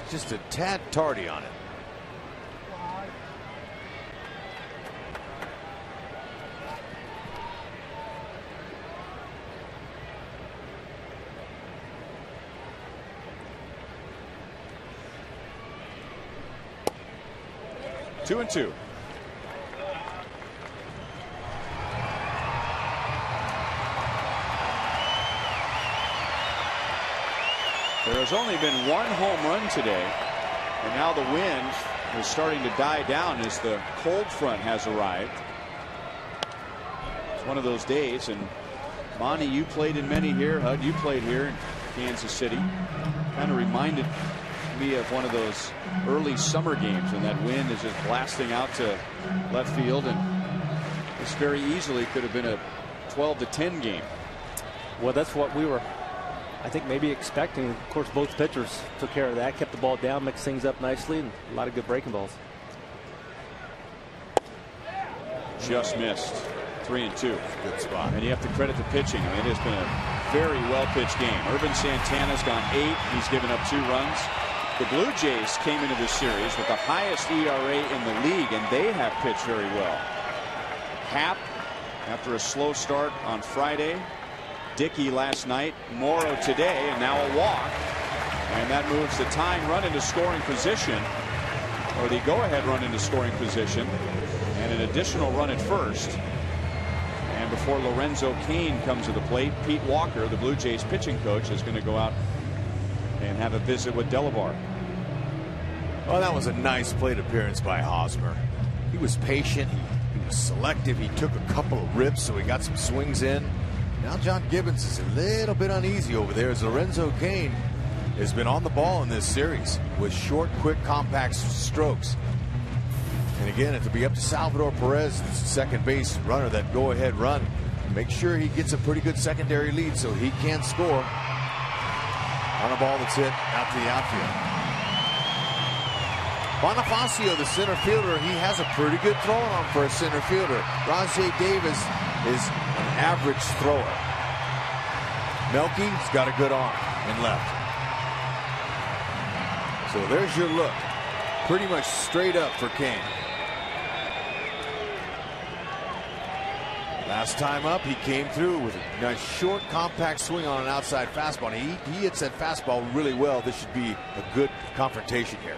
Just a tad tardy on it. Two and 2. There has only been 1 home run today, and now the wind is starting to die down as the cold front has arrived. It's one of those days, and Monty, you played in many here. Hud, you played here in Kansas City. Kind of reminded me of one of those early summer games when that wind is just blasting out to left field, and this very easily could have been a 12-10 game. Well, that's what we were, I think, maybe expecting. Of course, both pitchers took care of that, kept the ball down, mixed things up nicely, and a lot of good breaking balls. Just missed. 3-2. Good spot. And you have to credit the pitching. I mean, it has been a very well-pitched game. Ervin Santana's gone 8. He's given up 2 runs. The Blue Jays came into this series with the highest ERA in the league, and they have pitched very well. Happ, after a slow start on Friday. Dickey last night. Morrow today, and now a walk. And that moves the tying run into scoring position. or the go-ahead run into scoring position, and an additional run at first. And before Lorenzo Cain comes to the plate, Pete Walker, the Blue Jays pitching coach, is going to go out and have a visit with Delabar. Well, that was a nice plate appearance by Hosmer. He was patient. He was selective. He took a couple of rips, so he got some swings in. Now John Gibbons is a little bit uneasy over there as Lorenzo Cain has been on the ball in this series with short, quick, compact strokes. And again, it'll be up to Salvador Perez, the second base runner, that go-ahead run. Make sure he gets a pretty good secondary lead so he can score on a ball that's hit out to the outfield. Bonifacio, the center fielder, he has a pretty good throwing arm for a center fielder. Rajay Davis is an average thrower. Melky's got a good arm in left. So there's your look. Pretty much straight up for Cain. Last time up, he came through with a nice short, compact swing on an outside fastball. He hits that fastball really well. This should be a good confrontation here.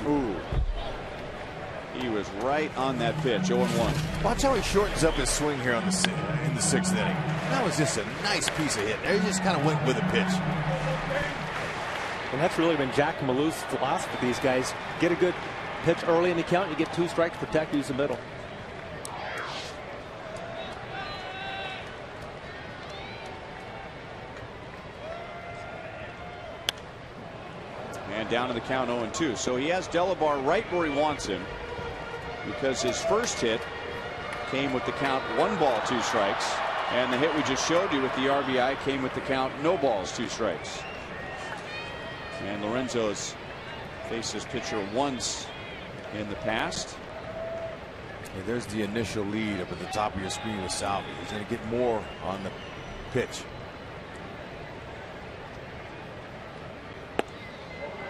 Ooh. He was right on that pitch, 0-1. Watch how he shortens up his swing here on in the sixth inning. That was just a nice piece of hit. He just kind of went with a pitch. And that's really been Jack Malou's philosophy with these guys. Get a good pitch early in the count, you get 2 strikes, protect, use the middle. And down to the count 0-2. So he has Delabar right where he wants him, because his first hit came with the count 1 ball 2 strikes, and the hit we just showed you with the RBI came with the count no balls 2 strikes. And Lorenzo's faced this pitcher once in the past. Hey, there's the initial lead up at the top of your screen with Salvi. He's going to get more on the pitch.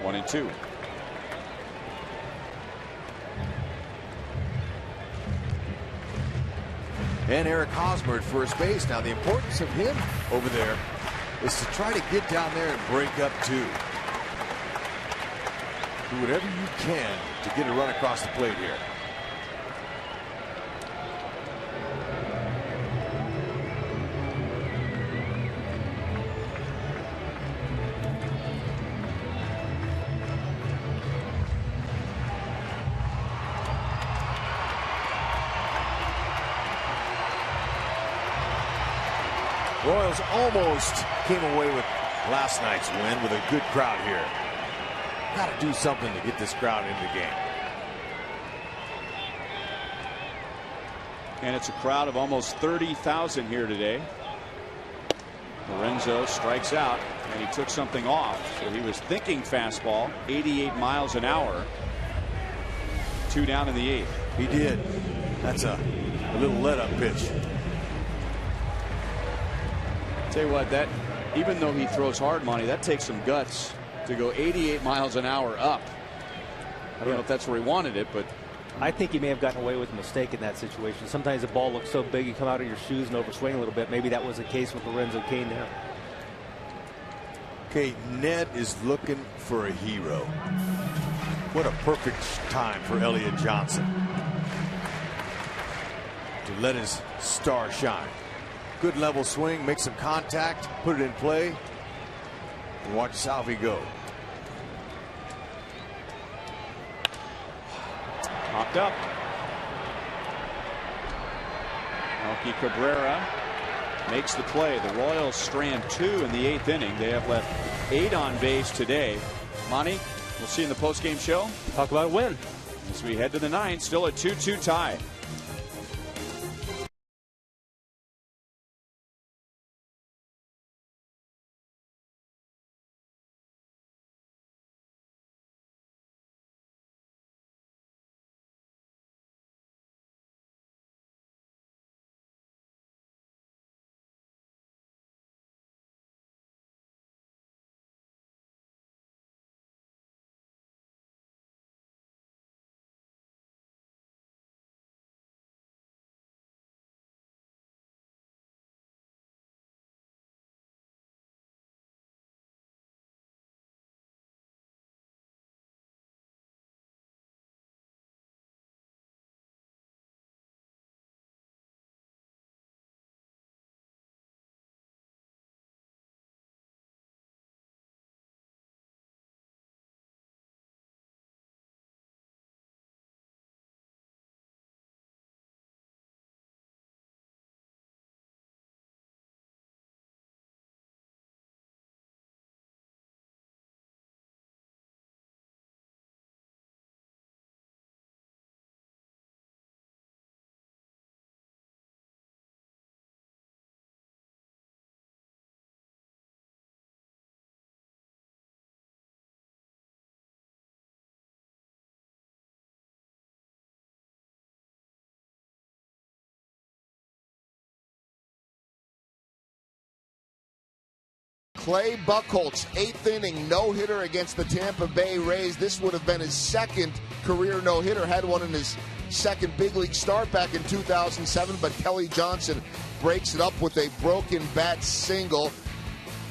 1-2. And Eric Hosmer at first base. Now the importance of him over there is to try to get down there and break up 2. Do whatever you can to get a run across the plate here. Royals almost came away with last night's win with a good crowd here. Got to do something to get this crowd into the game. And it's a crowd of almost 30,000 here today. Lorenzo strikes out, and he took something off. So he was thinking fastball, 88 miles an hour. 2 down in the 8th. He did. That's a little let-up pitch. Tell you what, that even though he throws hard, money, that takes some guts to go 88 miles an hour up. I don't know if that's where he wanted it, but I think he may have gotten away with a mistake in that situation. Sometimes the ball looks so big, you come out of your shoes and overswing a little bit. Maybe that was the case with Lorenzo Cain there. Okay, Ned is looking for a hero. What a perfect time for Elliott Johnson to let his star shine. Good level swing, make some contact, put it in play, and watch Salvi go. Popped up. Melky Cabrera makes the play. The Royals strand 2 in the 8th inning. They have left 8 on base today. Monty, we'll see you in the postgame show. Talk about a win. As we head to the 9th, still a 2-2 tie. Clay Buchholz, 8th inning no-hitter against the Tampa Bay Rays. This would have been his second career no-hitter. Had one in his second big league start back in 2007, but Kelly Johnson breaks it up with a broken bat single.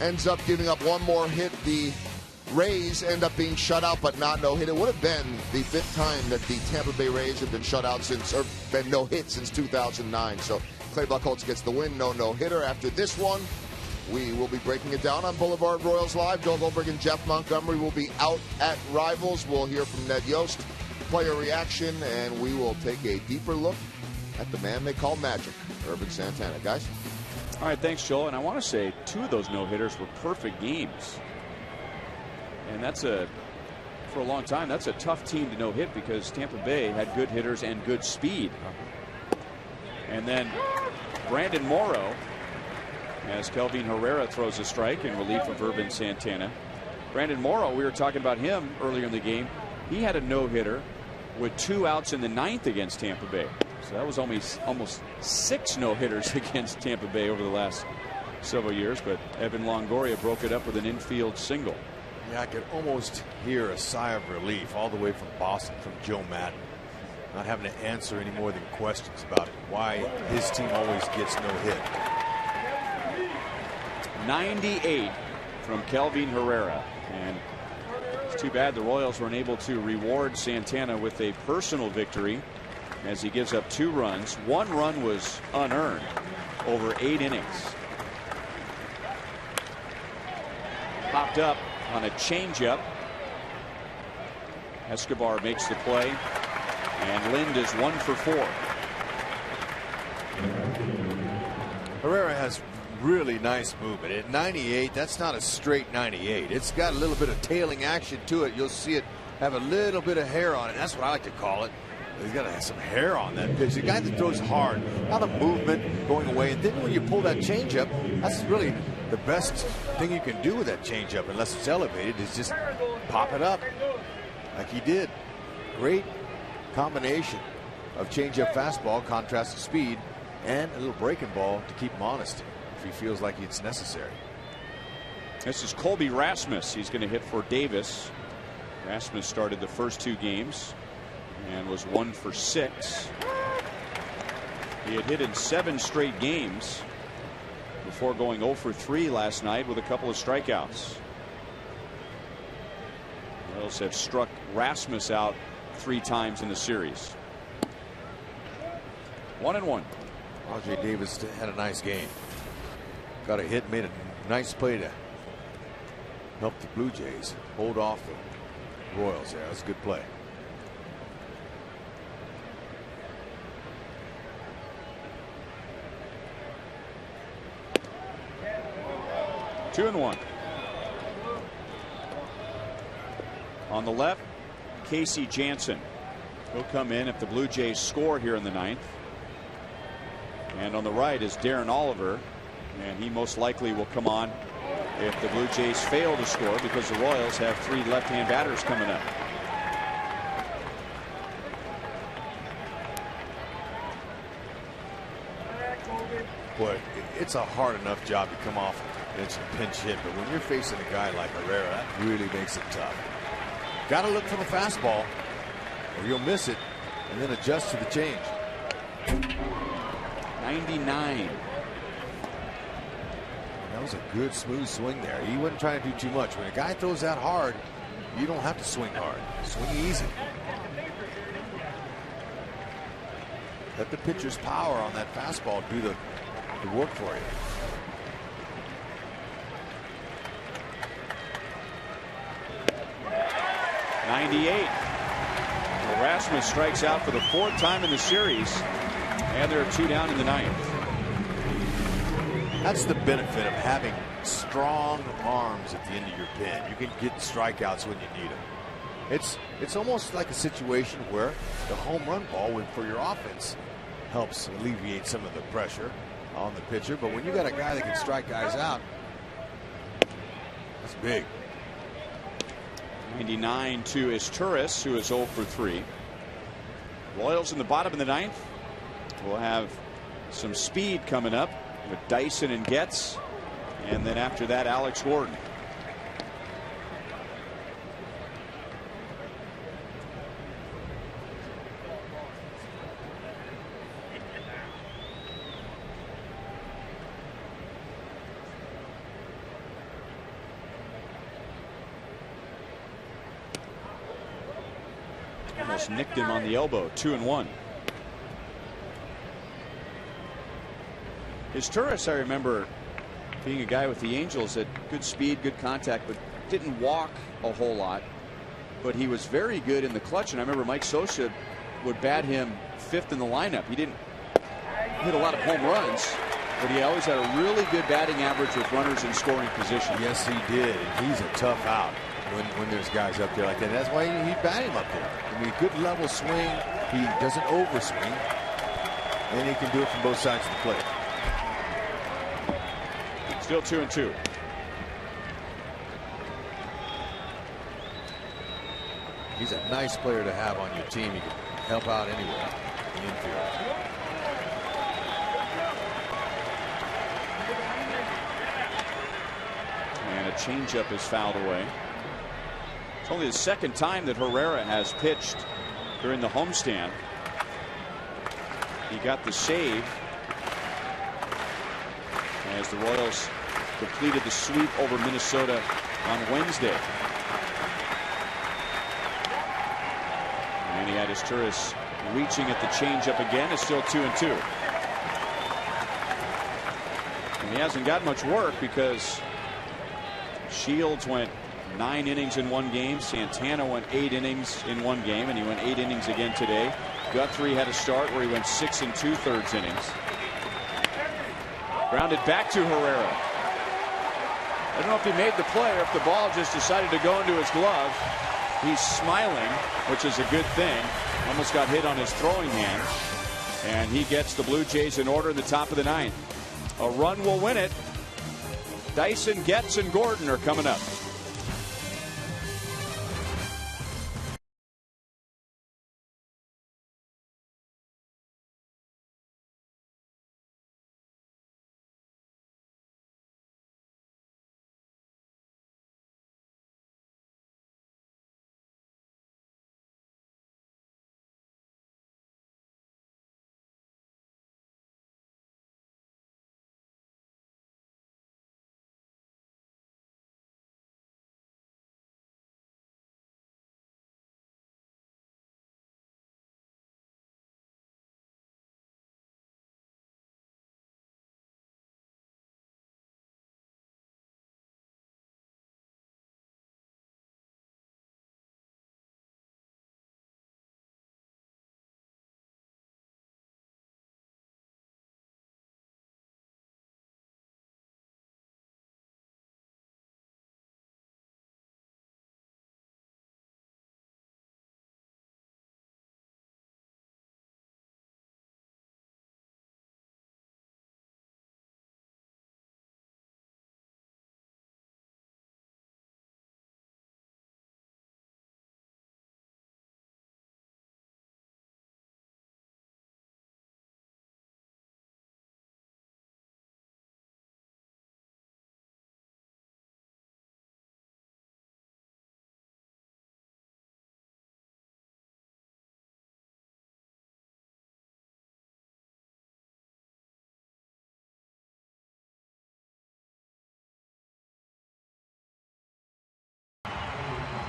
Ends up giving up one more hit. The Rays end up being shut out, but not no-hit. It would have been the 5th time that the Tampa Bay Rays have been shut out since, or been no-hit since 2009. So Clay Buchholz gets the win, no-hitter. After this one, we will be breaking it down on Boulevard Royals Live. Joe Goldberg and Jeff Montgomery will be out at Rivals. We'll hear from Ned Yost, player reaction, and we will take a deeper look at the man they call Magic, Irvin Santana. Guys? All right, thanks, Joel. And I want to say 2 of those no-hitters were perfect games. And that's for a long time, that's a tough team to no-hit because Tampa Bay had good hitters and good speed. And then Brandon Morrow, as Kelvin Herrera throws a strike in relief of Irvin Santana. Brandon Morrow, we were talking about him earlier in the game. He had a no-hitter with 2 outs in the 9th against Tampa Bay. So that was almost 6 no-hitters against Tampa Bay over the last several years. But Evan Longoria broke it up with an infield single. Yeah, I could almost hear a sigh of relief all the way from Boston from Joe Madden. Not having to answer any more than questions about why his team always gets no hit. 98 from Kelvin Herrera. And it's too bad the Royals weren't able to reward Santana with a personal victory as he gives up 2 runs. 1 run was unearned over 8 innings. Popped up on a changeup. Escobar makes the play, and Lind is 1 for 4. Herrera has really nice movement. At 98, that's not a straight 98. It's got a little bit of tailing action to it. You'll see it have a little bit of hair on it. That's what I like to call it. He's got to have some hair on that pitch. The guy that throws hard, now the movement going away, and then when you pull that changeup, that's really the best thing you can do with that changeup, unless it's elevated, is just pop it up like he did. Great combination of changeup, fastball, contrast to speed, and a little breaking ball to keep him honest if he feels like it's necessary. This is Colby Rasmus. He's going to hit for Davis. Rasmus started the first 2 games and was 1 for 6. He had hit in 7 straight games before going 0 for 3 last night with a couple of strikeouts. The Royals have struck Rasmus out 3 times in the series. 1-1. Rajay Davis had a nice game. Got a hit, made a nice play to help the Blue Jays hold off the Royals there. That was a good play. Two and 1. On the left, Casey Jansen. He'll come in if the Blue Jays score here in the 9th. And on the right is Darren Oliver, and he most likely will come on if the Blue Jays fail to score, because the Royals have 3 left-hand batters coming up. Boy, it's a hard enough job to come off the bench and pinch hit, but when you're facing a guy like Herrera, that really makes it tough. Got to look for the fastball, or you'll miss it, and then adjust to the change. 99. That was a good smooth swing there. He wasn't trying to do too much. When a guy throws that hard, you don't have to swing hard. Swing easy. Let the pitcher's power on that fastball do the work for you. '98. Rasmus strikes out for the 4th time in the series, and there are 2 down in the 9th. That's the benefit of having strong arms at the end of your pen. You can get strikeouts when you need them. It's almost like a situation where the home run ball for your offense helps alleviate some of the pressure on the pitcher. But when you got a guy that can strike guys out, that's big. 99 to Izturis, who is 0 for 3. Royals in the bottom of the 9th. We'll have some speed coming up with Dyson and Getz, And then after that, Alex Gordon. Almost nicked him on the elbow. 2-1. Izturis, I remember being a guy with the Angels at good speed, good contact, but didn't walk a whole lot. But he was very good in the clutch, and I remember Mike Sosa would bat him 5th in the lineup. He didn't hit a lot of home runs, but he always had a really good batting average with runners in scoring position. Yes, he did. And he's a tough out when there's guys up there like that. That's why he bat him up there. I mean, good level swing. He doesn't overswing, and he can do it from both sides of the plate. Still 2-2. He's a nice player to have on your team. He can help out anywhere in the infield. And a changeup is fouled away. It's only the second time that Herrera has pitched during the homestand. He got the save as the Royals completed the sweep over Minnesota on Wednesday. And he had Izturis reaching at the changeup again. It's still 2-2. And he hasn't got much work because Shields went 9 innings in one game. Santana went 8 innings in one game, and he went 8 innings again today. Guthrie had a start where he went 6 2/3 innings. Grounded back to Herrera. I don't know if he made the play or if the ball just decided to go into his glove. He's smiling, which is a good thing. Almost got hit on his throwing hand. And he gets the Blue Jays in order in the top of the 9th. A run will win it. Dyson, Getz, and Gordon are coming up.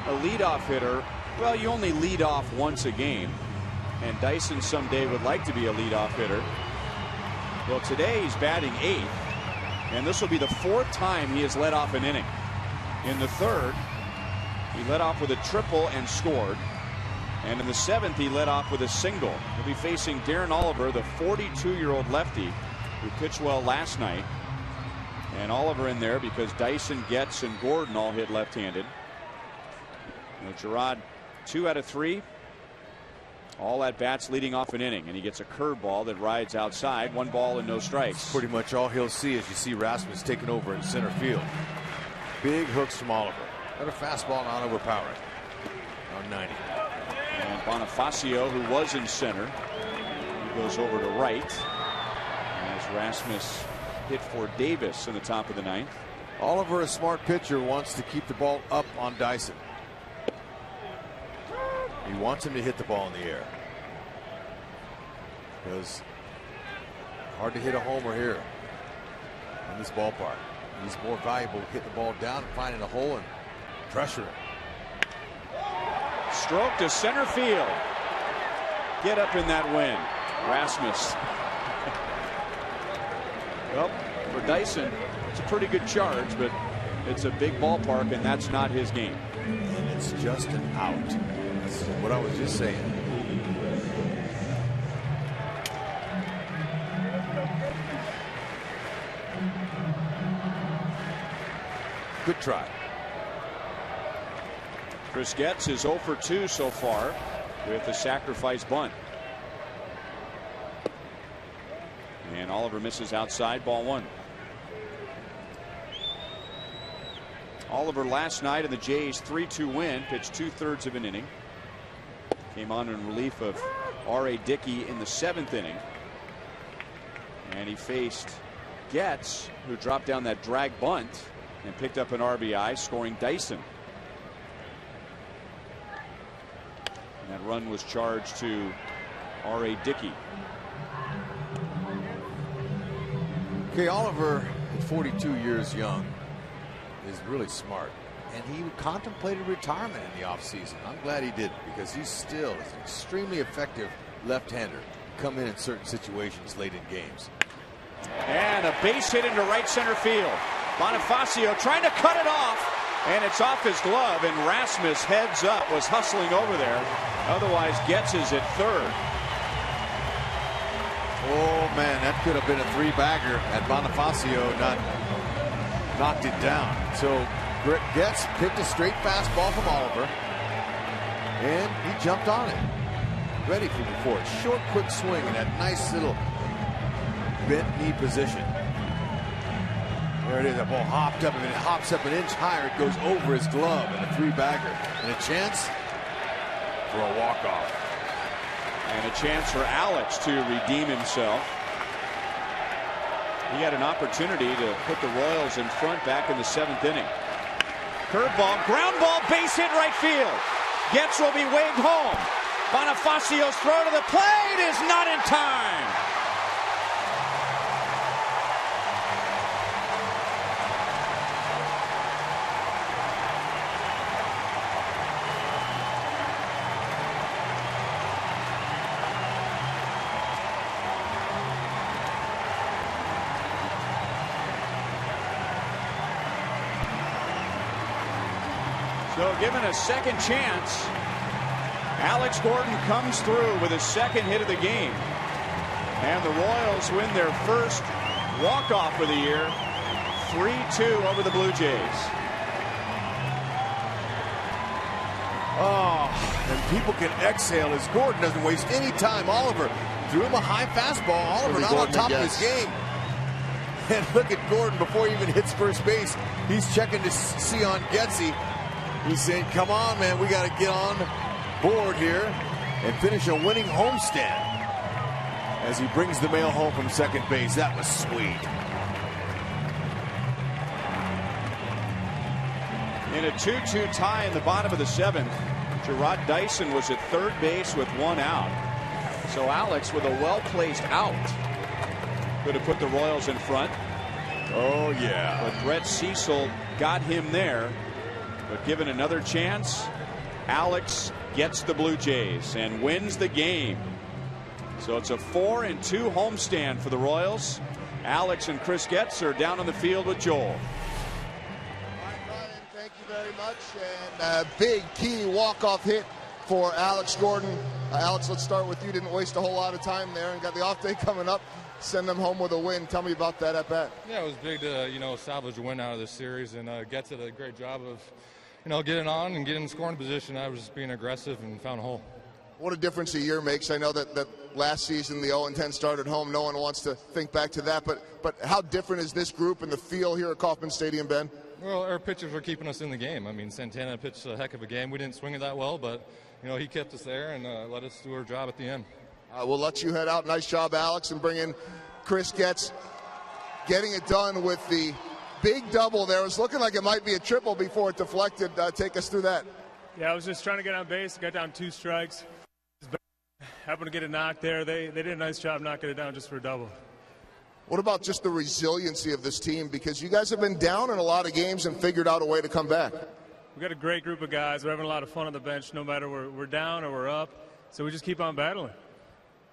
A leadoff hitter, well, you only lead off once a game, and Dyson someday would like to be a leadoff hitter. Well, today he's batting 8th, and this will be the 4th time he has led off an inning. In the 3rd, he led off with a triple and scored, and in the 7th he led off with a single. He'll be facing Darren Oliver, the 42-year-old lefty who pitched well last night, and Oliver in there because Dyson, Getz, and Gordon all hit left-handed. Gerard 2 out of 3. All at bats leading off an inning, and he gets a curveball that rides outside. 1 ball and no strikes. That's pretty much all he'll see as you see Rasmus taking over in center field. Big hooks from Oliver. Another fastball not overpowering. On 90. And Bonifacio, who was in center, he goes over to right as Rasmus hit for Davis in the top of the 9th. Oliver, a smart pitcher, wants to keep the ball up on Dyson. He wants him to hit the ball in the air. Because hard to hit a homer here in this ballpark. He's more valuable hitting the ball down and finding a hole and pressure it. Stroke to center field. Get up in that wind, Rasmus. Well, for Dyson, it's a pretty good charge, but it's a big ballpark, and that's not his game. And it's just an out. That's what I was just saying. Good try. Chris Getz is 0 for 2 so far with the sacrifice bunt. And Oliver misses outside, ball 1. Oliver last night in the Jays' 3-2 win pitched 2/3 of an inning. Came on in relief of R.A. Dickey in the 7th inning. And he faced Getz, who dropped down that drag bunt and picked up an RBI, scoring Dyson. And that run was charged to R.A. Dickey. Okay, Oliver, at 42 years young, is really smart. And he contemplated retirement in the offseason. I'm glad he did, because he's still an extremely effective left-hander. Come in certain situations late in games. And a base hit into right center field. Bonifacio trying to cut it off, and it's off his glove, and Rasmus heads up, was hustling over there. Otherwise, Getz is at third. Oh man, that could have been a 3-bagger had Bonifacio not knocked it down. So Getz picked a straight fastball from Oliver, and he jumped on it, ready for it. Short, quick swing in that nice little bent knee position. There it is. The ball hopped up, and it hops up an inch higher. It goes over his glove, and a 3-bagger, and a chance for a walk-off. And a chance for Alex to redeem himself. He had an opportunity to put the Royals in front back in the 7th inning. Curveball, ground ball, base hit right field. Getz will be waved home. Bonifacio's throw to the plate is not in time. So given a second chance, Alex Gordon comes through with his second hit of the game. And the Royals win their first walk-off of the year, 3-2 over the Blue Jays. Oh, and people can exhale as Gordon doesn't waste any time. Oliver threw him a high fastball. Oliver not on top of his game. And look at Gordon before he even hits first base. He's checking to see on Getzy. He's saying, come on, man, we got to get on board here and finish a winning homestand. As he brings the mail home from second base. That was sweet. In a 2-2 tie in the bottom of the 7th, Gerard Dyson was at third base with 1 out. So Alex, with a well-placed out, could have put the Royals in front. Oh, yeah. But Brett Cecil got him there. But given another chance, Alex gets the Blue Jays and wins the game. So it's a 4-2 homestand for the Royals. Alex and Chris Getz are down on the field with Joel. All right, Brian, thank you very much. And a big key walk-off hit for Alex Gordon. Alex, let's start with you. Didn't waste a whole lot of time there and got the off day coming up. Send them home with a win. Tell me about that at bat. Yeah, it was big to salvage a win out of this series, and Getz did a great job of getting on and getting in scoring position. I was just being aggressive and found a hole. What a difference a year makes. I know that last season the 0-10 start at home. No one wants to think back to that, but how different is this group and the feel here at Kauffman Stadium, Ben? Well, our pitchers were keeping us in the game. I mean, Santana pitched a heck of a game. We didn't swing it that well, but he kept us there and let us do our job at the end. We'll let you head out. Nice job, Alex, and bring in Chris Getz, getting it done with the big double there. It was looking like it might be a triple before it deflected. Take us through that. Yeah, I was just trying to get on base. Got down 2 strikes. Happened to get a knock there. They did a nice job knocking it down just for a double. What about just the resiliency of this team? Because you guys have been down in a lot of games and figured out a way to come back. We've got a great group of guys. We're having a lot of fun on the bench no matter we're down or we're up. So we just keep on battling.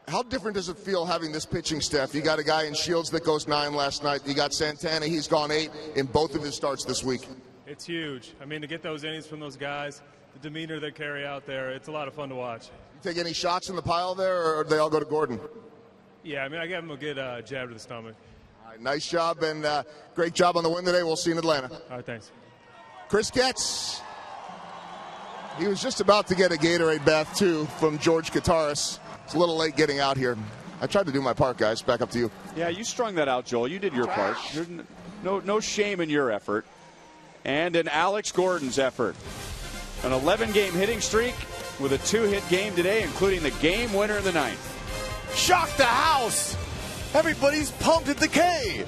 How different does it feel having this pitching staff? You got a guy in Shields that goes 9 last night. You got Santana. He's gone 8 in both of his starts this week. It's huge. I mean, to get those innings from those guys, the demeanor they carry out there, it's a lot of fun to watch. You take any shots in the pile there, or they all go to Gordon? Yeah, I mean, I gave him a good jab to the stomach. All right, nice job, and great job on the win today. We'll see you in Atlanta. All right, thanks. Chris Getz. He was just about to get a Gatorade bath, too, from George Kataris. It's a little late getting out here. I tried to do my part, guys. Back up to you. Yeah, you strung that out, Joel. You did your part. There's no shame in your effort. And in Alex Gordon's effort. An 11-game hitting streak with a 2-hit game today, including the game winner in the 9th. Shock the house. Everybody's pumped at the K.